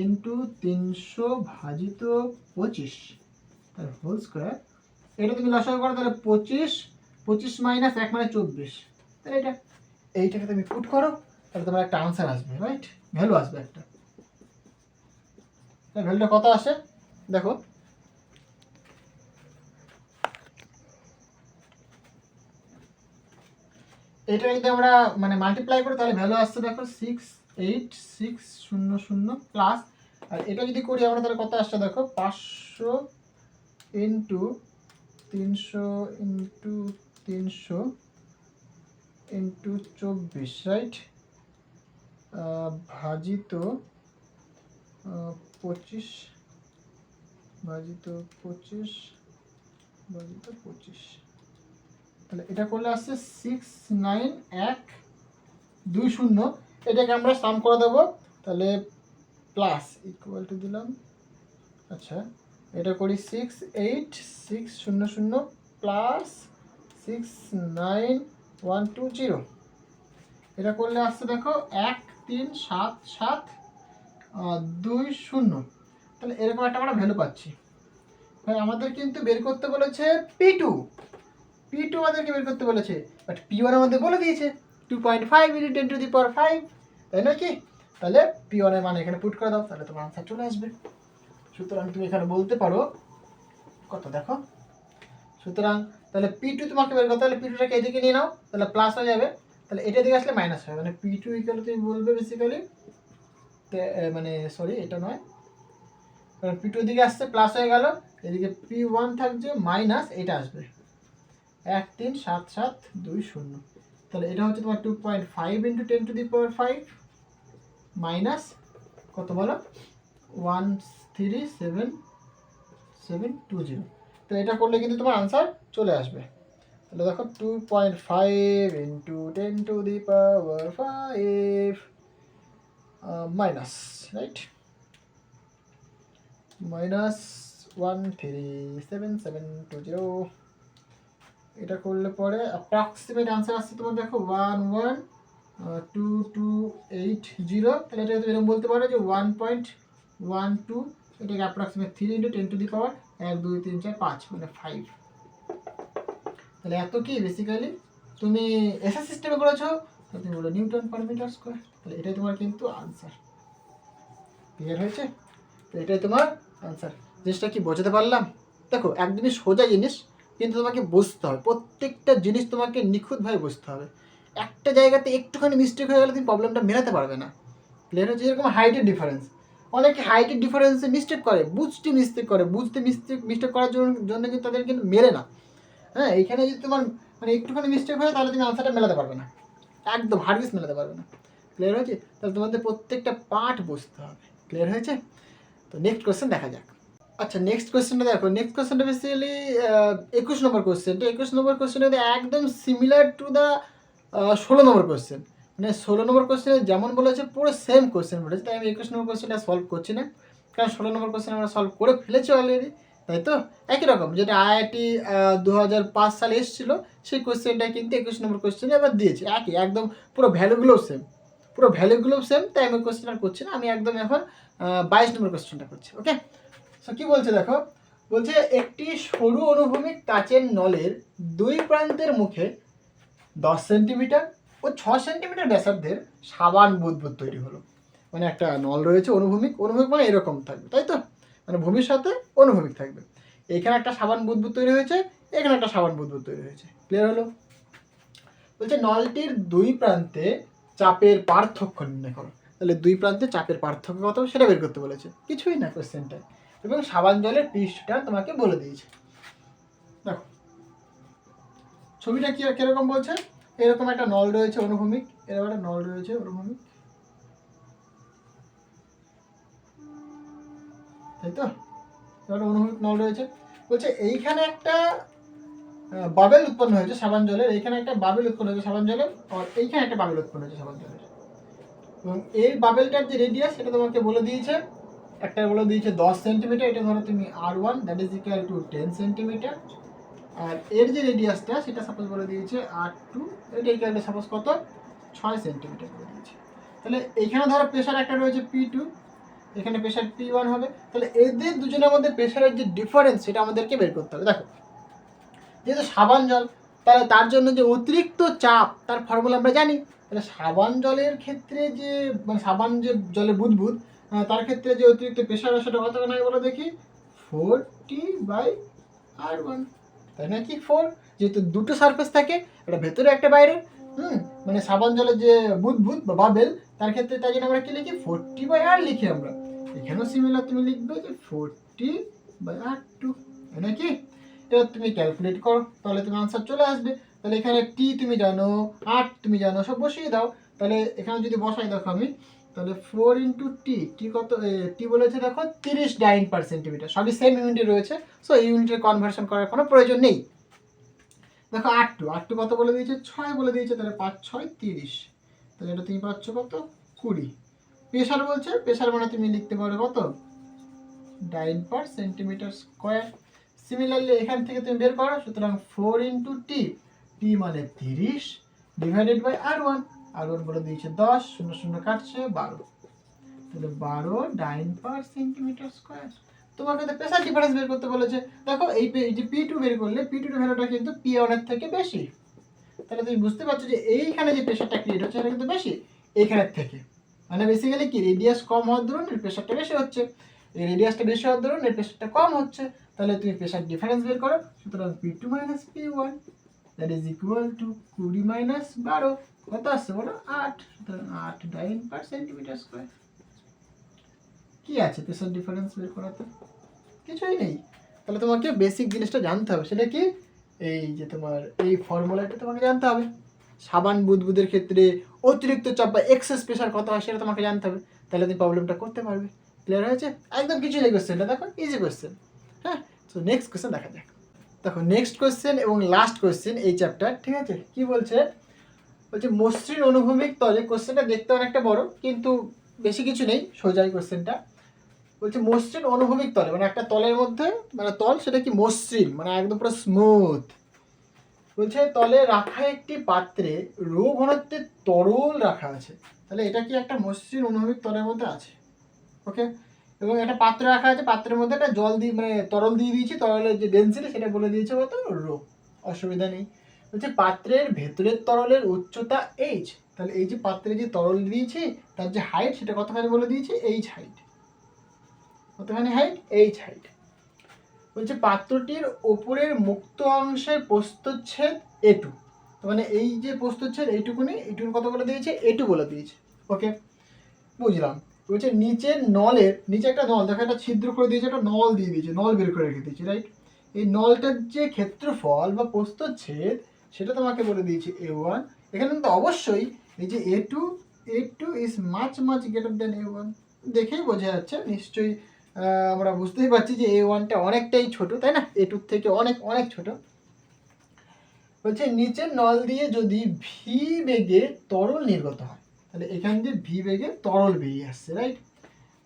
ইন্টু 300 ভাজিত 25 তার হোল স্কোয়ার, এটা তুমি লসাগু করো, তাহলে 25 মাইনাস 1 মানে 24, তাহলে এইটাকে তুমি পুট করো, তাহলে তোমার একটা আনসার আসবে, রাইট? ভ্যালু আসবে একটা, তাহলে ভ্যালুটা কত আসে দেখো, এটা যদি আমরা মানে মাল্টিপ্লাই করি তাহলে ভ্যালু আসছে দেখো 68600 প্লাস, আর এটা যদি করি আমরা তাহলে কত আসছে দেখো, 500 ইন্টু 300 ইন্টু 300 ইন্টু 24, রাইট? ভাজিত 25 ভাজিত 25 ভাজিত 25, তাহলে এটা করলে আসছে 69120, এটাকে আমরা সাম করে দেবো, তাহলে প্লাস ইকুয়াল টু দিলাম, আচ্ছা এটা করি 68600 প্লাস 69120, এটা করলে আসছে দেখো 137720, তাহলে এরকম একটা আমরা ভ্যালু পাচ্ছি। আমাদের কিন্তু বের করতে বলেছে P2 আমাদেরকে বের করতে বলেছে, বাট P1 আমাদের বলে দিয়েছে 2.5 ইন্টু 10 টু দি পাওয়ার 5, তাই না কি? তাহলে P1 এর মান এখানে পুট করে দাও, তাহলে তোমার আনসার চলে আসবে। সুতরাং তুমি এখানে বলতে পারো কত দেখো, সুতরাং তাহলে P2 তোমাকে বের করতে, তাহলে P2টাকে এদিকে নিয়ে নাও, তাহলে প্লাস হয়ে যাবে, তাহলে এটা দিকে আসলে মাইনাস হবে, মানে P2 ইকুয়াল তুমি বলবে বেসিক্যালি, মানে সরি এটা নয়, কারণ P2 দিকে আসছে প্লাস হয়ে গেল, এদিকে P1 থাকছে মাইনাস, এটা আসবে 137720, তাহলে এটা হচ্ছে তোমার 2.5 into 10 to the power 5 minus কত বলো, 137720, তো এটা করলে কিন্তু তোমার আনসার চলে আসবে। তাহলে দেখো 2.5 into 10 to the power 5 minus, right, minus 137720, এটা করলে পরে অ্যাপ্রক্সিমেট আনসার আসছে তোমার দেখো 112280, তাহলে এটা তুমি এরকম বলতে পারো যে 1.12, এটাকে অ্যাপ্রক্সিমেট 3 ইন্টু 10 টু দি পাওয়ার 1 2 3 4 5 মানে 5, তাহলে এত কি বেসিক্যালি তুমি এসএস সিস্টেমে করেছো, তুমি বলো নিউটন পার মিটার স্কয়ার, তাহলে এটাই তোমার কিন্তু আনসার। ক্লিয়ার হয়েছে? তো এটাই তোমার আনসার। জিনিসটা কি বোঝাতে পারলাম? দেখো একদমই সোজা জিনিস, কিন্তু তোমাকে বুঝতে হবে, প্রত্যেকটা জিনিস তোমাকে নিখুঁতভাবে বুঝতে হবে। একটা জায়গাতে একটুখানি মিস্টেক হয়ে গেলে তুমি প্রবলেমটা মেলাতে পারবে না। ক্লিয়ার হচ্ছে? যেরকম হাইটের ডিফারেন্স, অনেকে হাইটের ডিফারেন্সে মিস্টেক করে, বুঝতে মিস্টেক করার জন্য কিন্তু তাদের কিন্তু মেলে না। হ্যাঁ, এইখানে যদি তোমার মানে একটুখানি মিস্টেক হয় তাহলে তুমি আনসারটা মেলাতে পারবে না, একদম হার্ডেস্ট মেলাতে পারবে না। ক্লিয়ার হয়েছে? তাহলে তোমাদের প্রত্যেকটা পার্ট বুঝতে হবে। ক্লিয়ার হয়েছে? তো নেক্সট কোয়েশ্চেন দেখা যাক। আচ্ছা নেক্সট কোয়েশ্চেনটা দেখো, নেক্সট কোয়েশ্চেনটা বেসিক্যালি 21 নম্বর কোয়েশ্চেন। তো 21 নম্বর কোয়েশ্চেনটা একদম similar to the 16 number question, মানে 16 নম্বর কোয়েশ্চেনে যেমন বলেছে পুরো সেম কোয়েশ্চেন বলেছে, তাই আমি 21 নম্বর কোয়েশ্চেনটা সলভ করছি না, কারণ 16 নম্বর কোয়েশ্চেন আমরা সলভ করে ফেলেছি অলরেডি, তাই তো? একই রকম যেটা আইআইটি 2005 সালে এসেছিলো সেই কোয়েশ্চেনটা কিন্তু 21 নম্বর কোয়েশ্চেনে আবার দিয়েছি, একই একদম পুরো ভ্যালুগুলোও সেম, তাই আমি কোয়েশ্চেন আর করছি না, আমি একদম এখন 22 নম্বর কোয়েশ্চেনটা করছি। ওকে, সো কি বলছে দেখো, বলছে একটি সরু অনুভূমিক কাচের নলের দুই প্রান্তের মুখে 10 সেন্টিমিটার ও 6 সেন্টিমিটার ব্যাসার্ধের সাবান বুদবুদ তৈরি হলো। মানে একটা নল রয়েছে অনুভূমিক মানে এরকম থাকবে, তাই তো? মানে ভূমির সাথে অনুভূমিক থাকবে, এখানে একটা সাবান বুদবুদ তৈরি হয়েছে, এখানে একটা সাবান বুদবুদ তৈরি হয়েছে। ক্লিয়ার হলো? বলছে নলটির দুই প্রান্তে চাপের পার্থক্য নির্ণয় করো। তাহলে দুই প্রান্তে চাপের পার্থক্য কত সেটা বের করতে বলেছে, কিছুই না কোশ্চেনটায়। এবং সাবান জলের পৃষ্ঠটা তোমাকে বলে দিয়েছে। দেখো ছবিটা কিরকম বলছে, এরকম একটা নল রয়েছে অনুভূমিক, এরকম একটা নল রয়েছে অনুভূমিক, তাই তো, এবার অনুভূমিক নল রয়েছে। বলছে এইখানে একটা বাবেল উৎপন্ন হয়েছে সাবান জলের, এইখানে একটা বাবেল উৎপন্ন হয়েছে সাবান জলের, আর এইখানে একটা বাবেল উৎপন্ন হয়েছে সাবান জলের। এবং এই বাবেলটার যে রেডিয়াস সেটা তোমাকে বলে দিয়েছে, একটা বলে দিয়েছে 10 সেন্টিমিটার, এটা ধরো তুমি R1 that is equal to 10 centimetre. আর এর যে রেডিয়াসটা সেটা সাপোজ বলে দিয়েছে R2, এটা ইকুয়াল টু সাপোজ কত 6 সেন্টিমিটার বলে দিয়েছে। তাহলে এইখানে ধরো প্রেশার একটা রয়েছে P2, এখানে প্রেশার P1 হবে। তাহলে এদের দুজনের মধ্যে প্রেশারের যে ডিফারেন্স সেটা আমাদেরকে বের করতে হবে। দেখো যেহেতু সাবান জল, তাহলে তার জন্য যে অতিরিক্ত চাপ তার ফর্মুলা আমরা জানি। তাহলে সাবান জলের ক্ষেত্রে যে মানে সাবান যে জলে বুদবুদ, তার ক্ষেত্রে যে অতিরিক্ত প্রেশার সেটা কত হয় বলো দেখি, 40/R1, তাই না কি 4, যেহেতু দুটো সারফেস থাকে, একটা ভেতরে একটা বাইরে, মানে সাবান জলের যে বুদবুদ বা বাবেল তার ক্ষেত্রে তাই জন্য আমরা কি লিখি 40/R লিখি আমরা। এখানেও সিমিলার তুমি লিখবে যে 40/R2, তাই না কি। এবার তুমি ক্যালকুলেট করো, তাহলে তুমি আনসার চলে আসবে। তাহলে এখানে টি তুমি জানো, আর তুমি জানো, সব বসিয়ে দাও। তাহলে এখানে যদি বসাই দেখো আমি, তাহলে 4 ইন্টু টি, টি কত, টি বলেছে দেখো 30 ডাইন পার সেন্টিমিটার, সবই সেম ইউনিটে রয়েছে, সো এই ইউনিটের কনভার্সন করার কোনো প্রয়োজন নেই। দেখো আর টু কত বলে দিয়েছে, 6 বলে দিয়েছে, তাহলে 5 6 30, তাহলে এটা তুমি পাচ্ছ কত 20। প্রেশার বলছে, প্রেশার মানে তুমি লিখতে পারো কত ডাইন পার সেন্টিমিটার স্কোয়ার। সিমিলারলি এখান থেকে তুমি বের করো, সুতরাং 4 ইন্টু টি, টি মানে 30 ডিভাইডেড বাই R1, R1 বলে দিয়েছে 10, 0 0 কাটছে 12, তাহলে 12 ডাইন পার সেন্টিমিটার স্কোয়ার। তোমাকে তো প্রেসার ডিফারেন্স বের করতে বলেছে। দেখো এই যে P2 বের করলে, P2 এর ভ্যালুটা কিন্তু P1 এর থেকে বেশি। তাহলে তুমি বুঝতে পারছো যে এইখানে যে প্রেসারটা ক্রিয়েট হচ্ছে এটা কিন্তু বেশি এইখানের থেকে, মানে বেসিক্যালি কি রেডিয়াস কম হওয়ার দরুন এর প্রেসারটা বেশি হচ্ছে, এই রেডিয়াসটা বেশি হওয়ার দরুন এর প্রেসারটা কম হচ্ছে। তাহলে তুমি প্রেসার ডিফারেন্স বের করো, সুতরাং P2 minus P1 that is equal two 20 minus 12, কত আসছে বলো 8, সুতরাং 8 ডাইন পার সেন্টিমিটার স্কোয়ার। কি আছে প্রেসার ডিফারেন্স বের করাতে, কিছুই নেই। তাহলে তোমাকে বেসিক জিনিসটা জানতে হবে, সেটা কি এই যে তোমার এই ফর্মুলাটা তোমাকে জানতে হবে। সাবান বুদবুদের ক্ষেত্রে অতিরিক্ত চাপ বা এক্সেস প্রেশার কত হয় সেটা তোমাকে জানতে হবে, তাহলে তুমি প্রবলেমটা করতে পারবে। ক্লিয়ার হয়েছে? একদম কিছু নেই কোয়েশ্চেনটা, দেখো ইজি কোয়েশ্চেন। হ্যাঁ, তো নেক্সট কোয়েশ্চেন দেখা যাক। দেখো নেক্সট কোয়েশ্চেন এবং লাস্ট কোয়েশ্চেন এই চ্যাপ্টার, ঠিক আছে। কি বলছে, বলছে মসৃণ অনুভূমিক তলে, কোয়েশ্চেনটা দেখতে অনেকটা বড় কিন্তু বেশি কিছু নেই, সোজাই কোয়েশ্চেনটা। বলছে মসৃণ অনুভূমিক তলে, মানে একটা তলের মধ্যে, মানে তল সেটা কি মসৃণ, মানে একদম পুরো স্মুথ। বলছে তলে রাখা একটি পাত্রে রো ঘনত্বের তরল রাখা আছে, তাহলে এটা কি একটা মসৃণ অনুভূমিক তলের মধ্যে আছে, ওকে। এবং একটা পাত্র রাখা আছে, পাত্রের মধ্যে একটা জল দিয়ে মানে তরল দিয়ে দিয়েছি, তরলের যে ডেন্সিটি সেটা বলে দিয়েছে কত রো, অসুবিধা নেই। বলছে পাত্রের ভেতরের তরলের উচ্চতা এইচ, তাহলে এই যে পাত্রে যে তরল দিয়েছি তার যে হাইট সেটা কতখানি বলে দিয়েছে, এইচ হাইট, কতখানি হাইট, এইচ হাইট। বলছে পাত্রটির ওপরের মুক্ত অংশের প্রস্থচ্ছেদ A2, মানে এই যে প্রস্থচ্ছেদ এইটুকুনি, এইটুকুনি কত বলে দিয়েছে, A2 বলে দিয়েছে, ওকে বুঝলাম। বলছে নিচের নলের, নিচে একটা নল দেখো, একটা ছিদ্র করে দিয়েছে, একটা নল দিয়ে দিয়েছে, নল বের করে রেখে দিয়েছে, রাইট। এই নলটার যে ক্ষেত্রফল বা প্রস্থচ্ছেদ সেটা তোমাকে বলে দিয়েছে A1। এখানে কিন্তু অবশ্যই এই যে A2 is much much greater than A1, দেখেই বোঝা যাচ্ছে নিশ্চয়ই, আমরা বুঝতেই পারছি যে A1টা অনেকটাই ছোট, তাই না, A2 থেকে অনেক অনেক ছোট। বলছে নিচের নল দিয়ে যদি ভি বেগে তরল নির্গত হয়, তাহলে এখান দিয়ে ভি বেগে তরল বেরিয়ে আসছে, রাইট।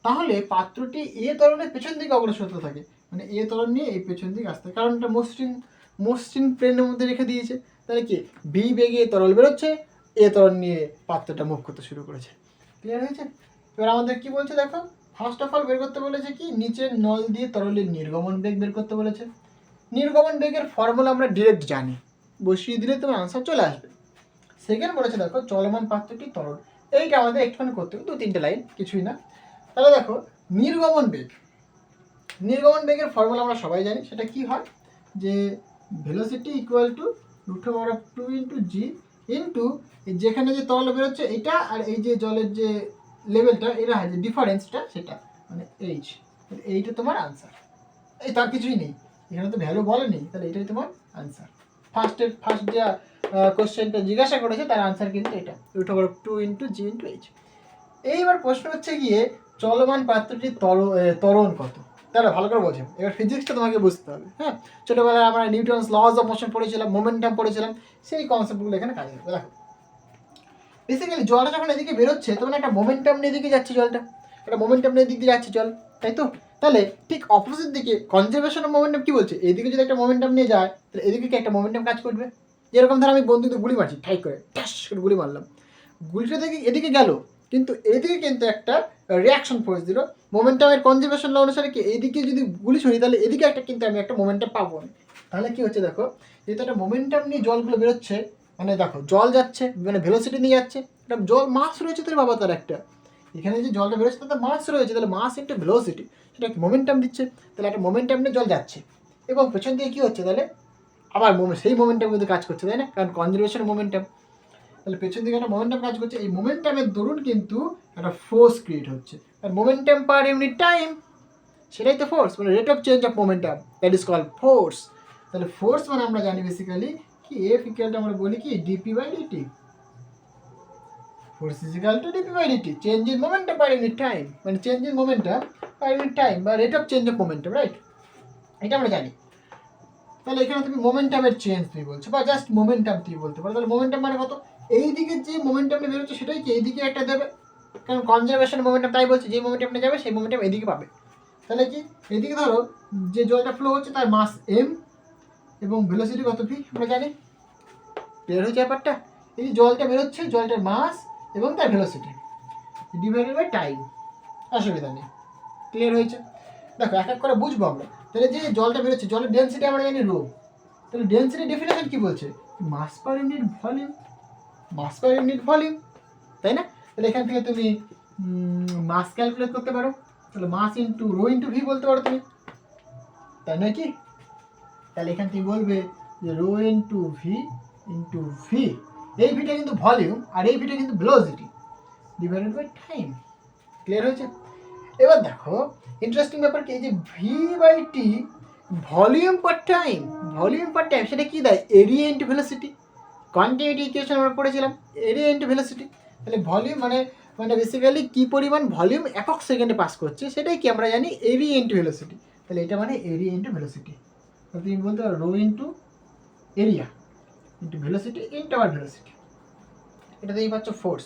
তাহলে পাত্রটি এ তরলের পেছন দিকে অগ্রসর হতে থাকে, মানে এ তরল নিয়ে এই পেছন দিকে আসতে, কারণ এটা মসৃণ প্লেনের মধ্যে রেখে দিয়েছে। তাহলে কি ভি বেগে তরল বেরোচ্ছে, এ তরল নিয়ে পাত্রটা মুভ করতে শুরু করেছে। ক্লিয়ার হয়েছে? এবার আমাদের কি বলছে দেখো, ফার্স্ট অফ অল বের করতে বলেছে কি, নিচের নল দিয়ে তরলের নির্গমন বেগ বের করতে বলেছে। নির্গমন বেগের ফর্মুলা আমরা ডিরেক্ট জানি, বসিয়ে দিলে তোমার আনসার চলে আসবে। সেকেন্ড বলেছে দেখো চলমান পাত্রটি তরল, এইটা আমাদের একটুখানি করতে হবে, 2-3টে লাইন, কিছুই না। তাহলে দেখো নির্গমন বেগের ফর্মুলা আমরা সবাই জানি, সেটা কি হয় যে velocity equal to √2 into G into যেখানে যে তরল বেরোচ্ছে এটা আর এই যে জলের যে লেভেলটা, এরা হয় যে ডিফারেন্সটা সেটা, মানে এইচ। এইটা তোমার আনসার। এই তার কিছুই নেই, এখানে তো ভ্যালু বলেনি, তাহলে এটাই তোমার আনসার। ফার্স্ট যে কোশ্চেনটা জিজ্ঞাসা করেছে তার আনসার কিন্তু এটা, √2 × g × h। এইবার প্রশ্ন হচ্ছে গিয়ে চলমান পাত্রটির ত্বরণ কত, তাহলে ভালো করে বোঝেন। এবার ফিজিক্সটা তোমাকে বুঝতে হবে। হ্যাঁ, ছোটোবেলায় আমরা নিউটনস লজ অফ মোশন পড়েছিলাম, মোমেন্টাম পড়েছিলাম, সেই কনসেপ্টগুলো এখানে কাজে লাগবে। দেখো বেসিক্যালি জলটা যখন এদিকে বেরোচ্ছে তখন একটা মোমেন্টাম নিয়ে দিকে যাচ্ছে, জলটা একটা মোমেন্টাম নিয়ে দিক দিয়ে যাচ্ছে জল, তাই তো? তাহলে ঠিক অপোজিট দিকে কনজারভেশন অফ মোমেন্টাম কি বলছে, এদিকে যদি একটা মোমেন্টাম নিয়ে যায় তাহলে এদিকে কি একটা মোমেন্টাম কাজ করবে। যেরকম ধর আমি বন্ধুকে গুলি মারছি, ঠাই করে ঠাস করে গুলি মারলাম, গুলিটা থেকে এদিকে গেল, কিন্তু এদিকে কিন্তু একটা রিয়াকশন ফোর্স দিল। মোমেন্টামের কনজারভেশন ল অনুসারে কি এইদিকে যদি গুলি ছড়ি তাহলে এদিকে একটা কিন্তু আমি একটা মোমেন্টাম পাবো। তাহলে কি হচ্ছে দেখো, যেহেতু একটা মোমেন্টাম নিয়ে জলগুলো বেরোচ্ছে, মানে দেখো জল যাচ্ছে মানে ভেলোসিটি নিয়ে যাচ্ছে, একটা জল মাস রয়েছে তোর বাবা, তার একটা এখানে যে জলটা বেরোচ্ছে তাতে মাস রয়েছে, তাহলে মাস ইন্টু ভেলোসিটি, সেটা মোমেন্টাম দিচ্ছে। তাহলে একটা মোমেন্টাম নিয়ে জল যাচ্ছে এবং পেছন দিয়ে কী হচ্ছে, তাহলে আবার সেই মোমেন্টাম কিন্তু কাজ করছে, তাই না? কারণ কনজারভেশন মোমেন্টাম, তাহলে পেছন দিকে একটা মোমেন্টাম কাজ করছে। এই মোমেন্টামের দরুন কিন্তু একটা ফোর্স ক্রিয়েট হচ্ছে, আর মোমেন্টাম পার ইউনিট টাইম, সেটাই তো ফোর্স, মানে rate of change of momentum, that is called force. তাহলে ফোর্স মানে আমরা জানি বেসিক্যালি কি এফ ইকুয়াল আমরা বলি কি dp/dt, force is equal to dp/dt, change in momentum per unit time, মানে change in momentum per unit time বা rate of change of momentum, right? এটা আমরা জানি। তাহলে এখানে তুমি মোমেন্টামের চেঞ্জ তুমি বলছো বা জাস্ট মোমেন্টাম তুমি বলতে পারো। তাহলে মোমেন্টাম মানে কত, এই দিকে যে মোমেন্টামটা বেরোচ্ছে সেটাই কি এইদিকে একটা দেবে, কারণ কনজারভেশন মোমেন্টাম তাই বলছে, যে মোমেন্টামটা যাবে সেই মোমেন্টাম এদিকে পাবে। তাহলে কি এদিকে ধরো যে জলটা ফ্লো হচ্ছে তার মাস m এবং ভেলোসিটি কত v আমরা জানি, ক্লিয়ার হয়েছে ব্যাপারটা? এই জলটা বেরোচ্ছে, জলটার মাস এবং তার ভেলোসিটি ডিভাইডেড বাই টাইম, অসুবিধা নেই, ক্লিয়ার হয়েছে? দেখো এক এক করে বুঝবো আমরা। তাহলে যে জলটা বেরোচ্ছে, জলের ডেন্সিটি আমরা জানি রো, তাহলে ডেন্সিটি ডেফিনেশন কি বলছে, মাস পার ইউনিট ভলিউম, মাস পার ইউনিট ভলিউম, তাই না? তাহলে এখান থেকে তুমি মাস ক্যালকুলেট করতে পারো, তাহলে mass into rho into V বলতে পারো তুমি, তাই নয় কি? তাহলে এখান থেকে বলবে যে রো ইন্টু ভি, এই ভিটা কিন্তু ভলিউম আর এই ভিটা কিন্তু velocity divided by time, clear হয়েছে? এবার দেখো ইন্টারেস্টিং ব্যাপার কি, এই যে v/t ভলিউম পার টাইম, সেটা কি দেয়, area into velocity. Continuity equation আমরা পড়েছিলাম, এরিয়া ইন্টু ভেলোসিটি। তাহলে ভলিউম মানে বেসিক্যালি কি পরিমাণ ভলিউম একক সেকেন্ডে পাস করছে সেটাই কি আমরা জানি এরিয়া ইন্টু ভেলোসিটি। তাহলে এটা মানে এরিয়া ইন্টু ভেলোসিটি। তাহলে তুমি বলতে পারো rho into area into velocity into আবার ভেলোসিটি, এটাতেই পাচ্ছ ফোর্স,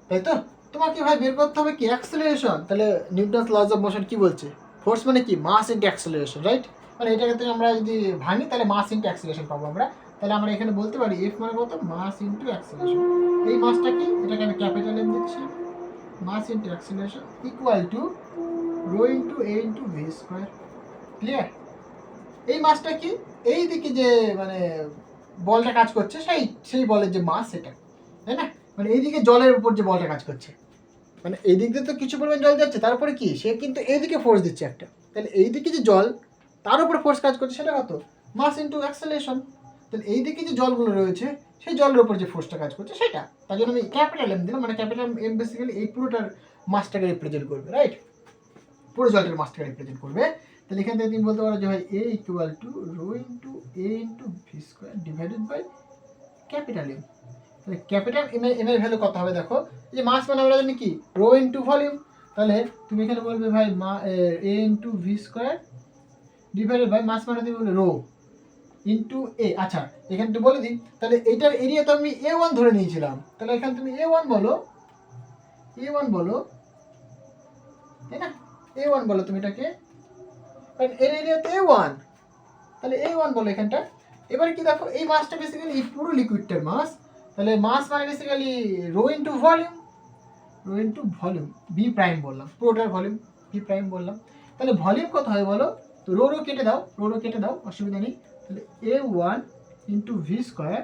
তাই তো? তোমাকে ভাই বের করতে হবে কি অ্যাক্সেলারেশন। তাহলে নিউটনস লজ অফ মোশন কি বলছে, ফোর্স মানে কি মাস ইন্টু অ্যাক্সেলারেশন, রাইট? মানে এটাকে তুমি আমরা যদি ভাঙি তাহলে মাস ইন্টু অ্যাক্সেলারেশন পাবো আমরা। তাহলে আমরা এখানে বলতে পারি এফ মানে কত, মাস ইন্টু অ্যাক্সেলারেশন। এই মাসটা কি, এটাকে আমি ক্যাপিটাল এম দিচ্ছি, mass into acceleration equal to rho into A into V square, clear? এই মাসটা কি, এই দিকে যে মানে বলটা কাজ করছে সেই বলের যে মাস সেটা, তাই না? মানে এইদিকে জলের উপর যে বলটা কাজ করছে, মানে এই দিক দিয়ে তো কিছু পরিমাণ জল যাচ্ছে, তারপরে কি সে কিন্তু এইদিকে ফোর্স দিচ্ছে একটা, তাহলে এইদিকে যে জল তার উপরে ফোর্স কাজ করছে সেটা কত, মাস ইন্টু অ্যাক্সেলারেশন। তাহলে এইদিকে যে জলগুলো রয়েছে সেই জলের উপর যে ফোর্সটা কাজ করছে সেটা, তার জন্য আমি ক্যাপিটাল এম দিলাম, মানে ক্যাপিটাল এম বেসিক্যালি এই পুরোটার মাসটাকে রিপ্রেজেন্ট করবে, রাইট? পুরো জলটার মাসটাকে রিপ্রেজেন্ট করবে। তাহলে এখান থেকে তুমি বলতে পারো যে ভাই a equal to rho into A into V square divided by capital M. তাহলে ক্যাপিটাল এম এর ভ্যালু কত হবে দেখো, এই যে মাস মানে আমরা জানি কি রো ইন্টু ভলিউম, তাহলে তুমি এখানে বলবে ভাই a into V square divided by mass মানে তুমি বলবে রো ইন্টু এ। আচ্ছা এখানে তো বলে দিই, তাহলে এইটার এরিয়া তো আমি A1 ধরে নিয়েছিলাম, তাহলে এখানে তুমি A1 বলো, তাই না? A1 বলো তুমি এটাকে, কারণ এর এরিয়া তো A1, তাহলে A1 বলো এখানটা। এবার কি দেখো এই মাসটা বেসিক্যালি এই পুরো লিকুইডটার মাস, তাহলে মাস মানে basically rho into volume, V prime বললাম, পুরোটার ভলিউম ভি প্রাইম বললাম। তাহলে ভলিউম কত হয় বলো, তো রো কেটে দাও, অসুবিধা নেই। তাহলে A1 ইন্টু ভি স্কোয়ার,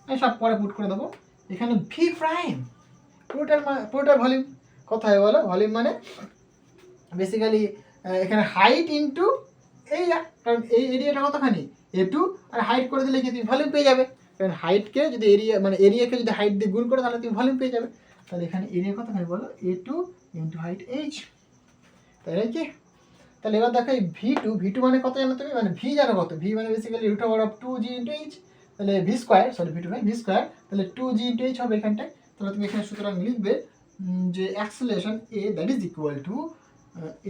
আমি সব পরে পুট করে দেবো, এখানে ভি প্রাইম পুরোটার ভলিউম কত হয় বলো, ভলিউম মানে বেসিক্যালি এখানে হাইট ইন্টু এরিয়া, কারণ এই এরিয়াটা কতখানি A2, আর হাইট করে দিলে কি তুমি ভলিউম পেয়ে যাবে, কারণ হাইটকে যদি এরিয়াকে যদি হাইট দিয়ে গুণ করে তাহলে তুমি ভলিউম পেয়ে যাবে। তাহলে এখানে এরিয়া কতখানি বলো A2 ইন্টু হাইট H, তাই নাকি? তাহলে এবার দেখো এই ভি টু মানে কত জানো তুমি? মানে ভি জানো কত? ভি মানে basically root over of 2g into h. তাহলে v square, sorry v two নয়, ভি স্কোয়ার, তাহলে 2g ইন্টু এইচ হবে এখানটায়। তাহলে তুমি এখানে সুতরাং লিখবে যে acceleration A that is equal to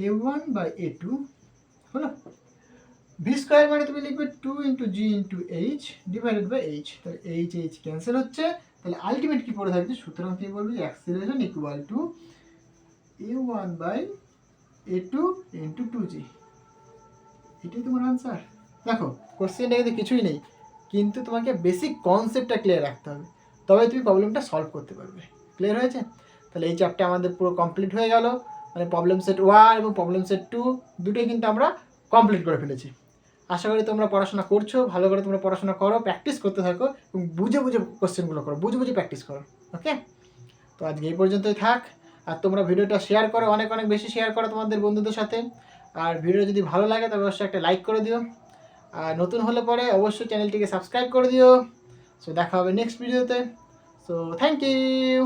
a1/a2 হলো। ভি স্কোয়ার মানে তুমি লিখবে 2 into G into H divided by H. তাহলে এইচ এইচ ক্যান্সেল হচ্ছে। তাহলে আলটিমেট কি পড়ে থাকছে? সুতরাং তুমি বলবে যে acceleration equal to a1/a2 into 2g। এটাই তোমার আনসার। দেখো কোশ্চেনটা কিন্তু কিছুই নেই, কিন্তু তোমাকে বেসিক কনসেপ্টটা ক্লিয়ার রাখতে হবে, তবে তুমি প্রবলেমটা সলভ করতে পারবে। ক্লিয়ার হয়েছে? তাহলে এই চ্যাপ্টার আমাদের পুরো কমপ্লিট হয়ে গেল। মানে প্রবলেম সেট 1 এবং প্রবলেম সেট 2 দুটোই কিন্তু আমরা কমপ্লিট করে ফেলেছি। আশা করি তোমরা পড়াশোনা করছো, ভালো করে তোমরা পড়াশোনা করো, প্র্যাকটিস করতে থাকো এবং বুঝে বুঝে কোশ্চেনগুলো করো, বুঝে বুঝে প্র্যাকটিস করো। ওকে, তো আজকে এই পর্যন্তই থাক। আর তোমরা ভিডিওটা শেয়ার করো, অনেক অনেক বেশি শেয়ার করো তোমাদের বন্ধুদের সাথে। আর ভিডিও যদি ভালো লাগে তবে অবশ্যই একটা লাইক করে দিও। আর নতুন হলে পরে অবশ্যই চ্যানেলটিকে সাবস্ক্রাইব করে দিও। সো দেখা হবে নেক্সট ভিডিওতে। So thank you.